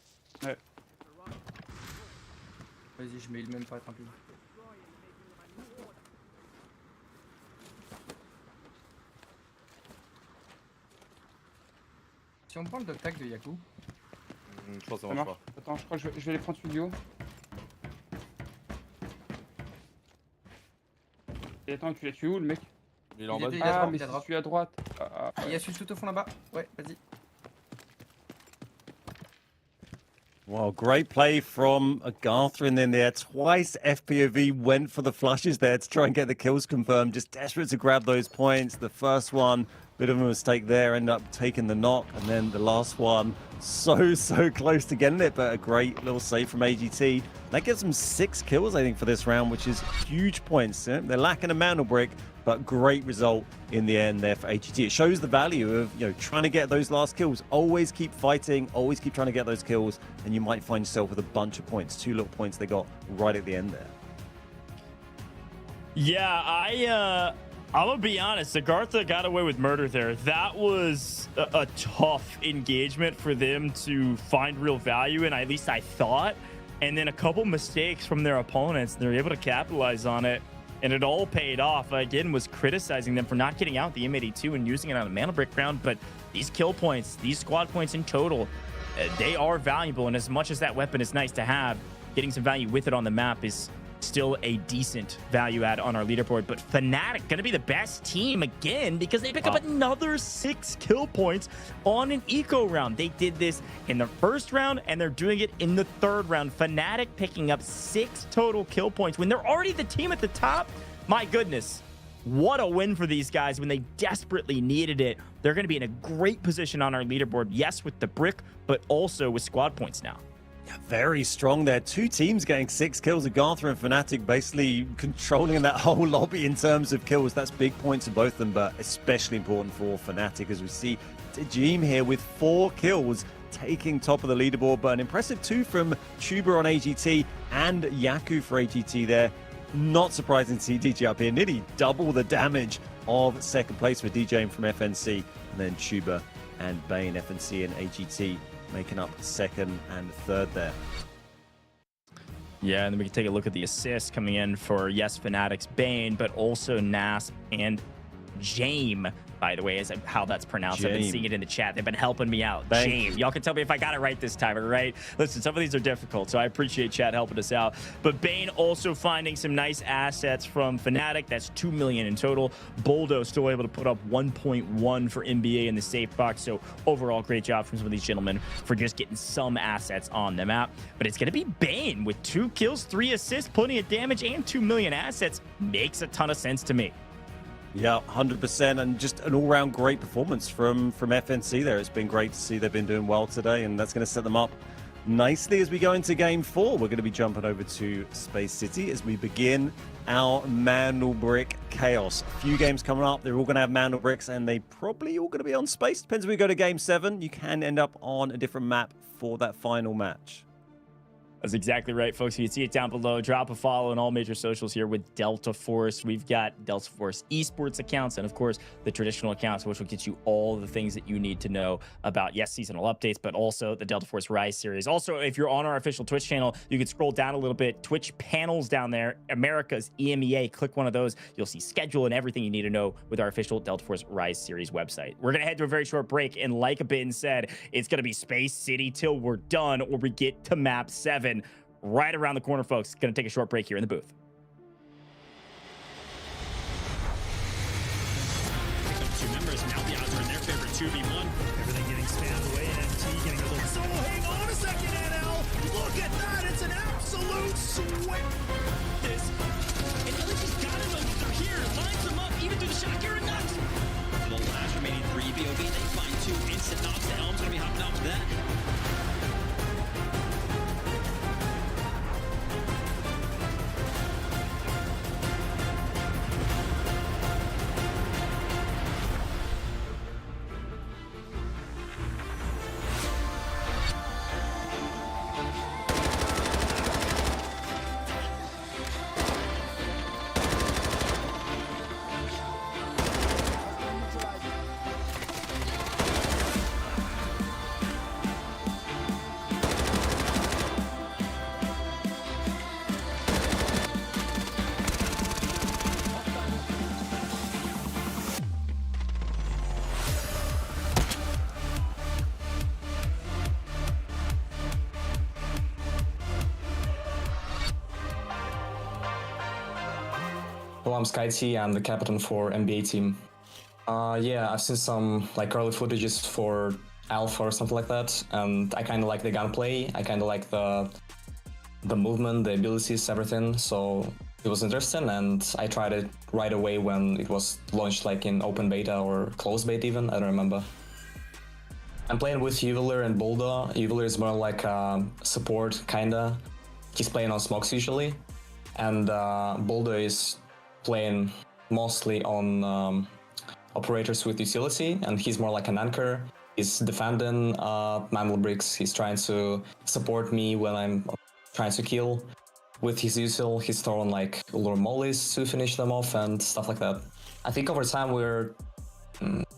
Ouais. Vas-y, je mets le même pas tant pis. Si on prend le doctac de Yaku. Je pense que ça marche pas. Attends, je crois que je vais les prendre studio. Et attends, tu l'as tué où le mec? Il est en bas. Ah, mais je suis à droite. Il y a celui tout au fond là-bas. Ouais, vas-y. Wow, great play from AGARTHA in there. Twice FPOV went for the flushes there to try and get the kills confirmed. Just desperate to grab those points. The first one, bit of a mistake there, ended up taking the knock. And then the last one, so close to getting it, but a great little save from AGT. That gives them 6 kills, I think, for this round, which is huge points. They're lacking a Mandelbrick, but great result in the end there for AGT. It shows the value of, you know, trying to get those last kills. Always keep fighting, always keep trying to get those kills, and you might find yourself with a bunch of points. 2 little points they got right at the end there. Yeah, I'm gonna be honest. AGARTHA got away with murder there. That was a tough engagement for them to find real value in, at least I thought. And then a couple mistakes from their opponents. They're able to capitalize on it, and it all paid off. Again, was criticizing them for not getting out the M82 and using it on a Mandelbrick round, but these kill points, these squad points in total, they are valuable. And as much as that weapon is nice to have, getting some value with it on the map is still a decent value add on our leaderboard. But Fnatic gonna be the best team again because they pick up another 6 kill points on an eco round. They did this in the first round and they're doing it in the 3rd round. Fnatic picking up 6 total kill points when they're already the team at the top. My goodness, what a win for these guys when they desperately needed it. They're gonna be in a great position on our leaderboard, yes, with the brick, but also with squad points now. Very strong there. 2 teams getting 6 kills. AGARTHA and Fnatic basically controlling that whole lobby in terms of kills. That's big points for both of them, but especially important for Fnatic as we see Tajim here with 4 kills taking top of the leaderboard, but an impressive 2 from Tuber on AGT and Yaku for AGT there. Not surprising to see DJ up here. Nearly double the damage of 2nd place for DJ from FNC, and then Tuber and Bane, FNC and AGT making up 2nd and 3rd there. Yeah, and then we can take a look at the assists coming in for, yes, Fnatic's Bane, but also Nas and Jame, by the way, is how that's pronounced. I've been seeing it in the chat. They've been helping me out. Jame. Y'all can tell me if I got it right this time, all right? Listen, some of these are difficult, so I appreciate chat helping us out. But Bane also finding some nice assets from Fnatic. That's 2 million in total. Boldo still able to put up 1.1 for NBA in the safe box. So overall, great job from some of these gentlemen for just getting some assets on the map. But it's going to be Bane with 2 kills, 3 assists, plenty of damage, and 2 million assets. Makes a ton of sense to me. Yeah, 100%, and just an all-round great performance from FNC there. It's been great to see they've been doing well today, and that's going to set them up nicely as we go into Game 4. We're going to be jumping over to Space City as we begin our Mandelbrick Chaos. A few games coming up. They're all going to have Mandelbricks, and they probably all going to be on Space. Depends if we go to Game 7. You can end up on a different map for that final match. That's exactly right, folks. You can see it down below. Drop a follow on all major socials here with Delta Force. We've got Delta Force Esports accounts and, of course, the traditional accounts, which will get you all the things that you need to know about, yes, seasonal updates, but also the Delta Force Rise series. Also, if you're on our official Twitch channel, you can scroll down a little bit. Twitch panels down there. America's EMEA. Click one of those. You'll see schedule and everything you need to know with our official Delta Force Rise series website. We're going to head to a very short break, and like Ben said, it's going to be Space City till we're done or we get to map 7. Right around the corner, folks. Gonna take a short break here in the booth. Two members, now the odds are in their favor, 2v1. Everything getting spammed away, and MT getting a little solo. Hang on a second, NL. Look at that, it's an absolute sweat. This, and LG's gotta know that they're here. Lines them up, even through the shot, you're a nut. For the last remaining 3 BOV, they find 2 instant knocks. The Helm's gonna be hopping out for that. Well, I'm SkyT, I'm the captain for NBA team. Yeah, I've seen some like early footages for Alpha or something like that, and I kind of like the gunplay, I kind of like the movement, the abilities, everything, so it was interesting, and I tried it right away when it was launched, like in open beta or closed beta even, I don't remember. I'm playing with Juveler and Boulder. Juveler is more like a support, kinda. He's playing on smokes usually, and Boulder is playing mostly on operators with utility, and he's more like an anchor. He's defending Mandelbricks. He's trying to support me when I'm trying to kill. With his util, he's throwing like lure mollies to finish them off and stuff like that. I think over time we're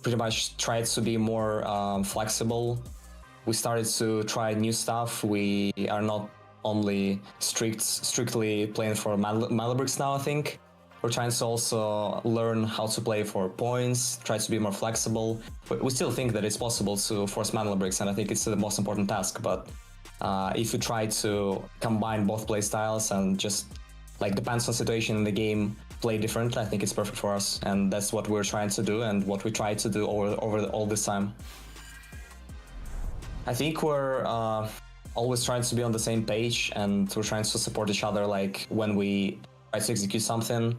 pretty much tried to be more flexible. We started to try new stuff. We are not only strictly playing for Mandelbricks now, I think. We're trying to also learn how to play for points, try to be more flexible. But we still think that it's possible to force Mandelbricks, and I think it's the most important task. But if you try to combine both play styles and just like depends on situation in the game, play differently, I think it's perfect for us. And that's what we're trying to do and what we try to do over all this time. I think we're always trying to be on the same page, and we're trying to support each other, like when we try to execute something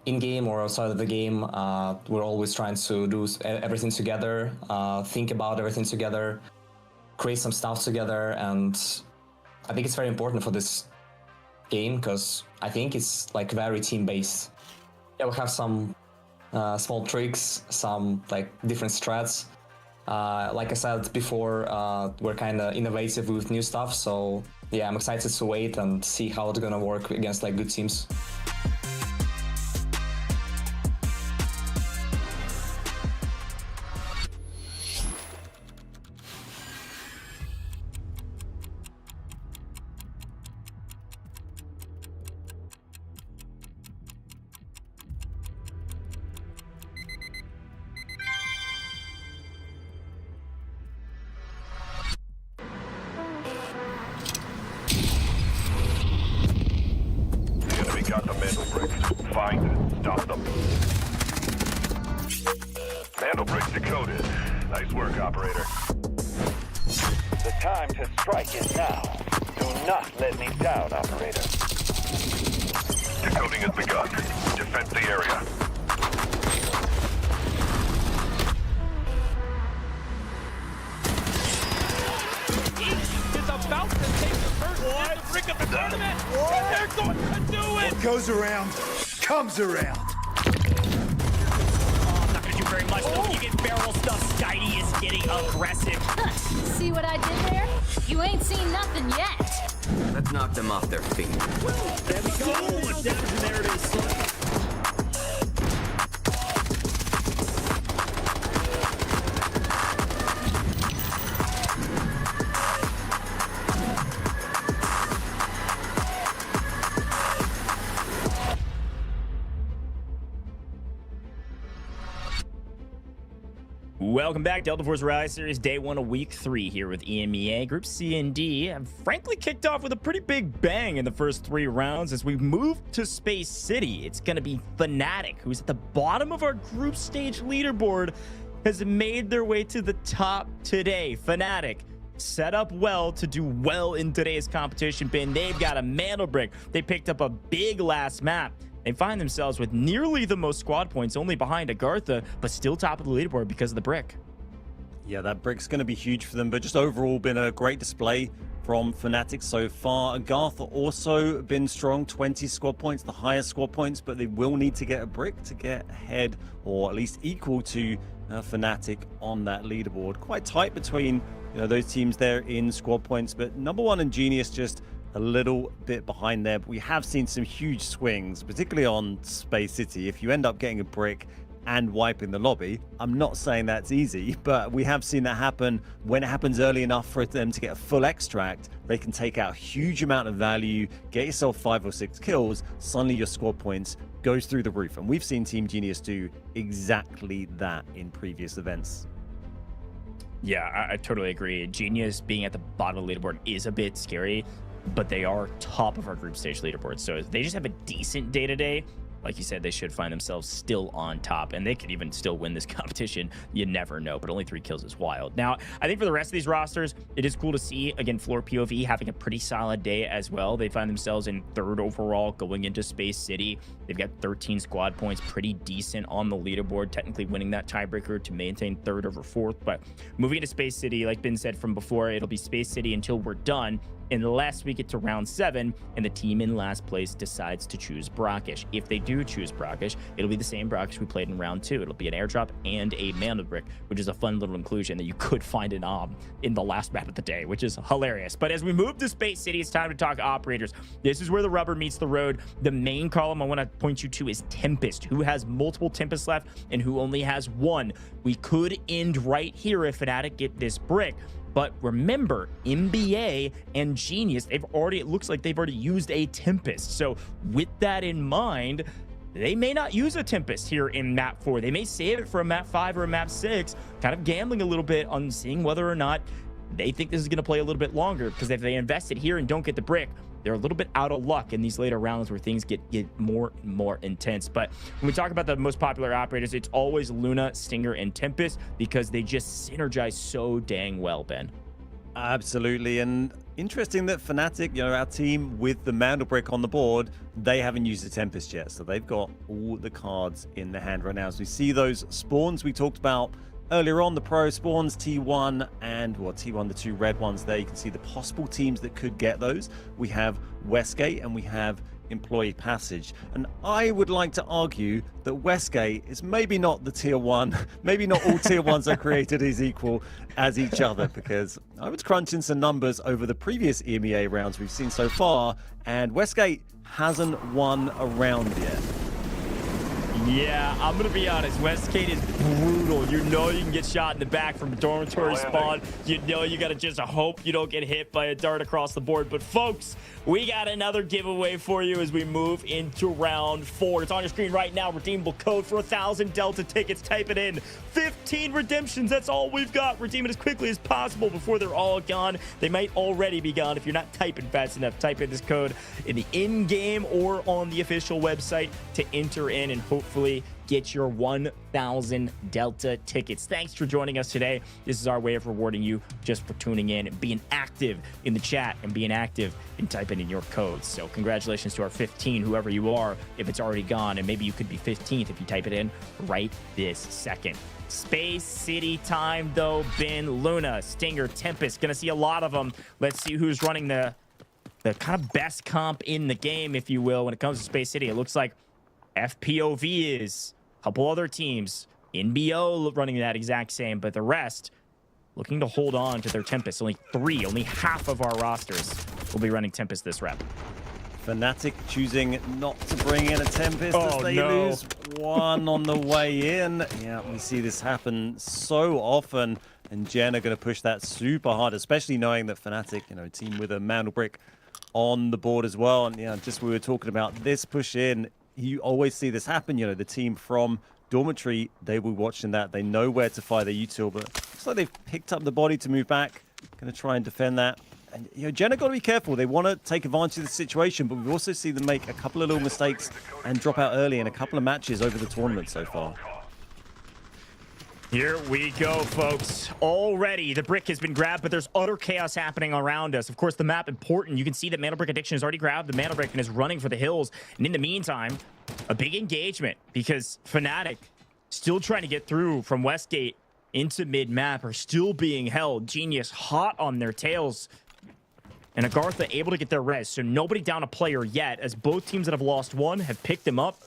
in-game or outside of the game. We're always trying to do everything together, think about everything together, create some stuff together, and I think it's very important for this game because I think it's like very team-based. Yeah, we have some small tricks, some like different strats. Like I said before, we're kind of innovative with new stuff, so yeah, I'm excited to wait and see how it's gonna work against like good teams. Got the Mandelbricks. Find and stop them. Mandelbricks decoded. Nice work, operator. The time to strike is now. Do not let me down, operator. Decoding has begun. Defend the area. Is about to take the first Mandelbrick of the tournament, and they're going to do it! What goes around, comes around. Oh, not gonna do very much though. You get barrel stuff. Skydie is getting aggressive. See what I did there? You ain't seen nothing yet. Let's knock them off their feet. There we go. So much damage, and there it is. Welcome back, Delta Force Rise Series, day 1 of week 3 here with EMEA. Group C and D have frankly kicked off with a pretty big bang in the first 3 rounds. As we move to Space City, it's going to be Fnatic, who's at the bottom of our group stage leaderboard, has made their way to the top today. Fnatic set up well to do well in today's competition bin. They've got a Mandelbrick. They picked up a big last map. They find themselves with nearly the most squad points, only behind AGARTHA, but still top of the leaderboard because of the brick. Yeah, that brick's going to be huge for them, but just overall been a great display from Fnatic so far. AGARTHA also been strong, 20 squad points, the highest squad points, but they will need to get a brick to get ahead, or at least equal to Fnatic on that leaderboard. Quite tight between those teams there in squad points, but number 1 and Genius just a little bit behind there. But we have seen some huge swings, particularly on Space City. If you end up getting a brick and wiping the lobby, I'm not saying that's easy, but we have seen that happen. When it happens early enough for them to get a full extract, they can take out a huge amount of value, get yourself 5 or 6 kills, suddenly your squad points goes through the roof. And we've seen Team Genius do exactly that in previous events. Yeah, I totally agree. Genius being at the bottom of the leaderboard is a bit scary, but they are top of our group stage leaderboard. So they just have a decent day today. Like you said, they should find themselves still on top, and they could even still win this competition. You never know, but only 3 kills is wild. Now, I think for the rest of these rosters, it is cool to see, again, FLOORPOV having a pretty solid day as well. They find themselves in 3rd overall going into Space City. They've got 13 squad points, pretty decent on the leaderboard, technically winning that tiebreaker to maintain 3rd over 4th. But moving into Space City, like Ben said from before, it'll be Space City until we're done, unless we get to round 7 and the team in last place decides to choose Brakkesh. If they do choose Brakkesh, it'll be the same Brakkesh we played in round 2. It'll be an airdrop and a Mandelbrick, which is a fun little inclusion that you could find in the last map of the day, which is hilarious. But as we move to Space City, it's time to talk operators. This is where the rubber meets the road. The main column I want to point you to is Tempest, who has multiple Tempests left and who only has 1. We could end right here if Fnatic get this brick. But remember, EMEA and Genius, it looks like they've already used a Tempest. So with that in mind, they may not use a Tempest here in map 4. They may save it for a map 5 or a map 6, kind of gambling a little bit on seeing whether or not they think this is going to play a little bit longer. Because if they invest it here and don't get the brick, they're a little bit out of luck in these later rounds where things get more and more intense. But when we talk about the most popular operators, it's always Luna, Stinger, and Tempest because they just synergize so dang well, Ben. Absolutely. And interesting that Fnatic, our team with the Mandelbrick on the board, they haven't used the Tempest yet. So they've got all the cards in their hand right now. As we see those spawns we talked about earlier on, the pro spawns, T1 and T1, the 2 red ones there. You can see the possible teams that could get those. We have Westgate and we have Employee Passage. And I would like to argue that Westgate is maybe not the tier 1. Maybe not all tier 1s are created as equal as each other, because I was crunching some numbers over the previous EMEA rounds we've seen so far, and Westgate hasn't won a round yet. Yeah, I'm going to be honest. Westgate is brutal. You know you can get shot in the back from a dormitory spawn. You know you got to just hope you don't get hit by a dart across the board. But, folks, we got another giveaway for you as we move into round 4. It's on your screen right now. Redeemable code for 1,000 Delta tickets. Type it in. 15 redemptions. That's all we've got. Redeem it as quickly as possible before they're all gone. They might already be gone if you're not typing fast enough. Type in this code in the in-game or on the official website to enter in and hopefully get your 1,000 Delta tickets. Thanks for joining us today. This is our way of rewarding you just for tuning in and being active in the chat and being active in typing in your codes. So congratulations to our 15, whoever you are, if it's already gone, and maybe you could be 15th if you type it in right this second. Space City time though. Ben, Luna, Stinger, Tempest, gonna see a lot of them. Let's see who's running the kind of best comp in the game, if you will, when it comes to Space City. It looks like FPOV is, a couple other teams, NBO running that exact same, but the rest looking to hold on to their Tempest. Only 3, only half of our rosters will be running Tempest this rep. Fnatic choosing not to bring in a Tempest as they lose one on the way in. Yeah, we see this happen so often, and Gen are going to push that super hard, especially knowing that Fnatic, you know, a team with a Mandelbrick on the board as well. And yeah, just we were talking about this push in, you always see this happen. You know, the team from Dormitory, they will be watching that. They know where to fire their util, but looks like they've picked up the body to move back. Going to try and defend that. And, you know, Gen have got to be careful. They want to take advantage of the situation, but we've also seen them make a couple of little mistakes and drop out early in a couple of matches over the tournament so far. Here we go, folks. Already, the brick has been grabbed, but there's utter chaos happening around us. Of course, the map important. You can see that Mandelbrick Addiction has already grabbed the Mandelbrick and is running for the hills. And in the meantime, a big engagement because Fnatic still trying to get through from Westgate into mid-map are still being held. Genius hot on their tails. And AGARTHA able to get their res. So nobody down a player yet, as both teams that have lost one have picked them up.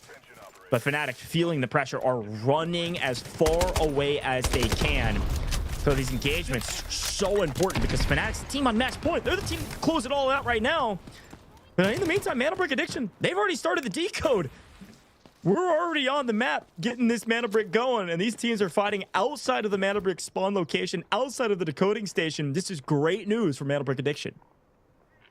But Fnatic, feeling the pressure, are running as far away as they can. So these engagements are so important because Fnatic's the team on max point. They're the team that can close it all out right now. But in the meantime, Mandelbrick Addiction, they've already started the decode. We're already on the map getting this Mandelbrick going, and these teams are fighting outside of the Mandelbrick spawn location, outside of the decoding station. This is great news for Mandelbrick Addiction.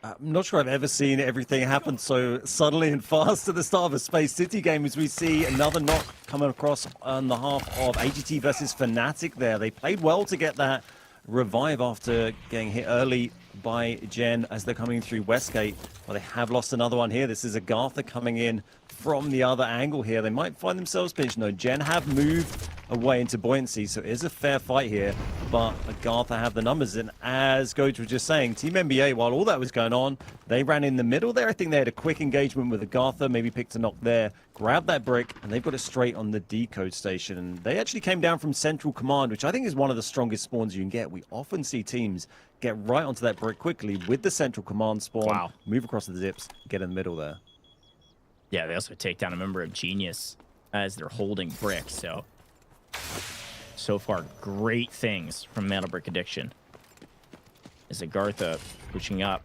I'm not sure I've ever seen everything happen so suddenly and fast at the start of a Space City game, as we see another knock coming across on the half of AGT versus Fnatic there. They played well to get that revive after getting hit early by Gen as they're coming through Westgate. Well, they have lost another one here. This is AGARTHA coming in from the other angle here. They might find themselves pinched. No, Gen have moved away into buoyancy, so it is a fair fight here, but AGARTHA have the numbers. And as Gotaga was just saying, Team NBA, while all that was going on, they ran in the middle there. I think they had a quick engagement with AGARTHA, maybe picked a knock there, grabbed that brick, and they've got it straight on the decode station. And they actually came down from Central Command, which I think is one of the strongest spawns you can get. We often see teams get right onto that brick quickly with the Central Command spawn, move across the zips, get in the middle there. Yeah, they also take down a member of Genius as they're holding brick, so far, great things from Mandelbrick Addiction. As AGARTHA pushing up.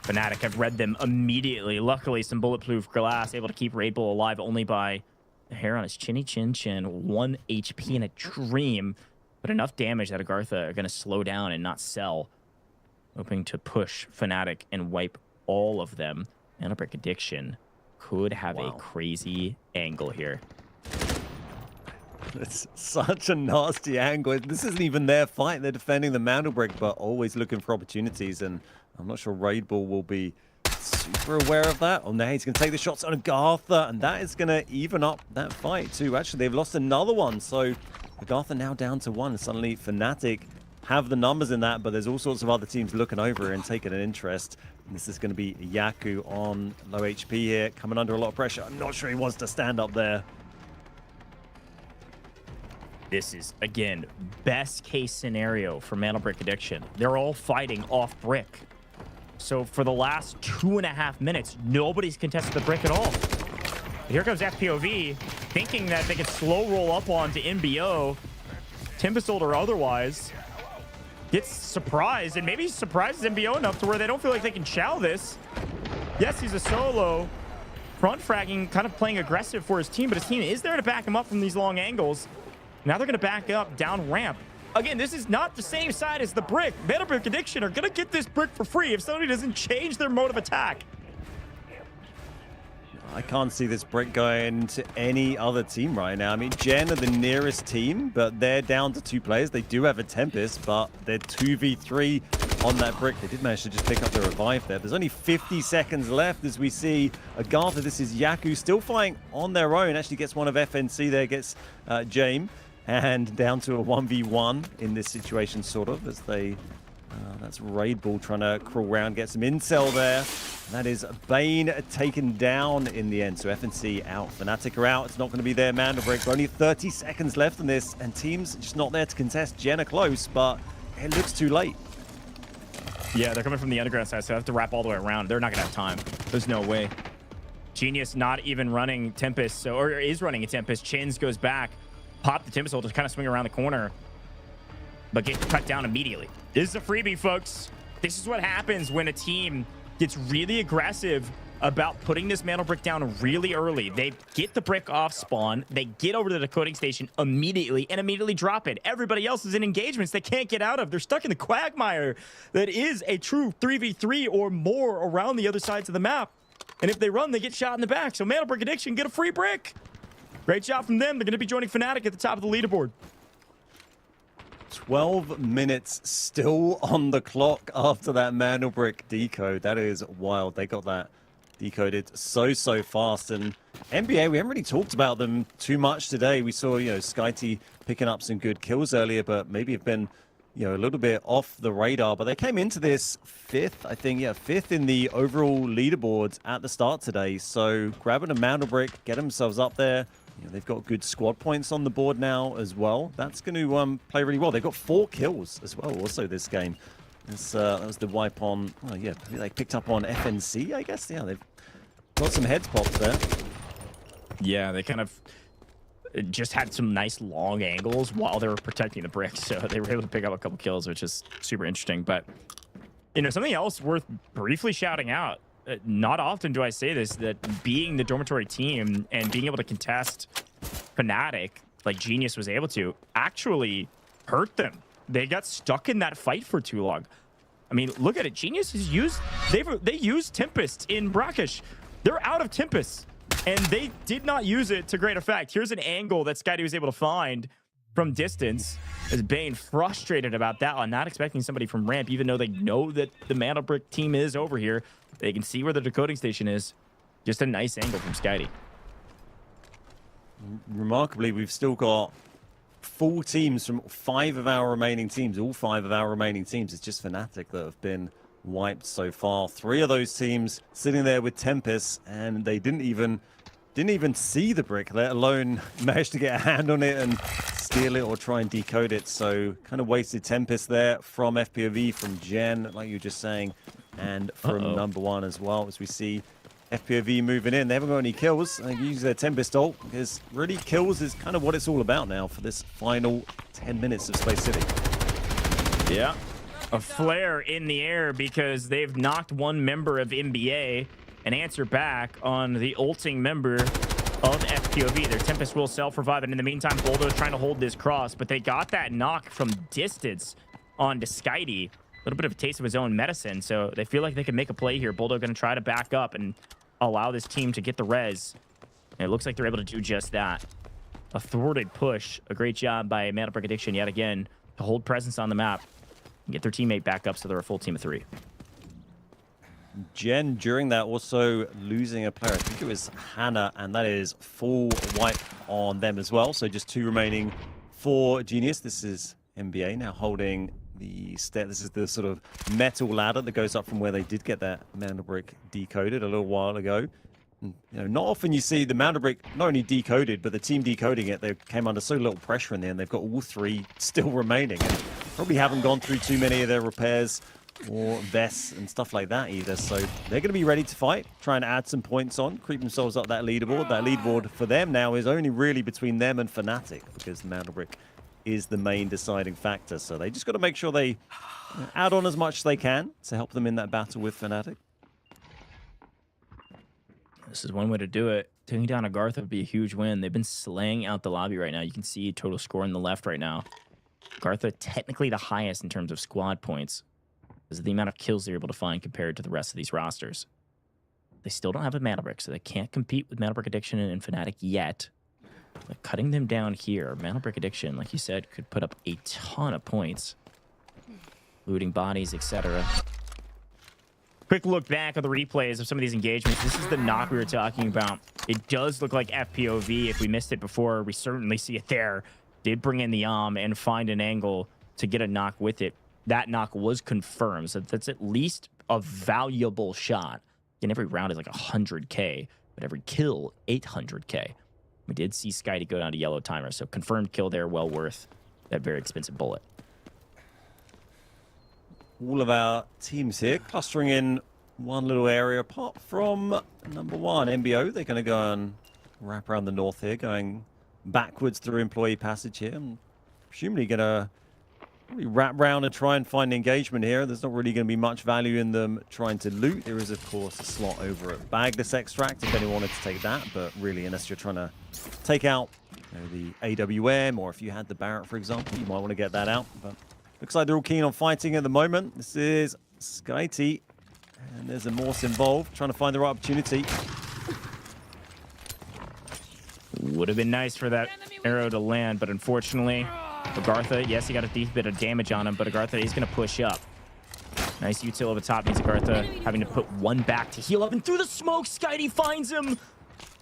Fnatic have read them immediately. Luckily, some bulletproof glass able to keep Raid Bull alive only by the hair on his chinny chin chin. 1 HP in a dream, but enough damage that AGARTHA are going to slow down and not sell. Hoping to push Fnatic and wipe all of them. Mandelbrick Addiction could have a crazy angle here. It's such a nasty angle. This isn't even their fight. They're defending the Mandelbrick, but always looking for opportunities. And I'm not sure Raid Bull will be super aware of that. Oh, no, he's going to take the shots on AGARTHA, and that is going to even up that fight, too. Actually, they've lost another one. So AGARTHA now down to 1. Suddenly, Fnatic have the numbers in that, but there's all sorts of other teams looking over and taking an interest. And this is going to be Yaku on low HP here, coming under a lot of pressure. I'm not sure he wants to stand up there. This is, again, best case scenario for Mandelbrick Addiction. They're all fighting off brick. So for the last 2.5 minutes, nobody's contested the brick at all. But here comes FPOV, thinking that they could slow roll up onto MBO, Timbersault or otherwise. Gets surprised, and maybe surprises MBO enough to where they don't feel like they can chow this. Yes, he's a solo. Front fragging, kind of playing aggressive for his team, but his team is there to back him up from these long angles. Now they're going to back up down ramp. Again, this is not the same side as the brick. Mandelbrick Addiction are going to get this brick for free if somebody doesn't change their mode of attack. I can't see this brick going to any other team right now. I mean, Gen are the nearest team, but they're down to 2 players. They do have a Tempest, but they're 2v3 on that brick. They did manage to just pick up the revive there. There's only 50 seconds left as we see AGARTHA. This is Yaku still fighting on their own. Actually gets one of FNC there, gets James. And down to a 1v1 in this situation, sort of, as they... that's Raid Bull trying to crawl around, get some intel there. That is Bane taken down in the end. So FNC out, Fnatic are out. It's not going to be their Mandelbrick. Only 30 seconds left in this, and teams just not there to contest. Gen are close, but it looks too late. Yeah, they're coming from the underground side, so they have to wrap all the way around. They're not going to have time. There's no way. Genius not even running Tempest, so, or is running a Tempest. Chins goes back. Pop the Timbersault, just kind of swing around the corner, but get cut down immediately. This is a freebie, folks. This is what happens when a team gets really aggressive about putting this Mandelbrick down really early. They get the brick off spawn, they get over to the decoding station immediately and immediately drop it. Everybody else is in engagements they can't get out of. They're stuck in the quagmire that is a true 3v3 or more around the other sides of the map. And if they run, they get shot in the back. So Mandelbrick Addiction get a free brick. Great job from them. They're going to be joining Fnatic at the top of the leaderboard. 12 minutes still on the clock after that Mandelbrick decode. That is wild. They got that decoded so fast. And NBA, we haven't really talked about them too much today. We saw, SkyT picking up some good kills earlier, but maybe have been, a little bit off the radar. But they came into this fifth in the overall leaderboards at the start today. So grabbing a Mandelbrick, get themselves up there. They've got good squad points on the board now as well. That's going to play really well. They've got 4 kills as well also this game. That was the wipe on, they picked up on FNC, I guess. Yeah, they've got some heads popped there. Yeah, they kind of just had some nice long angles while they were protecting the bricks. So they were able to pick up a couple kills, which is super interesting. But, something else worth briefly shouting out. Not often do I say this, that being the dormitory team and being able to contest Fnatic, like Genius was able to, actually hurt them. They got stuck in that fight for too long. I mean, look at it. Genius has used... They used Tempest in Brakkesh. They're out of Tempest, and they did not use it to great effect. Here's an angle that Skydie was able to find from distance. As Bane frustrated about that one, not expecting somebody from ramp, even though they know that the Mandelbrick team is over here. They can see where the decoding station is. Just a nice angle from Skydie. Remarkably, we've still got full teams from 5 of our remaining teams. All 5 of our remaining teams. It's just Fnatic that have been wiped so far. 3 of those teams sitting there with Tempest, and they didn't even see the brick, let alone manage to get a hand on it and steal it or try and decode it. So kind of wasted Tempest there from FPOV, from Gen, like you were just saying, and from number 1 as well. As we see FPOV moving in, they haven't got any kills. They use their Tempest ult, because really kills is kind of what it's all about now for this final 10 minutes of Space City. Yeah, a flare in the air because they've knocked one member of NBA. An answer back on the ulting member of FPOV. Their Tempest will self-revive, and in the meantime, Boldo is trying to hold this cross, but they got that knock from distance onto Skydie. A little bit of a taste of his own medicine, so they feel like they can make a play here. Boldo going to try to back up and allow this team to get the res. And it looks like they're able to do just that. A thwarted push. A great job by Mandelbrick Addiction yet again to hold presence on the map and get their teammate back up so they're a full team of 3. Gen, during that, also losing a player. I think it was Hannah, and that is full wipe on them as well. So just 2 remaining for Genius. This is NBA now holding the step. This is the sort of metal ladder that goes up from where they did get that Mandelbrick decoded a little while ago. And, not often you see the Mandelbrick not only decoded, but the team decoding it. They came under so little pressure in there, and they've got all 3 still remaining. And probably haven't gone through too many of their repairs or vests and stuff like that either. So they're going to be ready to fight, trying to add some points on, creep themselves up that leaderboard. That leaderboard for them now is only really between them and Fnatic, because Mandelbrick is the main deciding factor. So they just got to make sure they add on as much as they can to help them in that battle with Fnatic. This is one way to do it. Taking down AGARTHA would be a huge win. They've been slaying out the lobby right now. You can see total score on the left right now. AGARTHA technically the highest in terms of squad points, because of the amount of kills they're able to find compared to the rest of these rosters. They still don't have a Mandelbrick, so they can't compete with Mandelbrick Addiction and Fnatic yet. But cutting them down here, Mandelbrick Addiction, like you said, could put up a ton of points. Looting bodies, etc. Quick look back at the replays of some of these engagements. This is the knock we were talking about. It does look like FPOV. If we missed it before, we certainly see it there. Did bring in the and find an angle to get a knock with it. That knock was confirmed, so that's at least a valuable shot. And every round is like 100k, but every kill 800k. We did see Skydie go down to yellow timer, so confirmed kill there, well worth that very expensive bullet. All of our teams here clustering in one little area, apart from number 1, MBO. They're going to go and wrap around the north here, going backwards through employee passage here. I'm presumably going to Probably wrap round and try and find engagement here. There's not really going to be much value in them trying to loot. There is, of course, a slot over at Bagless Extract if anyone wanted to take that. But really, unless you're trying to take out the AWM, or if you had the Barrett, for example, you might want to get that out. But looks like they're all keen on fighting at the moment. This is Skyty, and there's a Morse involved, trying to find the right opportunity. Would have been nice for that arrow to land, but unfortunately, AGARTHA, yes, he got a deep bit of damage on him, but AGARTHA is going to push up. Nice util over top means AGARTHA having to put one back to heal up, and through the smoke, Skyty finds him.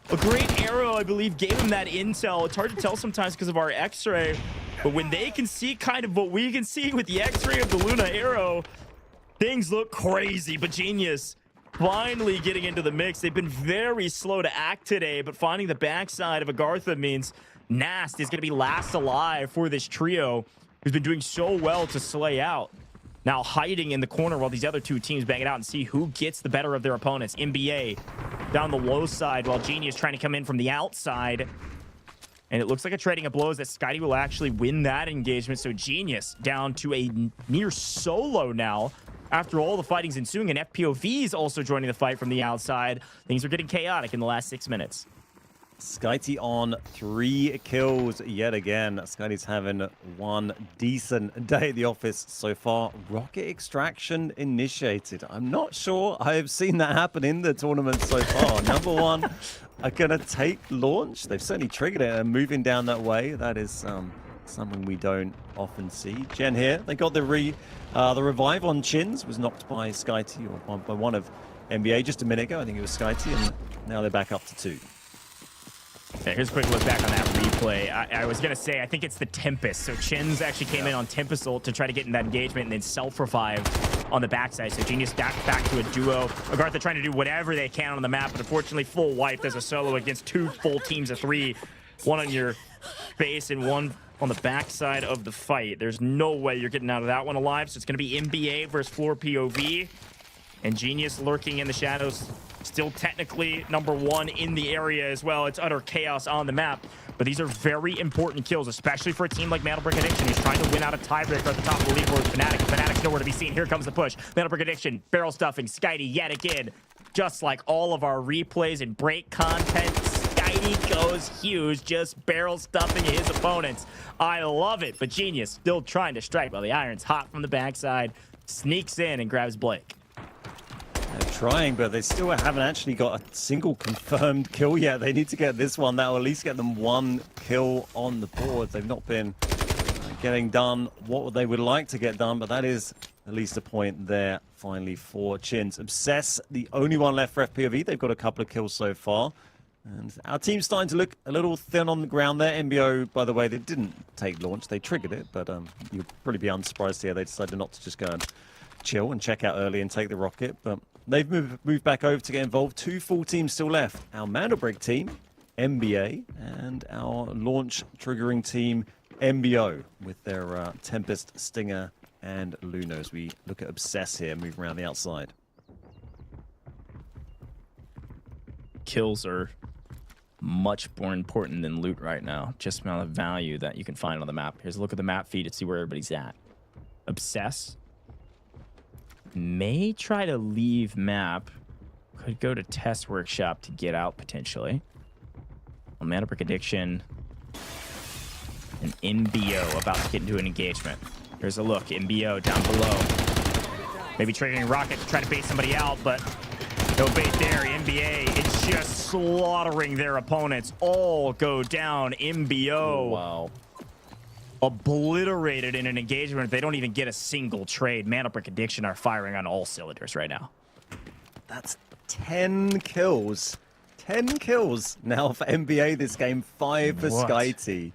A great arrow, I believe, gave him that intel. It's hard to tell sometimes because of our X-ray, but when they can see kind of what we can see with the X-ray of the Luna arrow, things look crazy. But Genius finally getting into the mix. They've been very slow to act today, but finding the backside of AGARTHA means Nast is going to be last alive for this trio who's been doing so well to slay out. Now hiding in the corner while these other two teams bang it out and see who gets the better of their opponents. NBA down the low side while Genius trying to come in from the outside. And it looks like a trading of blows that Skyty will actually win that engagement. So Genius down to a near solo now after all the fighting's ensuing, and FPOV is also joining the fight from the outside. Things are getting chaotic in the last 6 minutes. Skyty on 3 kills yet again. Skyty's having one decent day at the office so far. Rocket extraction initiated. I'm not sure I've seen that happen in the tournament so far. Number one are going to take launch. They've certainly triggered it and moving down that way. That is something we don't often see. Gen here, they got the revive on Chins, was knocked by Skyty or by one of NBA just a minute ago. I think it was Skyty, and now they're back up to 2. Yeah, here's a quick look back on that replay. I was going to say, I think it's the Tempest. So Chins actually came in on Tempest ult to try to get in that engagement and then self-revive on the backside. So Genius back to a duo. AGARTHA trying to do whatever they can on the map, but unfortunately full wiped as a solo against 2 full teams of 3. One on your face and one on the backside of the fight. There's no way you're getting out of that one alive. So it's going to be NBA versus FLOORPOV. And Genius lurking in the shadows. Still technically number 1 in the area as well. It's utter chaos on the map. But these are very important kills, especially for a team like Mandelbrick Addiction, who's trying to win out a tiebreaker at the top of the leaderboard with Fnatic. Fnatic's nowhere to be seen. Here comes the push. Mandelbrick Addiction, barrel stuffing, Skyty yet again. Just like all of our replays and break content, Skyty goes huge, just barrel stuffing his opponents. I love it, but Genius still trying to strike while the iron's hot from the backside. Sneaks in and grabs Blake. They're trying, but they still haven't actually got a single confirmed kill yet. They need to get this one. That will at least get them 1 kill on the board. They've not been getting done what they would like to get done, but that is at least a point there finally for Chins. Obsess, the only one left for FPOV. They've got a couple of kills so far. And our team's starting to look a little thin on the ground there. MBO, by the way, they didn't take launch. They triggered it, but you'd probably be unsurprised here. They decided not to just go and chill and check out early and take the rocket, but they've moved back over to get involved. 2 full teams still left. Our Mandelbrick team, NBA, and our launch triggering team, MBO, with their Tempest, Stinger, and Luna as we look at Obsess here, moving around the outside. Kills are much more important than loot right now. Just amount of value that you can find on the map. Here's a look at the map feed to see where everybody's at. Obsess may try to leave map. Could go to test workshop to get out potentially. Well, Mandelbrick Addiction and MBO about to get into an engagement. Here's a look. MBO down below. Maybe triggering rocket to try to bait somebody out, but no bait there. NBA is just slaughtering their opponents. All go down. MBO. Oh, wow. Obliterated in an engagement. They don't even get a single trade. Mandelbrick Addiction are firing on all cylinders right now. That's 10 kills. 10 kills now for NBA this game. 5 for Skyty.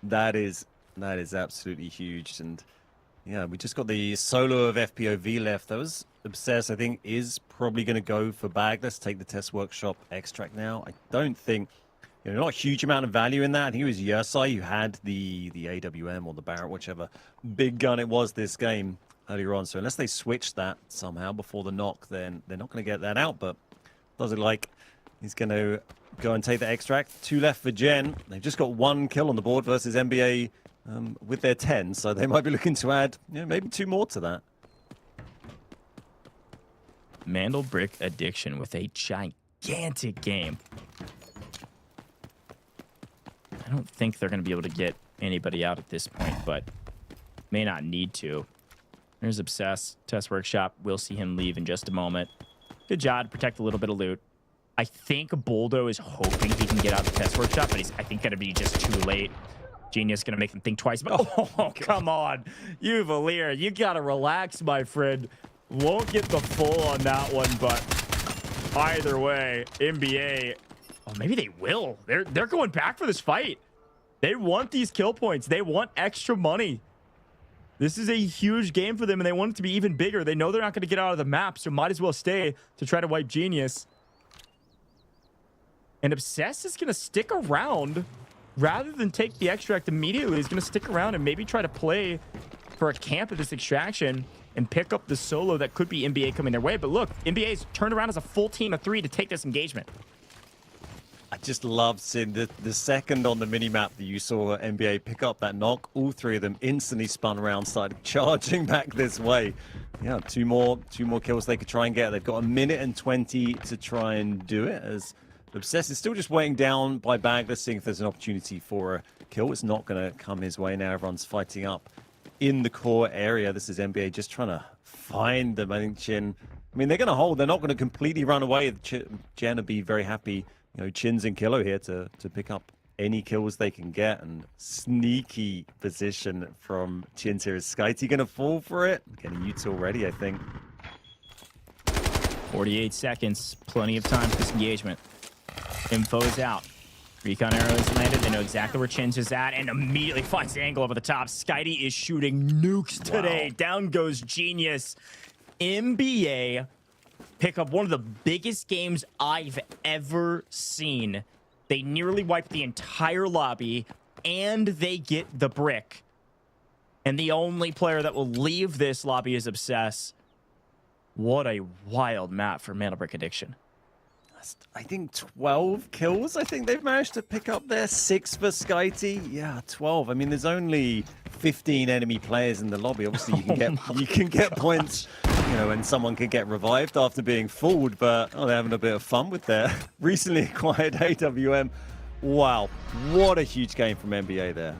That is absolutely huge. And yeah, we just got the solo of FPOV left. That was Obsess, I think, is probably going to go for bag. Let's take the test workshop extract now. I don't think, not a huge amount of value in that. I think it was Yersai who had the AWM or the Barrett, whichever big gun it was this game earlier on. So unless they switch that somehow before the knock, then they're not going to get that out. But does it like he's going to go and take the extract. 2 left for Gen. They've just got 1 kill on the board versus NBA with their 10, so they might be looking to add maybe 2 more to that. Mandelbrick Addiction with a gigantic game. I don't think they're going to be able to get anybody out at this point, but may not need to. There's Obsess, Test Workshop. We'll see him leave in just a moment. Good job to protect a little bit of loot. I think Boldo is hoping he can get out of the Test Workshop, but he's, I think, going to be just too late. Genius going to make him think twice about oh come on. Uvalier, you got to relax, my friend. Won't get the full on that one, but either way, NBA... Oh, maybe they will. They're going back for this fight. They want these kill points. They want extra money. This is a huge game for them, and they want it to be even bigger. They know they're not going to get out of the map, so might as well stay to try to wipe Genius. And Obsess is going to stick around. Rather than take the extract immediately, he's going to stick around and maybe try to play for a camp of this extraction and pick up the solo that could be NBA coming their way. But look, NBA's turned around as a full team of 3 to take this engagement. I just loved seeing the second on the minimap that you saw NBA pick up that knock. All 3 of them instantly spun around, started charging back this way. Yeah, two more kills they could try and get. They've got 1 minute and 20 to try and do it, as Obsess is still just weighing down by bag. Let's see if there's an opportunity for a kill. It's not going to come his way now. Everyone's fighting up in the core area. This is NBA just trying to find them. I think Chin, I mean, they're going to hold. They're not going to completely run away. Jen will be very happy, Chin's and Kilo here to pick up any kills they can get. And sneaky position from Chin's here. Is Skyty going to fall for it? Getting util ready, I think. 48 seconds. Plenty of time for this engagement. Info is out. Recon arrow is landed. They know exactly where Chin's is at and immediately finds the angle over the top. Skyty is shooting nukes today. Wow. Down goes Genius. NBA pick up one of the biggest games I've ever seen. They nearly wiped the entire lobby and they get the brick. And the only player that will leave this lobby is Obsess. What a wild map for Mandelbrick Addiction. I think 12 kills. I think they've managed to pick up there. 6 for Skyty. Yeah, 12. I mean, there's only 15 enemy players in the lobby. Obviously, you can get points, and someone can get revived after being fooled. But they're having a bit of fun with their recently acquired AWM. Wow, what a huge game from NBA there.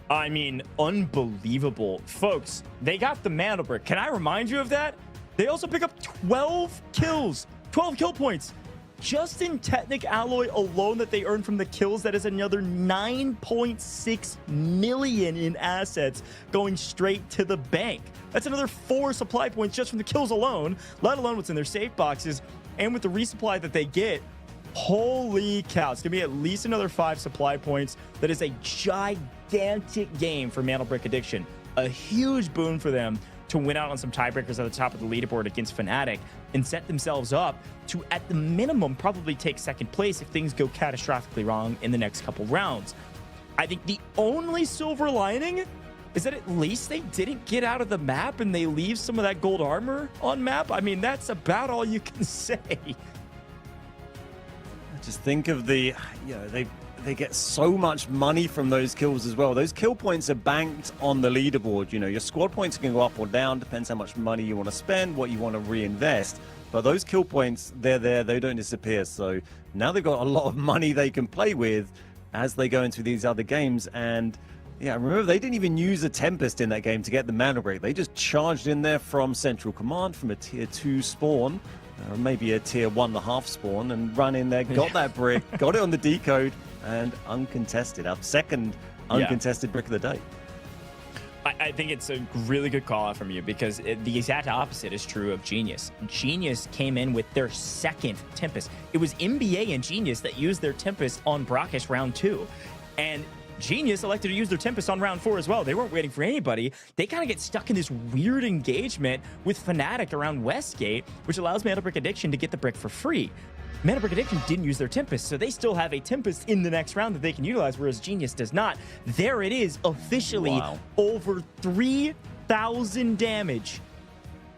I mean, unbelievable, folks. They got the Mandelbrick. Can I remind you of that? They also pick up 12 kills. 12 kill points. Just in Technic Alloy alone that they earned from the kills, that is another 9.6 million in assets going straight to the bank. That's another 4 supply points just from the kills alone, let alone what's in their safe boxes. And with the resupply that they get, holy cow, it's going to be at least another 5 supply points. That is a gigantic game for Mandelbrick Addiction. A huge boon for them to win out on some tiebreakers at the top of the leaderboard against Fnatic and set themselves up to, at the minimum, probably take second place if things go catastrophically wrong in the next couple rounds. I think the only silver lining is that at least they didn't get out of the map and they leave some of that gold armor on map. I mean, that's about all you can say. Just think of the, they get so much money from those kills as well. Those kill points are banked on the leaderboard. Your squad points can go up or down, depends how much money you want to spend, what you want to reinvest. But those kill points, they're there, they don't disappear. So now they've got a lot of money they can play with as they go into these other games. And yeah, remember, they didn't even use a Tempest in that game to get the Mandelbrick. They just charged in there from Central Command, from a tier 2 spawn, or maybe a tier 1.5 spawn, and run in there, got that brick, got it on the decode, and uncontested. Our second uncontested brick of the day. I think it's a really good call out from you, because the exact opposite is true of Genius. Genius came in with their second Tempest. It was NBA and Genius that used their Tempest on Brakkesh round 2. And Genius elected to use their Tempest on round 4 as well. They weren't waiting for anybody. They kind of get stuck in this weird engagement with Fnatic around Westgate, which allows Mandelbrick Addiction to get the brick for free. Mandelbrick Addiction didn't use their Tempest, so they still have a Tempest in the next round that they can utilize, whereas Genius does not. There it is, officially over 3,000 damage.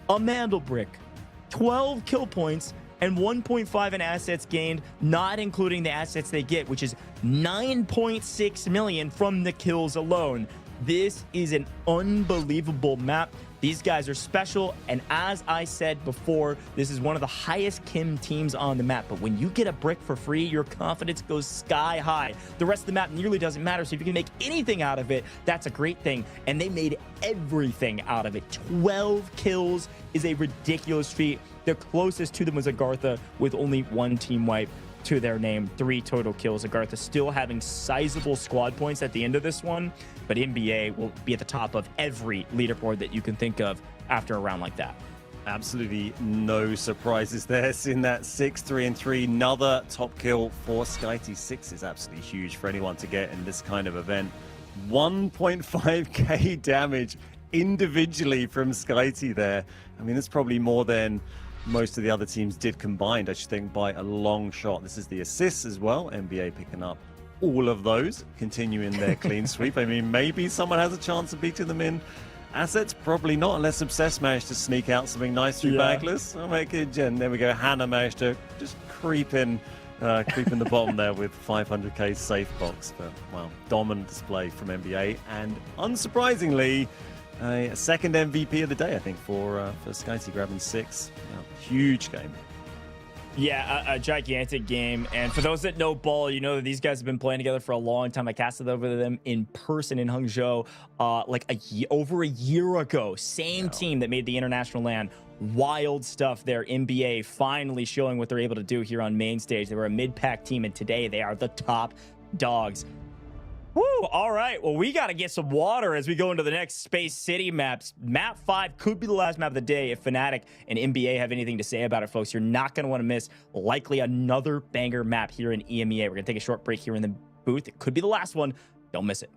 A Mandelbrick, 12 kill points, and 1.5 in assets gained, not including the assets they get, which is 9.6 million from the kills alone. This is an unbelievable map. These guys are special, and as I said before, this is one of the highest Kim teams on the map. But when you get a brick for free, your confidence goes sky high. The rest of the map nearly doesn't matter, so if you can make anything out of it, that's a great thing. And they made everything out of it. 12 kills is a ridiculous feat. The closest to them was AGARTHA with only 1 team wipe to their name, 3 total kills. AGARTHA still having sizable squad points at the end of this one, but EMEA will be at the top of every leaderboard that you can think of after a round like that. Absolutely no surprises there. Seeing that 6-3-3, another top kill for Skyty. 6 is absolutely huge for anyone to get in this kind of event. 1.5k damage individually from Skyty there. I mean, that's probably more than most of the other teams did combined, I should think, by a long shot. This is the assists as well. NBA picking up all of those, continuing their clean sweep. I mean, maybe someone has a chance of beating them in assets. Probably not, unless Obsessed managed to sneak out something nice through Bagless. Oh my god, and there we go. Hannah managed to just creep in the bottom there with 500k safe box. But, wow, dominant display from NBA. And unsurprisingly, a second MVP of the day, I think, for Skyty, grabbing 6. Huge game. Yeah, a gigantic game. And for those that know ball, you know that these guys have been playing together for a long time. I casted over them in person in Hangzhou over a year ago. Same team that made the international LAN. Wild stuff there. NBA finally showing what they're able to do here on main stage. They were a mid-pack team, and today they are the top dogs. Woo, all right. Well, we got to get some water as we go into the next Space City maps. Map 5 could be the last map of the day if Fnatic and NBA have anything to say about it, folks. You're not going to want to miss likely another banger map here in EMEA. We're going to take a short break here in the booth. It could be the last one. Don't miss it.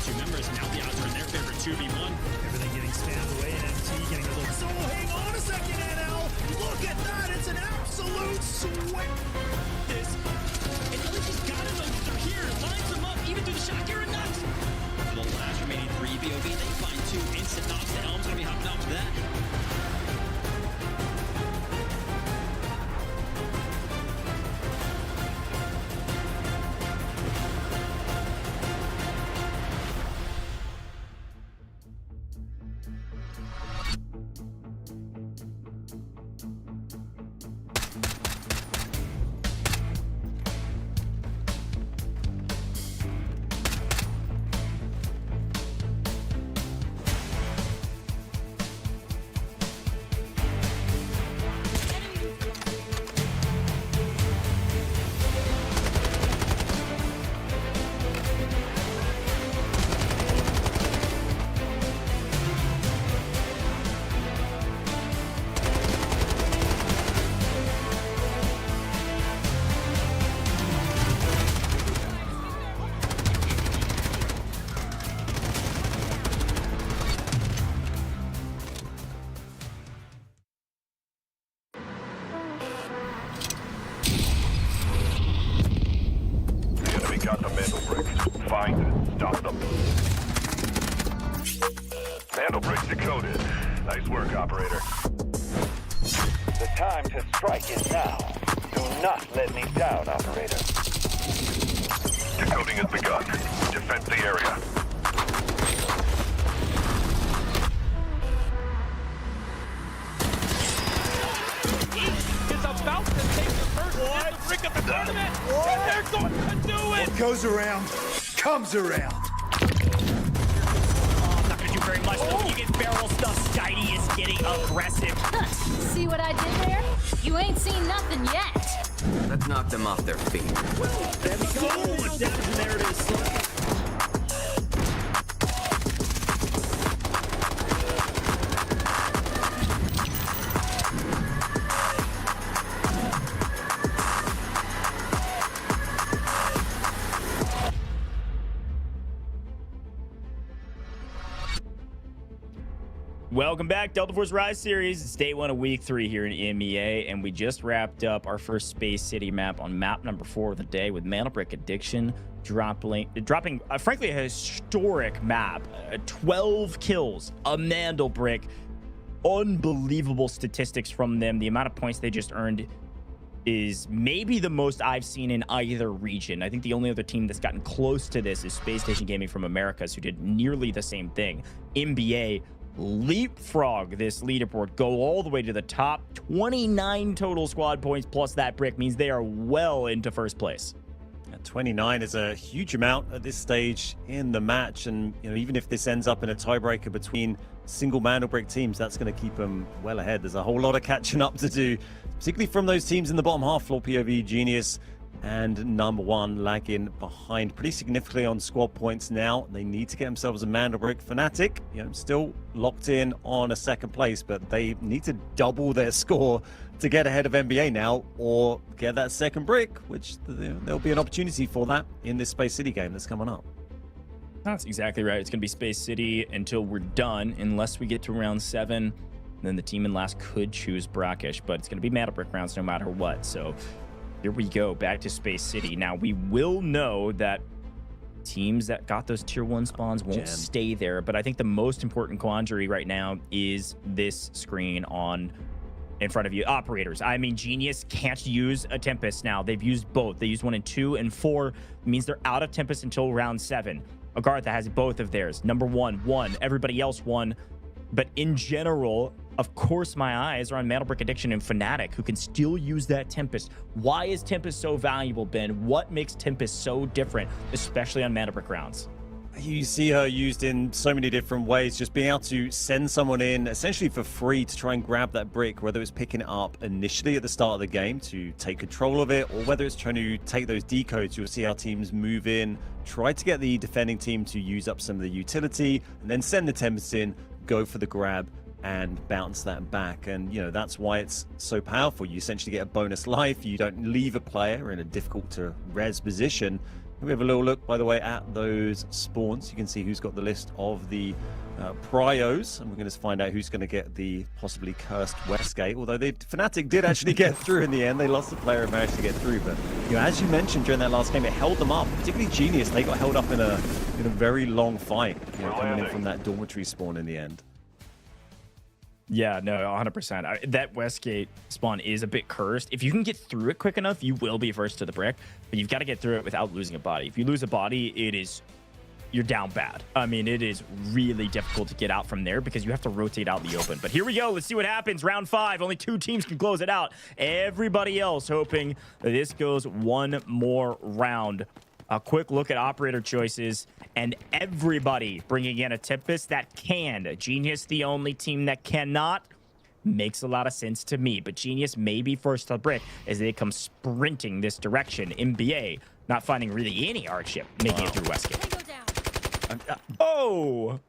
Two members, now the odds are in their favor, 2v1. Everything getting spammed away, and MT getting a little solo. Hang on a second, NL. Look at that. It's an absolute sweat. For the last remaining 3 BOV, they find 2 instant knocks. The Elm's going to be hopping off to that. Got the Mandelbrick. Find, stop them. Mandelbrick decoded. Nice work, operator. The time to strike is now. Do not let me down, operator. Decoding has begun. Defend the area. Is about to take the first brick of the tournament, and they're going to do it! What goes around, comes around. Oh, not going to do very much, though. When you get barrel stuff, Skyty is getting aggressive. See what I did there? You ain't seen nothing yet. Let's knock them off their feet. There we go. So much damage, and there it is. Welcome back, Delta Force Rise Series. It's day 1 of week 3 here in EMEA, and we just wrapped up our first Space City map on map number 4 of the day with Mandelbrick Addiction dropping frankly, a historic map. 12 kills, a Mandelbrick. Unbelievable statistics from them. The amount of points they just earned is maybe the most I've seen in either region. I think the only other team that's gotten close to this is Space Station Gaming from Americas, who did nearly the same thing. NBA leapfrog this leaderboard, go all the way to the top. 29 total squad points plus that brick means they are well into first place. 29 is a huge amount at this stage in the match, and even if this ends up in a tiebreaker between single Mandelbrick teams, that's going to keep them well ahead. There's a whole lot of catching up to do, particularly from those teams in the bottom half. FLOORPOV, Genius, and number 1 lagging behind pretty significantly on squad points now. They need to get themselves a Mandelbrick. Fnatic, still locked in on a second place, but they need to double their score to get ahead of NBA now, or get that second brick, which there'll be an opportunity for that in this Space City game that's coming up. That's exactly right. It's going to be Space City until we're done, unless we get to round 7. Then the team in last could choose Brakkesh, but it's going to be Mandelbrick rounds no matter what. So here we go, back to Space City. Now, we will know that teams that got those tier 1 spawns won't stay there, but I think the most important quandary right now is this screen on in front of you. Operators. I mean, Genius can't use a Tempest now. They've used both. They used 1 and 2, and 4 it means they're out of Tempest until round 7. AGARTHA has both of theirs. Number 1, everybody else 1. But in general, of course, my eyes are on Mandelbrick Addiction and Fnatic, who can still use that Tempest. Why is Tempest so valuable, Ben? What makes Tempest so different, especially on Mandelbrick rounds? You see her used in so many different ways, just being able to send someone in essentially for free to try and grab that brick, whether it's picking it up initially at the start of the game to take control of it, or whether it's trying to take those decodes. You'll see how teams move in, try to get the defending team to use up some of the utility, and then send the Tempest in, go for the grab, and bounce that back. And that's why it's so powerful. You essentially get a bonus life. You don't leave a player in a difficult to res position. We have a little look, by the way, at those spawns. You can see who's got the list of the prios, and we're going to find out who's going to get the possibly cursed Westgate. Although Fnatic did actually get through in the end. They lost a player and managed to get through. But as you mentioned during that last game, it held them up. Particularly Genius, they got held up in a very long fight, coming in from that dormitory spawn in the end. Yeah, no, 100%. That Westgate spawn is a bit cursed. If you can get through it quick enough, you will be first to the brick, but you've got to get through it without losing a body. If you lose a body, you're down bad. I mean, it is really difficult to get out from there because you have to rotate out in the open. But here we go. Let's see what happens. Round 5. Only 2 teams can close it out. Everybody else hoping that this goes 1 more round. A quick look at operator choices, and everybody bringing in a Tempest that can. Genius, the only team that cannot. Makes a lot of sense to me, but Genius may be first to the brick as they come sprinting this direction. NBA not finding really any hardship making it through Westgate.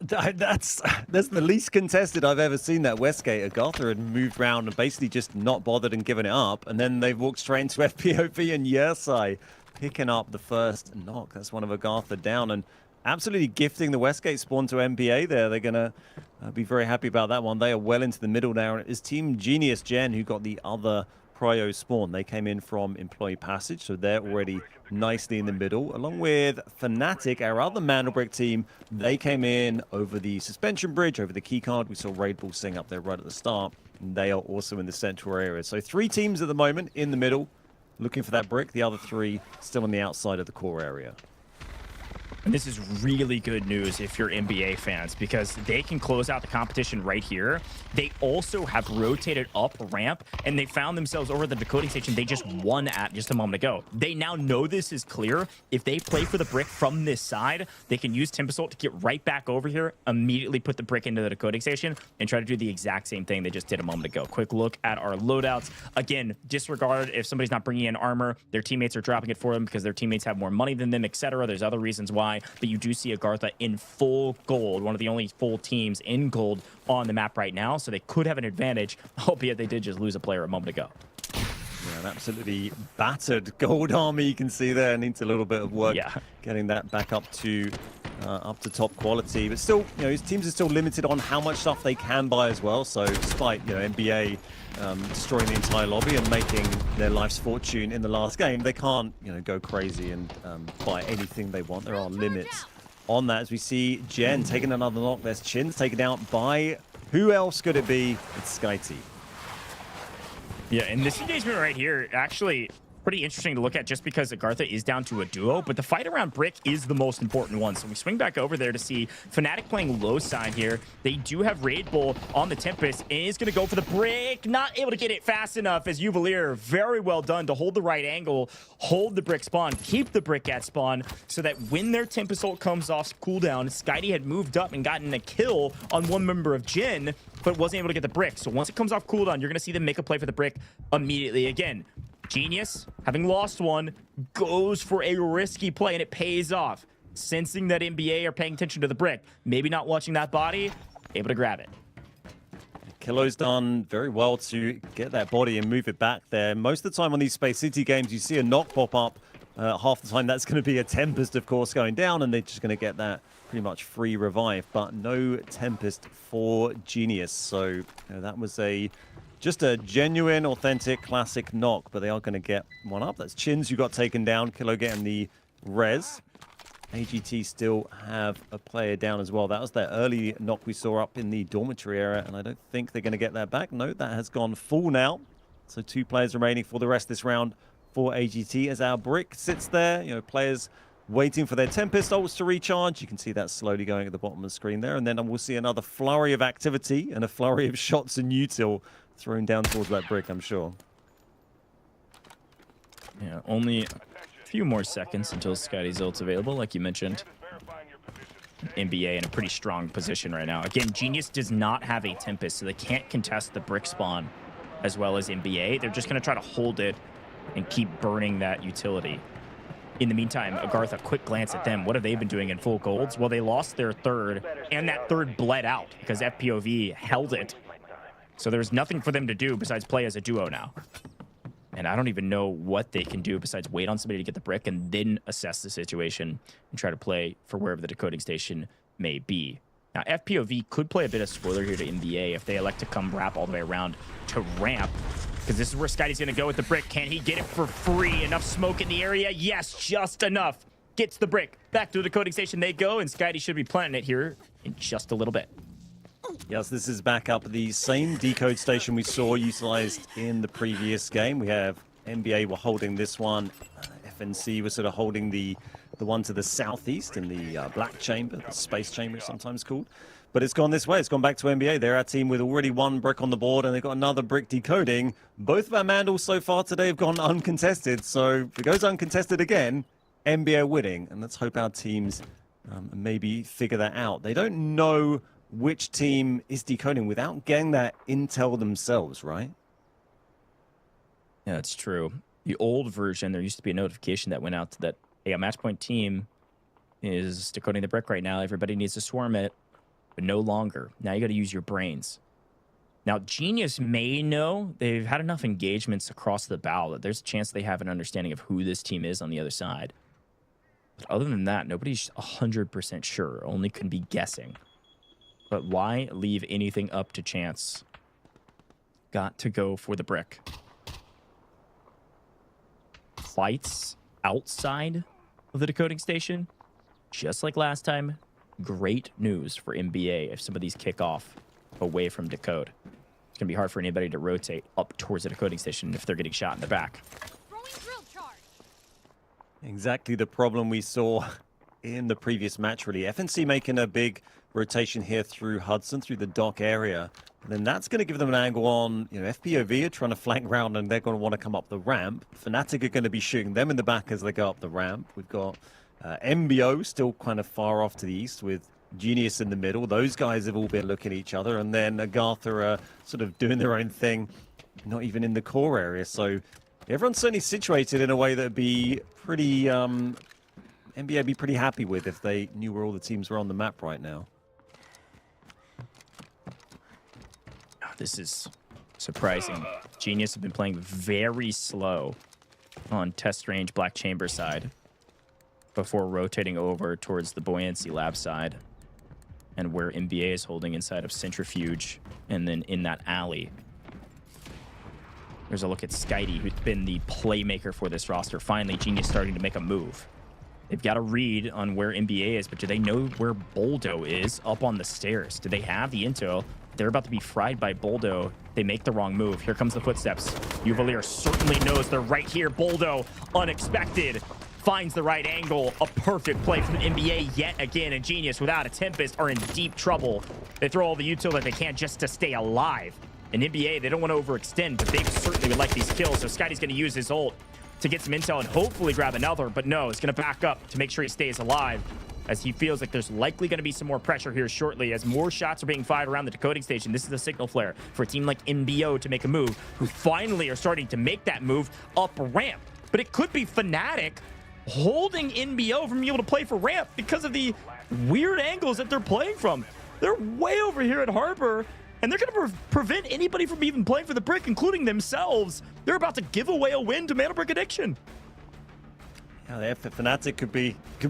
That's the least contested I've ever seen that Westgate. AGARTHA had moved around and basically just not bothered and given it up, and then they've walked straight into FPOV and Yersai picking up the first knock. That's one of AGARTHA down, and absolutely gifting the Westgate spawn to NBA there. They're going to be very happy about that one. They are well into the middle now, and it is Team Genius Gen who got the other prio spawn. They came in from Employee Passage, so they're already nicely in the middle, along with Fnatic, our other Mandelbrick team. They came in over the suspension bridge, over the keycard. We saw Raid Bull sing up there right at the start, and they are also in the central area. So 3 teams at the moment in the middle, looking for that brick. The other 3 still on the outside of the core area. And this is really good news if you're NBA fans, because they can close out the competition right here. They also have rotated up ramp, and they found themselves over the decoding station they just won at just a moment ago. They now know this is clear. If they play for the brick from this side, they can use Tempest to get right back over here, immediately put the brick into the decoding station, and try to do the exact same thing they just did a moment ago. Quick look at our loadouts. Again, disregard if somebody's not bringing in armor. Their teammates are dropping it for them because their teammates have more money than them, etc. There's other reasons why. But you do see AGARTHA in full gold, one of the only full teams in gold on the map right now, so they could have an advantage, albeit they did just lose a player a moment ago. Yeah, an absolutely battered gold army you can see there. Needs a little bit of work getting that back up to up to top quality, but still, you know, his teams are still limited on how much stuff they can buy as well. So despite, you know, NBA destroying the entire lobby and making their life's fortune in the last game, they can't, you know, go crazy and buy anything they want. There are limits on that. As we see Jen taking another knock. There's Chin's taken out by, who else could it be? It's SkyT. Yeah, and this engagement right here, actually pretty interesting to look at just because AGARTHA is down to a duo, but the fight around Brick is the most important one. So we swing back over there to see Fnatic playing low side here. They do have Raid Bull on the Tempest, and is going to go for the Brick. Not able to get it fast enough as Uvalier. Very well done to hold the right angle, hold the Brick spawn, keep the Brick at spawn, so that when their Tempest ult comes off cooldown, SkyT had moved up and gotten a kill on one member of Jin, but wasn't able to get the Brick. So once it comes off cooldown, you're going to see them make a play for the Brick immediately. Again, Genius, having lost one, goes for a risky play, and it pays off. Sensing that NBA are paying attention to the Brick, maybe not watching that body, able to grab it. Killo's done very well to get that body and move it back there. Most of the time on these Space City games, you see a knock pop up. Half the time, that's going to be a Tempest, of course, going down, and they're just going to get that pretty much free revive. But no Tempest for Genius. So you know, that was just a genuine, authentic, classic knock, but they are going to get one up. That's Chins who got taken down. Killo getting the res. AGT still have a player down as well. That was that early knock we saw up in the dormitory area, and I don't think they're going to get that back. No, that has gone full now. So 2 players remaining for the rest of this round for AGT as our Brick sits there. You know, players waiting for their Tempest ults to recharge. You can see that slowly going at the bottom of the screen there, and then we'll see another flurry of activity and a flurry of shots and util thrown down towards that Brick, I'm sure. Yeah, only a few more seconds until SkyT's ult's available, like you mentioned. NBA in a pretty strong position right now. Again, Genius does not have a Tempest, so they can't contest the Brick spawn as well as NBA. They're just going to try to hold it and keep burning that utility. In the meantime, AGARTHA, quick glance at them. What have they been doing in full golds? Well, they lost their third, and that third bled out because FPOV held it. So there's nothing for them to do besides play as a duo now. And I don't even know what they can do besides wait on somebody to get the Brick and then assess the situation and try to play for wherever the decoding station may be. Now, FPOV could play a bit of spoiler here to NBA if they elect to come wrap all the way around to ramp, because this is where SkyT's going to go with the Brick. Can he get it for free? Enough smoke in the area? Yes, just enough. Gets the Brick. Back to the decoding station they go, and SkyT should be planting it here in just a little bit. Yes, this is back up the same decode station we saw utilized in the previous game. We have NBA were holding this one. FNC was sort of holding the one to the southeast in the black chamber, the space chamber it's sometimes called. But it's gone this way. It's gone back to NBA. They're our team with already 1 Brick on the board, and they've got another Brick decoding. Both of our Mandals so far today have gone uncontested. So if it goes uncontested again, NBA winning. And let's hope our teams maybe figure that out. They don't know which team is decoding without getting that intel themselves, right? Yeah, that's true. The old version, there used to be a notification that went out that, hey, a matchpoint team is decoding the Brick right now. Everybody needs to swarm it, but no longer. Now you got to use your brains. Now, Genius may know. They've had enough engagements across the bow that there's a chance they have an understanding of who this team is on the other side. But other than that, nobody's 100% sure. Only can be guessing. But why leave anything up to chance? Got to go for the Brick. Fights outside of the decoding station, just like last time. Great news for NBA if some of these kick off away from decode. It's going to be hard for anybody to rotate up towards the decoding station if they're getting shot in the back. Exactly the problem we saw in the previous match, really. FNC making a big rotation here through Hudson, through the dock area. And then that's going to give them an angle on, you know, FPOV are trying to flank round and they're going to want to come up the ramp. Fnatic are going to be shooting them in the back as they go up the ramp. We've got MBO still kind of far off to the east with Genius in the middle. Those guys have all been looking at each other. And then AGARTHA are sort of doing their own thing, not even in the core area. So everyone's certainly situated in a way that would be pretty, NBA would be pretty happy with if they knew where all the teams were on the map right now. This is surprising. Genius have been playing very slow on test range Black Chamber side. before rotating over towards the Buoyancy Lab side and where NBA is holding inside of Centrifuge, and then in that alley. There's a look at Skitey, who's been the playmaker for this roster. Finally, Genius starting to make a move. They've got a read on where NBA is, but do they know where Boldo is up on the stairs? Do they have the intel? They're about to be fried by Boldo. They make the wrong move. Here comes the footsteps. Uvalier certainly knows they're right here. Boldo, unexpected, finds the right angle. A perfect play from the NBA yet again. And Genius, without a Tempest, are in deep trouble. They throw all the util that they can just to stay alive. And NBA, they don't want to overextend, but they certainly would like these kills. So Skitey's going to use his ult to get some intel and hopefully grab another. But no, he's going to back up to make sure he stays alive, as he feels like there's likely going to be some more pressure here shortly as more shots are being fired around the decoding station. This is a signal flare for a team like MBO to make a move, who finally are starting to make that move up ramp. But it could be Fnatic holding NBO from being able to play for ramp because of the weird angles that they're playing from. They're way over here at Harbor, and they're going to prevent anybody from even playing for the Brick, including themselves. They're about to give away a win to Mandelbrick Addiction. Yeah, Fnatic could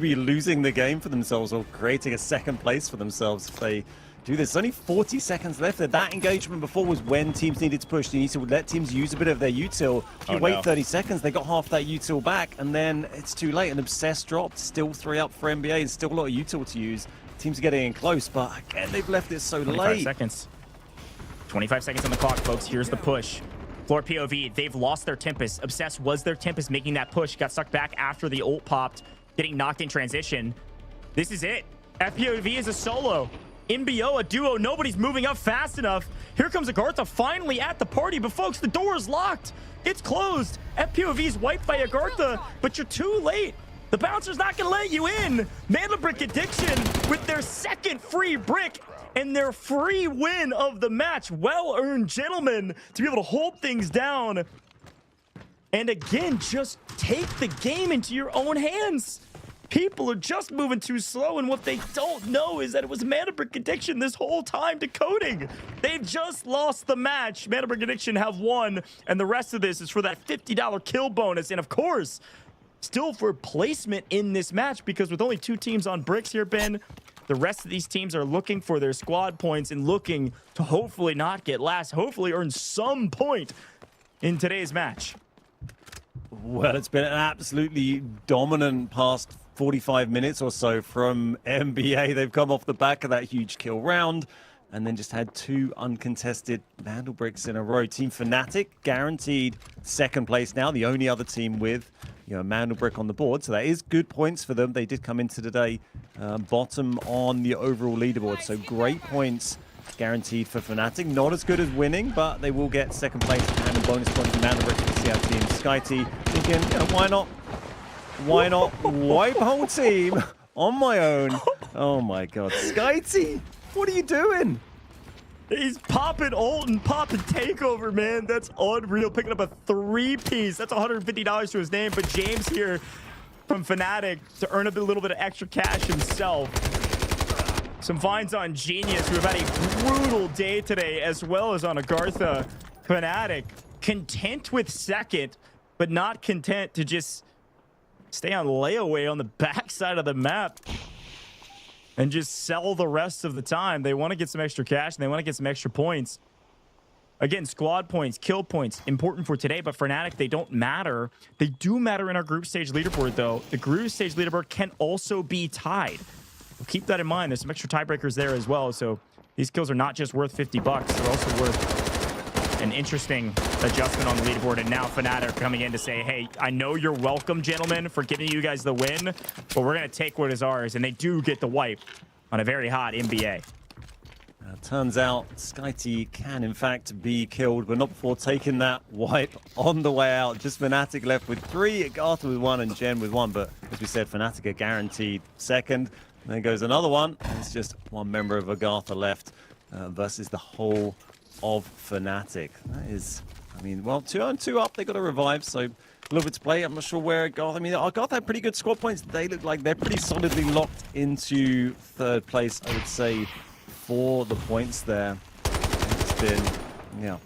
be losing the game for themselves, or creating a second place for themselves if they do this. There's only 40 seconds left. That engagement before was when teams needed to push. You need to let teams use a bit of their util. If you wait 30 seconds, they got half that util back, and then it's too late. And Obsessed dropped. Still 3 up for NBA, and still a lot of util to use. Teams are getting in close, but again, they've left it so late. 25 seconds. 25 seconds on the clock, folks. Here's the push. Floor POV, they've lost their Tempest. Obsessed was their Tempest making that push. Got sucked back after the ult popped, getting knocked in transition. This is it. FPOV is a solo. MBO, a duo. Nobody's moving up fast enough. Here comes AGARTHA finally at the party. But folks, the door is locked. It's closed. FPOV is wiped by AGARTHA, but you're too late. The bouncer's not going to let you in. Mandelbrick Addiction with their second free brick and their free win of the match. Well-earned, gentlemen, to be able to hold things down. And again, just take the game into your own hands. People are just moving too slow, and what they don't know is that it was Mandelbrick Addiction this whole time decoding. They've just lost the match. Mandelbrick Addiction have won, and the rest of this is for that $50 kill bonus. And of course, still for placement in this match, because with only 2 teams on bricks here, Ben, the rest of these teams are looking for their squad points and looking to hopefully not get last, hopefully earn some point in today's match. Well, it's been an absolutely dominant past 45 minutes or so from NBA. They've come off the back of that huge kill round and then just had 2 uncontested Mandelbricks in a row. Team Fnatic guaranteed second place now, the only other team with Mandelbrick on the board. So that is good points for them. They did come into today bottom on the overall leaderboard. So great points guaranteed for Fnatic. Not as good as winning, but they will get second place and a bonus point for Mandelbrick to see our team. Skitey thinking, why not? Why not wipe whole team on my own? Oh my God. Skitey, what are you doing? He's popping ult and popping takeover, man. That's unreal. Picking up a 3-piece. That's $150 to his name. But James here from Fnatic to earn a little bit of extra cash himself. Some finds on Genius, who have had a brutal day today, as well as on AGARTHA. Fnatic content with second, but not content to just stay on layaway on the backside of the map and just sell the rest of the time. They want to get some extra cash, and they want to get some extra points. Again, squad points, kill points, important for today, but for Fnatic, they don't matter. They do matter in our group stage leaderboard, though. The group stage leaderboard can also be tied. We'll keep that in mind. There's some extra tiebreakers there as well, so these kills are not just worth $50. They're also worth an interesting adjustment on the leaderboard. And now Fnatic coming in to say, hey, I know you're welcome, gentlemen, for giving you guys the win, but we're going to take what is ours. And they do get the wipe on a very hot NBA. Turns out Skitey can in fact be killed, but not before taking that wipe on the way out. Just Fnatic left with 3, AGARTHA with 1, and Gen with 1. But as we said, Fnatic are guaranteed second. And then goes another one, and it's just one member of AGARTHA left versus the whole of Fnatic. That is, I mean, well, 2 up. They got to revive, so a little bit to play. I'm not sure where AGARTHA. I mean, AGARTHA had pretty good squad points. They look like they're pretty solidly locked into third place, I would say, for the points there. It's been,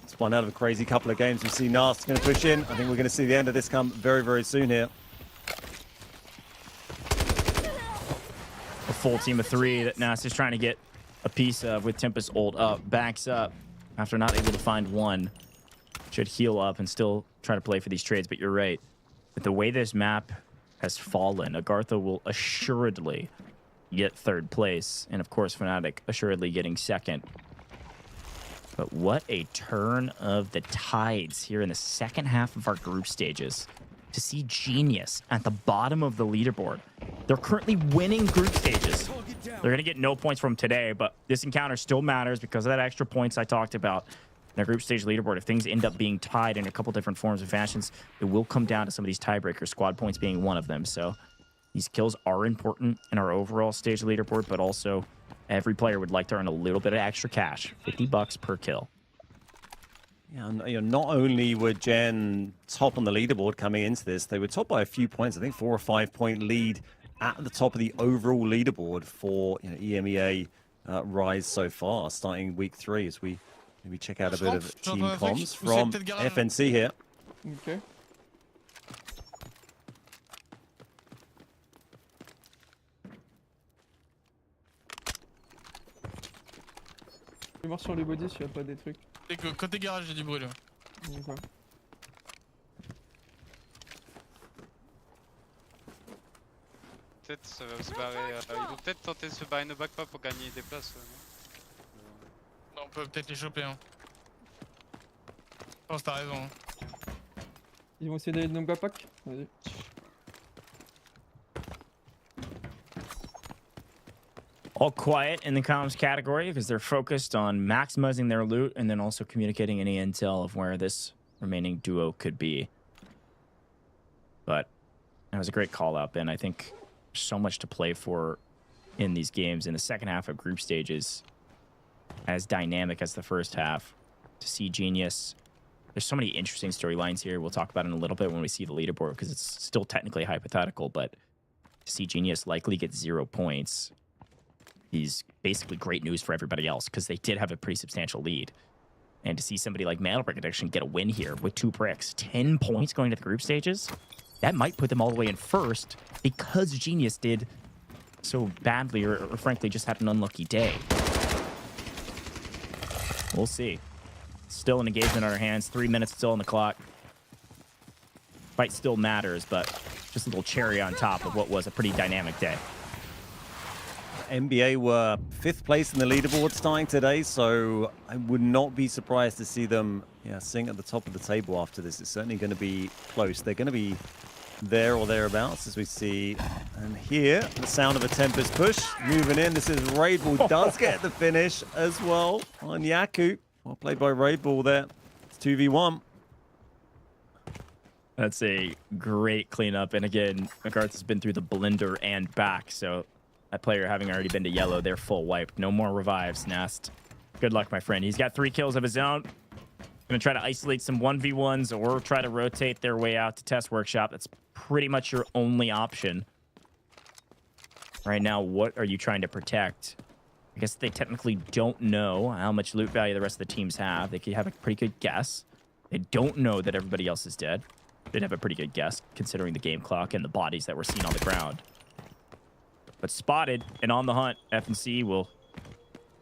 it's one out of a crazy couple of games. We see Nast going to push in. I think we're going to see the end of this come very, very soon here. full team of 3 that Nas is trying to get a piece of with Tempest ult up. Backs up after not able to find one. Should heal up and still try to play for these trades, but you're right. With the way this map has fallen, AGARTHA will assuredly get 3rd place. And of course, Fnatic assuredly getting 2nd. But what a turn of the tides here in the second half of our group stages. To see Genius at the bottom of the leaderboard. They're currently winning group stages. They're going to get no points from today, but this encounter still matters because of that extra points I talked about. In a group stage leaderboard, if things end up being tied in a couple different forms and fashions, it will come down to some of these tiebreakers, squad points being one of them. So these kills are important in our overall stage leaderboard, but also every player would like to earn a little bit of extra cash, $50 per kill. Yeah, and, you know, not only were Gen top on the leaderboard coming into this, they were top by a few points. I think 4 or 5 point lead at the top of the overall leaderboard for EMEA Rise so far, starting week 3 as we maybe check out a bit of team comms from FNC here. Okay. Je vais voir sur les bodies s'il n'y a pas des trucs. Côté garage, j'ai du bruit là. D'accord. Peut-être ça va se barrer. Ils vont peut-être tenter de se barrer nos backpaps pour gagner des places. Non, on peut peut-être les choper. Hein. Je pense que t'as raison. Hein. Ils vont essayer d'aller de nos backpacks. Vas-y. All quiet in the comms category because they're focused on maximizing their loot and then also communicating any intel of where this remaining duo could be. But that was a great call out, Ben. I think so much to play for in these games. In the second half of group stages, as dynamic as the first half, to see Genius. There's so many interesting storylines here. We'll talk about it in a little bit when we see the leaderboard because it's still technically hypothetical, but to see Genius likely get 0 points is basically great news for everybody else because they did have a pretty substantial lead. And to see somebody like Mandelbrick actually get a win here with 2 bricks, 10 points going to the group stages, that might put them all the way in first because Genius did so badly or frankly just had an unlucky day. We'll see. Still an engagement on our hands, 3 minutes still on the clock. Fight still matters, but just a little cherry on top of what was a pretty dynamic day. NBA were 5th place in the leaderboard starting today, so I would not be surprised to see them sing at the top of the table after this. It's certainly going to be close. They're going to be there or thereabouts as we see. And here, the sound of a Tempest push moving in. This is Raidball does get the finish as well on Yaku. Well played by Raidball there. It's 2v1. That's a great cleanup. And again, AGARTHA's been through the blender and back, so that player having already been to yellow, they're full wiped. No more revives, Nast. Good luck, my friend. He's got 3 kills of his own. Gonna try to isolate some 1v1s or try to rotate their way out to Test Workshop. That's pretty much your only option. Right now, what are you trying to protect? I guess they technically don't know how much loot value the rest of the teams have. They could have a pretty good guess. They don't know that everybody else is dead. They'd have a pretty good guess considering the game clock and the bodies that were seen on the ground. But spotted and on the hunt, FNC will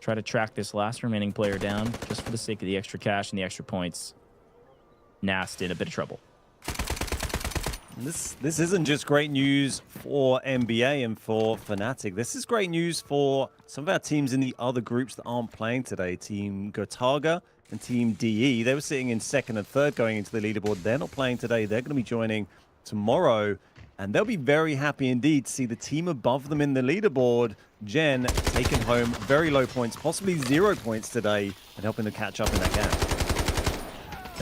try to track this last remaining player down just for the sake of the extra cash and the extra points. Nast in a bit of trouble. This isn't just great news for NBA and for Fnatic. This is great news for some of our teams in the other groups that aren't playing today. Team Gotaga and Team DE. They were sitting in 2nd and 3rd going into the leaderboard. They're not playing today. They're going to be joining tomorrow. And they'll be very happy indeed to see the team above them in the leaderboard, Gen, taking home very low points, possibly 0 points today, and helping them catch up in that gap.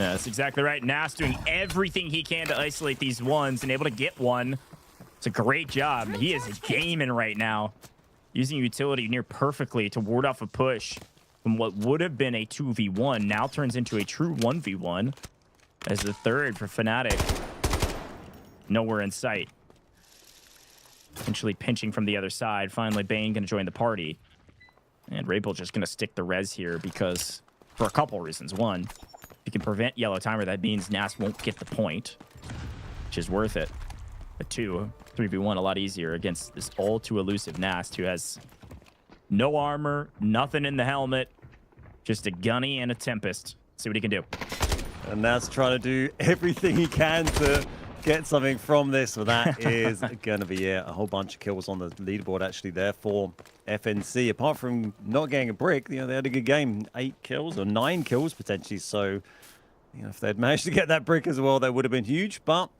Yeah, that's exactly right. Nas doing everything he can to isolate these ones and able to get one. It's a great job. He is gaming right now, using utility near perfectly to ward off a push from what would have been a 2v1 now turns into a true 1v1 as the 3rd for Fnatic. Nowhere in sight. Potentially pinching from the other side. Finally, Bane going to join the party. And Raidball just going to stick the res here because, for a couple reasons. One, if you can prevent yellow timer, that means Nas won't get the point, which is worth it. But 2, 3v1 a lot easier against this all too elusive Nast, who has no armor, nothing in the helmet, just a gunny and a Tempest. See what he can do. And Nast trying to do everything he can to get something from this. So that is going to be a whole bunch of kills on the leaderboard actually there for FNC. Apart from not getting a brick, you know, they had a good game. 8 kills or 9 kills potentially. So, you know, if they'd managed to get that brick as well, that would have been huge. But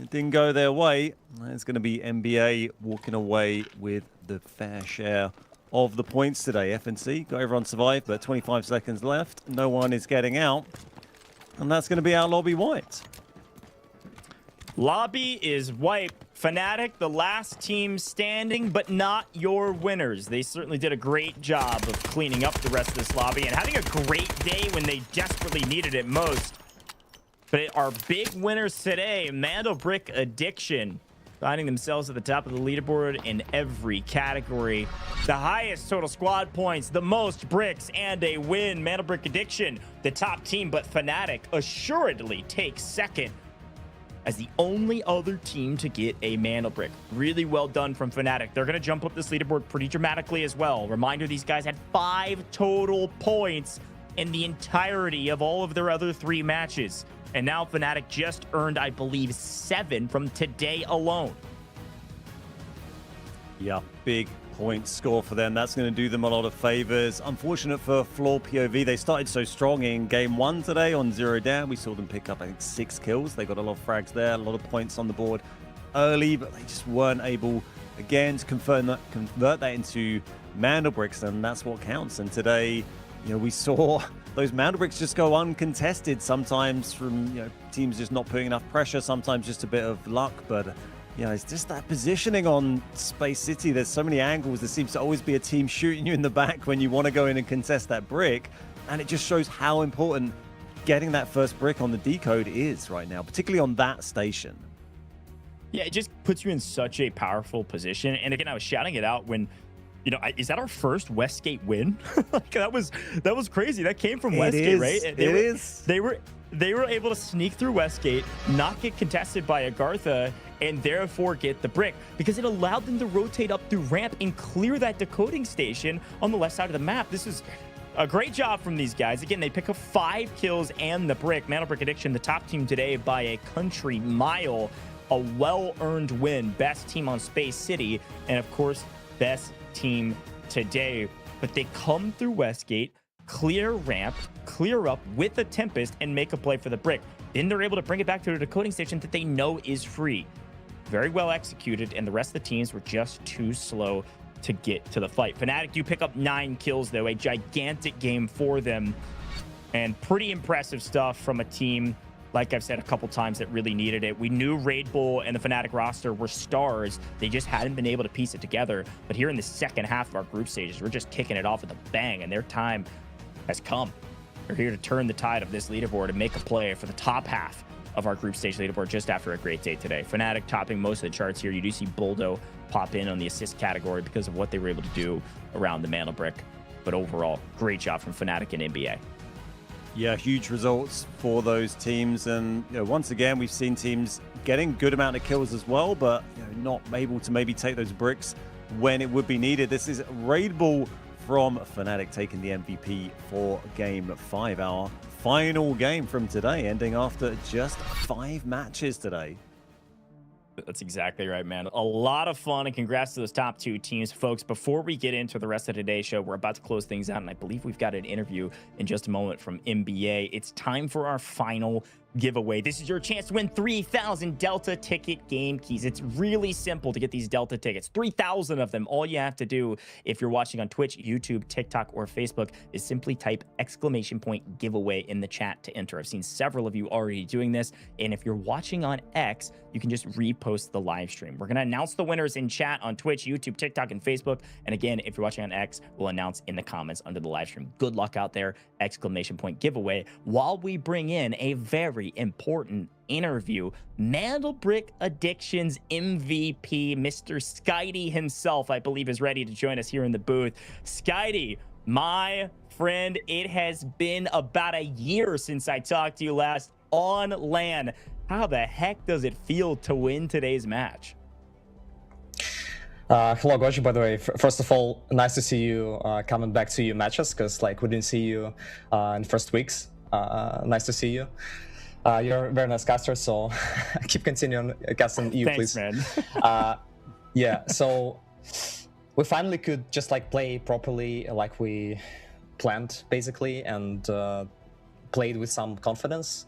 it didn't go their way. It's going to be NBA walking away with the fair share of the points today. FNC got everyone survived, but 25 seconds left. No one is getting out. And that's going to be our lobby wiped. Lobby is wiped. Fnatic, the last team standing, but not your winners. They certainly did a great job of cleaning up the rest of this lobby and having a great day when they desperately needed it most. But our big winners today, Mandelbrick Addiction, finding themselves at the top of the leaderboard in every category. The highest total squad points, the most bricks, and a win. Mandelbrick Addiction, the top team, but Fnatic assuredly takes second as the only other team to get a Mandelbrick. Really well done from Fnatic. They're going to jump up this leaderboard pretty dramatically as well. Reminder, these guys had 5 total points in the entirety of all of their other 3 matches. And now Fnatic just earned, I believe, 7 from today alone. Yeah, big point score for them. That's going to do them a lot of favors. Unfortunate for FLOORPOV. They started so strong in game 1 today on 0 down. We saw them pick up, I think, 6 kills. They got a lot of frags there, a lot of points on the board early, but they just weren't able, again, to convert that into Mandelbricks, and that's what counts. And today, you know, we saw those Mandelbricks just go uncontested, sometimes from, you know, teams just not putting enough pressure, sometimes just a bit of luck. But you know, it's just that positioning on Space City. There's so many angles. There seems to always be a team shooting you in the back when you want to go in and contest that brick, and it just shows how important getting that first brick on the decode is right now, particularly on that station. Yeah, it just puts you in such a powerful position. And again, I was shouting it out when, you know, is that our first Westgate win? Like, that was crazy. That came from Westgate, right? They were able to sneak through Westgate, not get contested by AGARTHA, and therefore get the brick, because it allowed them to rotate up through ramp and clear that decoding station on the left side of the map. This is a great job from these guys. Again, they pick up 5 kills and the brick. Mandelbrick Addiction, the top team today by a country mile. A well-earned win. Best team on Space City, and of course, best team today. But they come through Westgate, clear ramp, clear up with a Tempest, and make a play for the brick. Then they're able to bring it back to the decoding station that they know is free. Very well executed, and the rest of the teams were just too slow to get to the fight. Fnatic do pick up 9 kills, though. A gigantic game for them, and pretty impressive stuff from a team, like I've said a couple times, that really needed it. We knew Raid Bull and the Fnatic roster were stars. They just hadn't been able to piece it together. But here in the second half of our group stages, we're just kicking it off with a bang, and their time has come. They're here to turn the tide of this leaderboard and make a play for the top half of our group stage leaderboard just after a great day today. Fnatic topping most of the charts here. You do see Boldo pop in on the assist category because of what they were able to do around the Mandelbrick. But overall, great job from Fnatic and NBA. Yeah, huge results for those teams. And you know, once again, we've seen teams getting good amount of kills as well, but you know, not able to maybe take those bricks when it would be needed. This is Raid Bull from Fnatic taking the MVP for Game 5, our final game from today, ending after just 5 matches today. That's exactly right, man. A lot of fun, and congrats to those top 2 teams. Folks, before we get into the rest of today's show, we're about to close things out, and I believe we've got an interview in just a moment from NBA. It's time for our final giveaway. This is your chance to win 3,000 Delta ticket game keys. It's really simple to get these Delta tickets, 3,000 of them. All you have to do, if you're watching on Twitch, YouTube, TikTok, or Facebook, is simply type !giveaway in the chat to enter. I've seen several of you already doing this, and if you're watching on X, you can just repost the live stream. We're going to announce the winners in chat on Twitch, YouTube, TikTok, and Facebook. And again, if you're watching on X, we'll announce in the comments under the live stream. Good luck out there, !giveaway, while we bring in a very important interview. Mandelbrick Addiction's MVP, Mr. Skydie himself, I believe, is ready to join us here in the booth. Skydie, my friend, it has been about a year since I talked to you last on LAN. How the heck does it feel to win today's match? Hello, Goji, by the way. First of all, nice to see you coming back to your matches, because like we didn't see you in the first weeks. Nice to see you. You're a very nice caster, so keep continuing casting you, Thanks, please. Man. Yeah, so we finally could just like play properly like we planned, basically, and played with some confidence.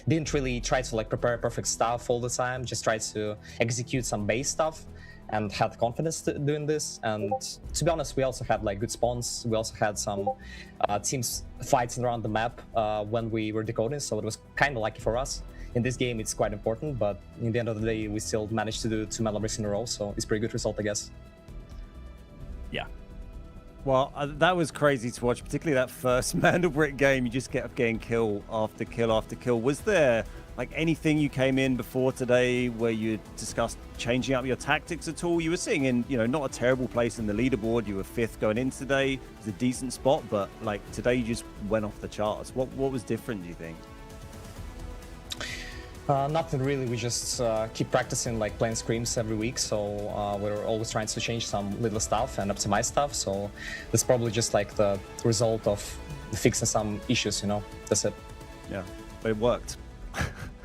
Didn't really try to like prepare perfect stuff all the time, just tried to execute some base stuff and had confidence doing this. And to be honest, we also had like good spawns. We also had some teams fights around the map when we were decoding, so it was kind of lucky for us. In this game, it's quite important, but in the end of the day, we still managed to do 2 Mandelbricks in a row, so it's a pretty good result, I guess. Yeah. Well, that was crazy to watch, particularly that first Mandelbrick game. You just kept getting kill after kill after kill. Was there like anything you came in before today where you discussed changing up your tactics at all? You were sitting in, you know, not a terrible place in the leaderboard. You were 5th going in today. It was a decent spot, but like today you just went off the charts. What was different, do you think? Nothing really. We just keep practicing, like playing scrims every week, so we're always trying to change some little stuff and optimize stuff, so that's probably just like the result of fixing some issues, you know. That's it. Yeah, but it worked.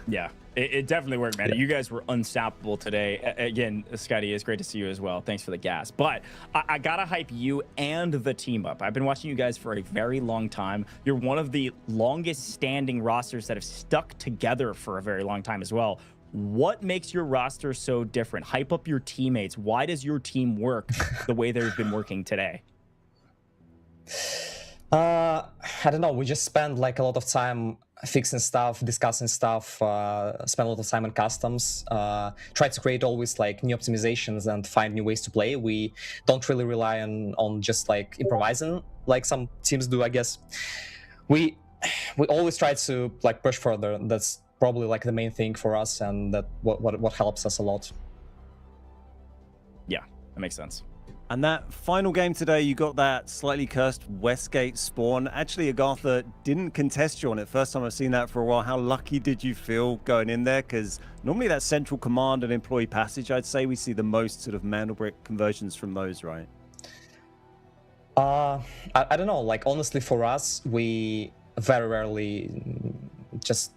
Yeah, it definitely worked, man. Yeah. You guys were unstoppable today. Again, Scotty, it's great to see you as well. Thanks for the gas. But I gotta hype you and the team up. I've been watching you guys for a very long time. You're one of the longest standing rosters that have stuck together for a very long time as well. What makes your roster so different? Hype up your teammates. Why does your team work the way they've been working today? I don't know. We just spend like a lot of time fixing stuff, discussing stuff, spend a lot of time on customs, try to create always like new optimizations and find new ways to play. We don't really rely on just like improvising like some teams do, I guess. We always try to like push further. That's probably like the main thing for us, and that what helps us a lot. Yeah, that makes sense. And that final game today, you got that slightly cursed Westgate spawn. Actually, AGARTHA didn't contest you on it. First time I've seen that for a while. How lucky did you feel going in there? Because normally that central command and employee passage, I'd say we see the most sort of Mandelbrick conversions from those, right? I don't know. Like, honestly, for us, we very rarely just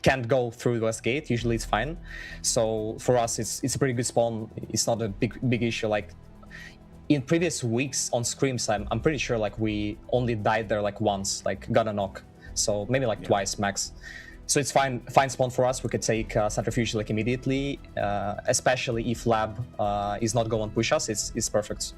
can't go through the Westgate. Usually it's fine. So for us, it's a pretty good spawn. It's not a big issue. Like, in previous weeks on scrims, I'm pretty sure like we only died there like once, like got a knock, so maybe like twice max. So it's fine spawn for us. We could take centrifuge like immediately, especially if lab is not going to push us. It's perfect.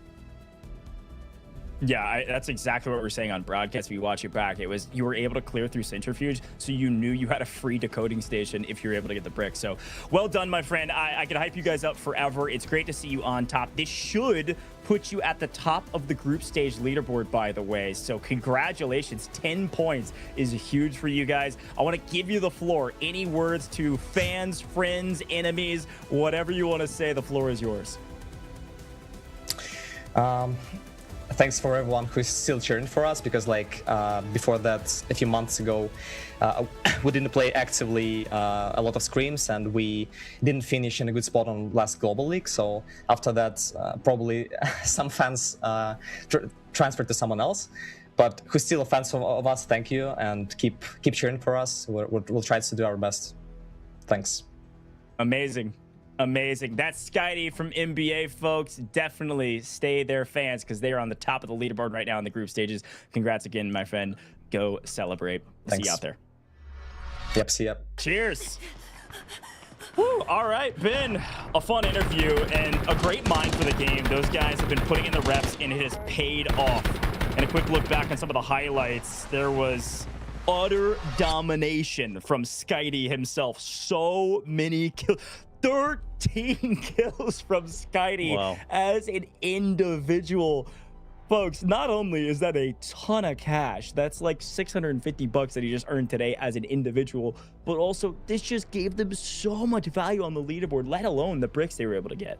Yeah, that's exactly what we're saying on broadcast. If you watch it back, it was you were able to clear through centrifuge, so you knew you had a free decoding station if you were able to get the brick. So well done, my friend. I could hype you guys up forever. It's great to see you on top. This should put you at the top of the group stage leaderboard, by the way. So congratulations. 10 points is huge for you guys. I want to give you the floor. Any words to fans, friends, enemies, whatever you want to say, the floor is yours. Thanks for everyone who's still cheering for us, because like before that, a few months ago, we didn't play actively a lot of scrims, and we didn't finish in a good spot on last Global League. So after that, probably some fans transferred to someone else, but who's still a fan of us, thank you, and keep cheering for us. We'll try to do our best. Thanks. Amazing. Amazing. That's Skydee from NBA, folks. Definitely stay there, fans, because they are on the top of the leaderboard right now in the group stages. Congrats again, my friend. Go celebrate. Thanks. See you out there. Yep, see ya. Cheers. Woo, all right, been a fun interview and a great mind for the game. Those guys have been putting in the reps, and it has paid off. And a quick look back on some of the highlights. There was utter domination from Skydee himself. So many kills. 13 kills from Skydee as an individual. Folks, not only is that a ton of cash, that's like $650 that he just earned today as an individual, but also this just gave them so much value on the leaderboard, let alone the bricks they were able to get.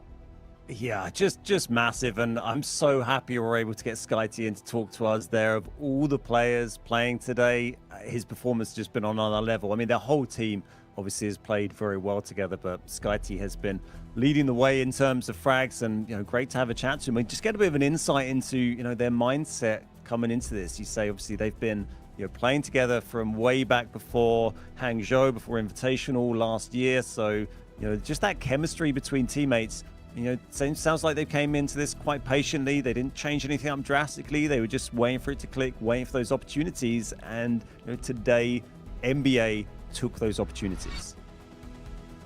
Yeah, just massive, and I'm so happy we're able to get Skydee in to talk to us there. Of all the players playing today, his performance has just been on another level. I mean, their whole team obviously has played very well together, but SkyT has been leading the way in terms of frags, and great to have a chat to him. Just get a bit of an insight into their mindset coming into this. You say obviously they've been playing together from way back before Hangzhou, before Invitational last year, so just that chemistry between teammates. Sounds like they came into this quite patiently. They didn't change anything up drastically. They were just waiting for it to click, waiting for those opportunities. And today, NBA took those opportunities.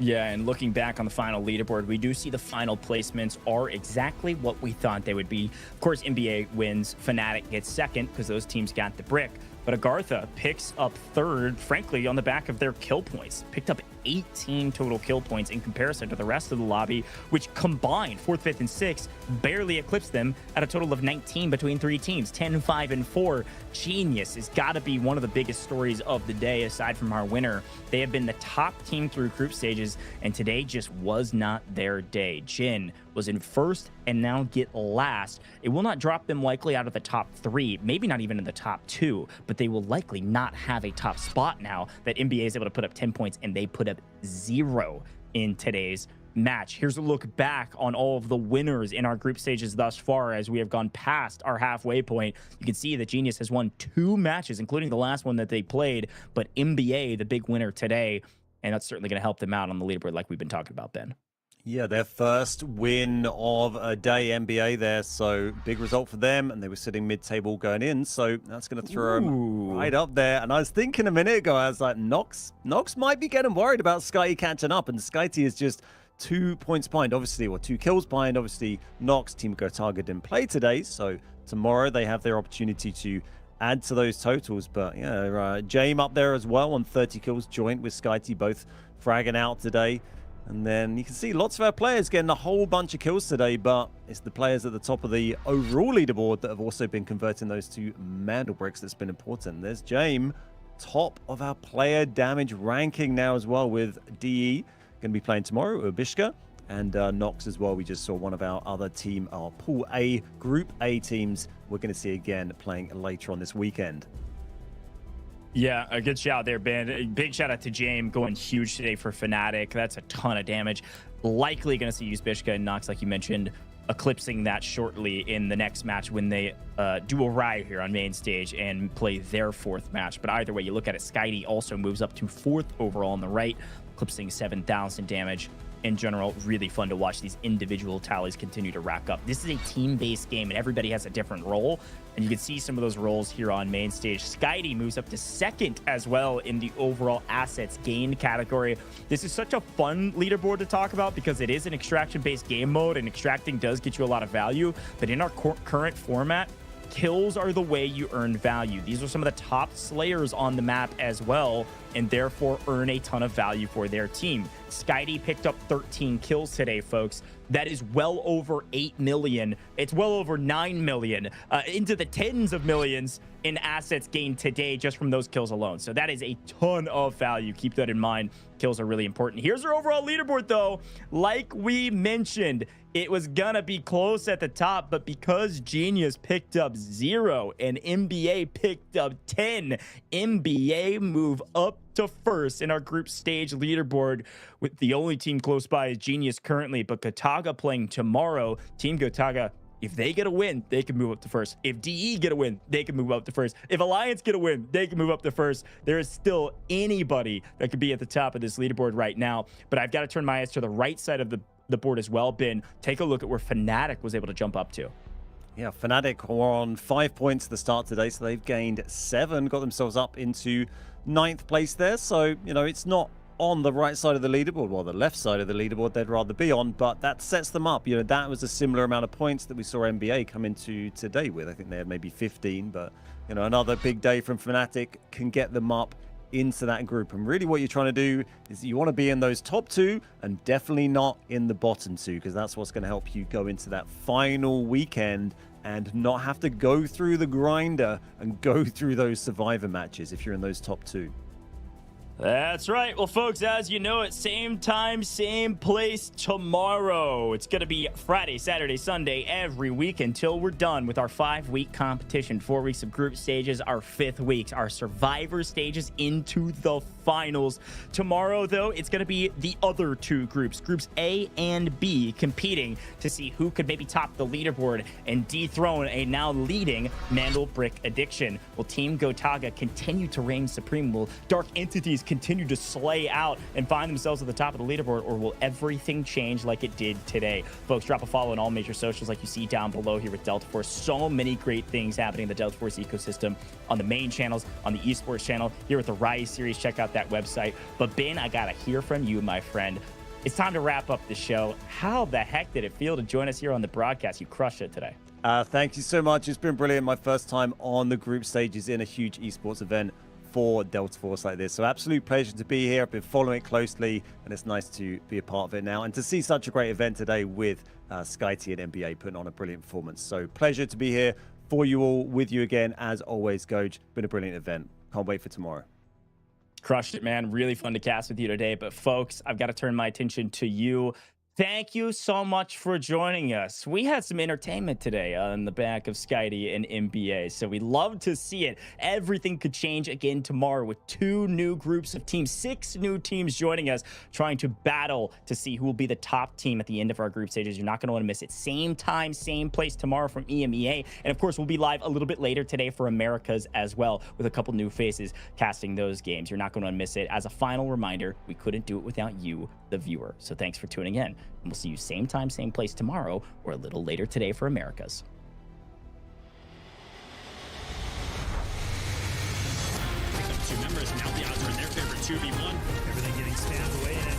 Yeah, and looking back on the final leaderboard, we do see the final placements are exactly what we thought they would be. Of course, NBA wins. Fnatic gets second because those teams got the brick. But AGARTHA picks up third, frankly, on the back of their kill points. Picked up 18 total kill points in comparison to the rest of the lobby, which combined 4th, 5th, and 6th barely eclipsed them at a total of 19 between 3 teams, 10, 5, and 4. Genius has got to be one of the biggest stories of the day, aside from our winner. They have been the top team through group stages, and today just was not their day. Jin was in first and now get last. It will not drop them likely out of the top 3, maybe not even in the top 2, but they will likely not have a top spot now that NBA is able to put up 10 points and they put up 0 in today's match. Here's a look back on all of the winners in our group stages thus far as we have gone past our halfway point. You can see that Genius has won 2 matches, including the last one that they played, but NBA, the big winner today, and that's certainly going to help them out on the leaderboard like we've been talking about, Ben. Yeah, their first win of a day, NBA there, so big result for them, and they were sitting mid-table going in, so that's going to throw them right up there. And I was thinking a minute ago, I was like, Nox might be getting worried about SkyT catching up, and SkyT is just 2 points behind, obviously, or 2 kills behind. Obviously, Nox, Team Gotaga didn't play today, so tomorrow they have their opportunity to add to those totals. But yeah, Jame up there as well on 30 kills, joint with SkyT, both fragging out today. And then you can see lots of our players getting a whole bunch of kills today, but it's the players at the top of the overall leaderboard that have also been converting those to Mandelbricks that's been important. There's Jame, top of our player damage ranking now as well, with DE going to be playing tomorrow, Ubishka, and Nox as well. We just saw one of our other team, our Pool A, Group A teams, we're going to see again playing later on this weekend. Yeah, a good shout there, Ben. A big shout out to James, going huge today for Fnatic. That's a ton of damage. Likely going to see Uzbishka and Nox, like you mentioned, eclipsing that shortly in the next match when they do arrive here on main stage and play their 4th match. But either way, you look at it, SkyT also moves up to 4th overall on the right, eclipsing 7,000 damage. In general, really fun to watch these individual tallies continue to rack up. This is a team-based game, and everybody has a different role, and you can see some of those roles here on main stage. SkyT moves up to 2nd as well in the overall assets gained category. This is such a fun leaderboard to talk about because it is an extraction-based game mode, and extracting does get you a lot of value, but in our current format, kills are the way you earn value. These are some of the top slayers on the map as well, and therefore earn a ton of value for their team. SkyT picked up 13 kills today, folks. That is well over 8 million. It's well over 9 million, into the tens of millions in assets gained today just from those kills alone. So that is a ton of value. Keep that in mind. Kills are really important. Here's our overall leaderboard, though. Like we mentioned, it was gonna be close at the top, but because Genius picked up 0 and NBA picked up 10, NBA move up to 1st in our group stage leaderboard, with the only team close by is Genius currently, but Gotaga playing tomorrow. Team Gotaga, if they get a win, they can move up to 1st. If DE get a win, they can move up to 1st. If Alliance get a win, they can move up to 1st. There is still anybody that could be at the top of this leaderboard right now, but I've got to turn my eyes to the right side of the board as well, Ben. Take a look at where Fnatic was able to jump up to. Yeah, Fnatic were on 5 points at the start today, so they've gained 7, got themselves up into 9th place there. So, it's not on the right side of the leaderboard, well, the left side of the leaderboard they'd rather be on, but that sets them up. That was a similar amount of points that we saw NBA come into today with. I think they had maybe 15, but, another big day from Fnatic can get them up into that group. And really what you're trying to do is you want to be in those top 2 and definitely not in the bottom 2, because that's what's going to help you go into that final weekend and not have to go through the grinder and go through those survivor matches if you're in those top 2. That's right. Well, folks, as you know, it same time, same place tomorrow. It's going to be Friday, Saturday, Sunday, every week until we're done with our 5-week competition. 4 weeks of group stages, our 5th week, our survivor stages into the finals. Tomorrow, though, it's going to be the other 2 groups, groups A and B, competing to see who could maybe top the leaderboard and dethrone a now leading Mandelbrick addiction. Will Team Gotaga continue to reign supreme? Will Dark Entities continue to slay out and find themselves at the top of the leaderboard, or will everything change like it did today? Folks, drop a follow on all major socials like you see down below here with Delta Force. So many great things happening in the Delta Force ecosystem on the main channels, on the Esports channel, here with the Rise series. Check out that website. But Ben, I gotta hear from you, my friend. It's time to wrap up the show. How the heck did it feel to join us here on the broadcast? You crushed it today. Thank you so much. It's been brilliant. My first time on the group stages in a huge esports event for Delta Force like this. So absolute pleasure to be here. I've been following it closely, and it's nice to be a part of it now and to see such a great event today with SkyT and NBA putting on a brilliant performance. So pleasure to be here for you all, with you again as always, Goj. Been a brilliant event. Can't wait for tomorrow. Crushed it, man. Really fun to cast with you today. But folks, I've got to turn my attention to you. Thank you so much for joining us. We had some entertainment today on the back of SkyT and NBA, so we love to see it. Everything could change again tomorrow with 2 new groups of teams, 6 new teams joining us, trying to battle to see who will be the top team at the end of our group stages. You're not going to want to miss it. Same time, same place tomorrow from EMEA. And of course, we'll be live a little bit later today for Americas as well, with a couple new faces casting those games. You're not going to miss it. As a final reminder, we couldn't do it without you, the viewer. So thanks for tuning in. And we'll see you same time, same place tomorrow, or a little later today for Americas. Two members, now the odds are in their favor, 2v1. Everything getting spammed away, and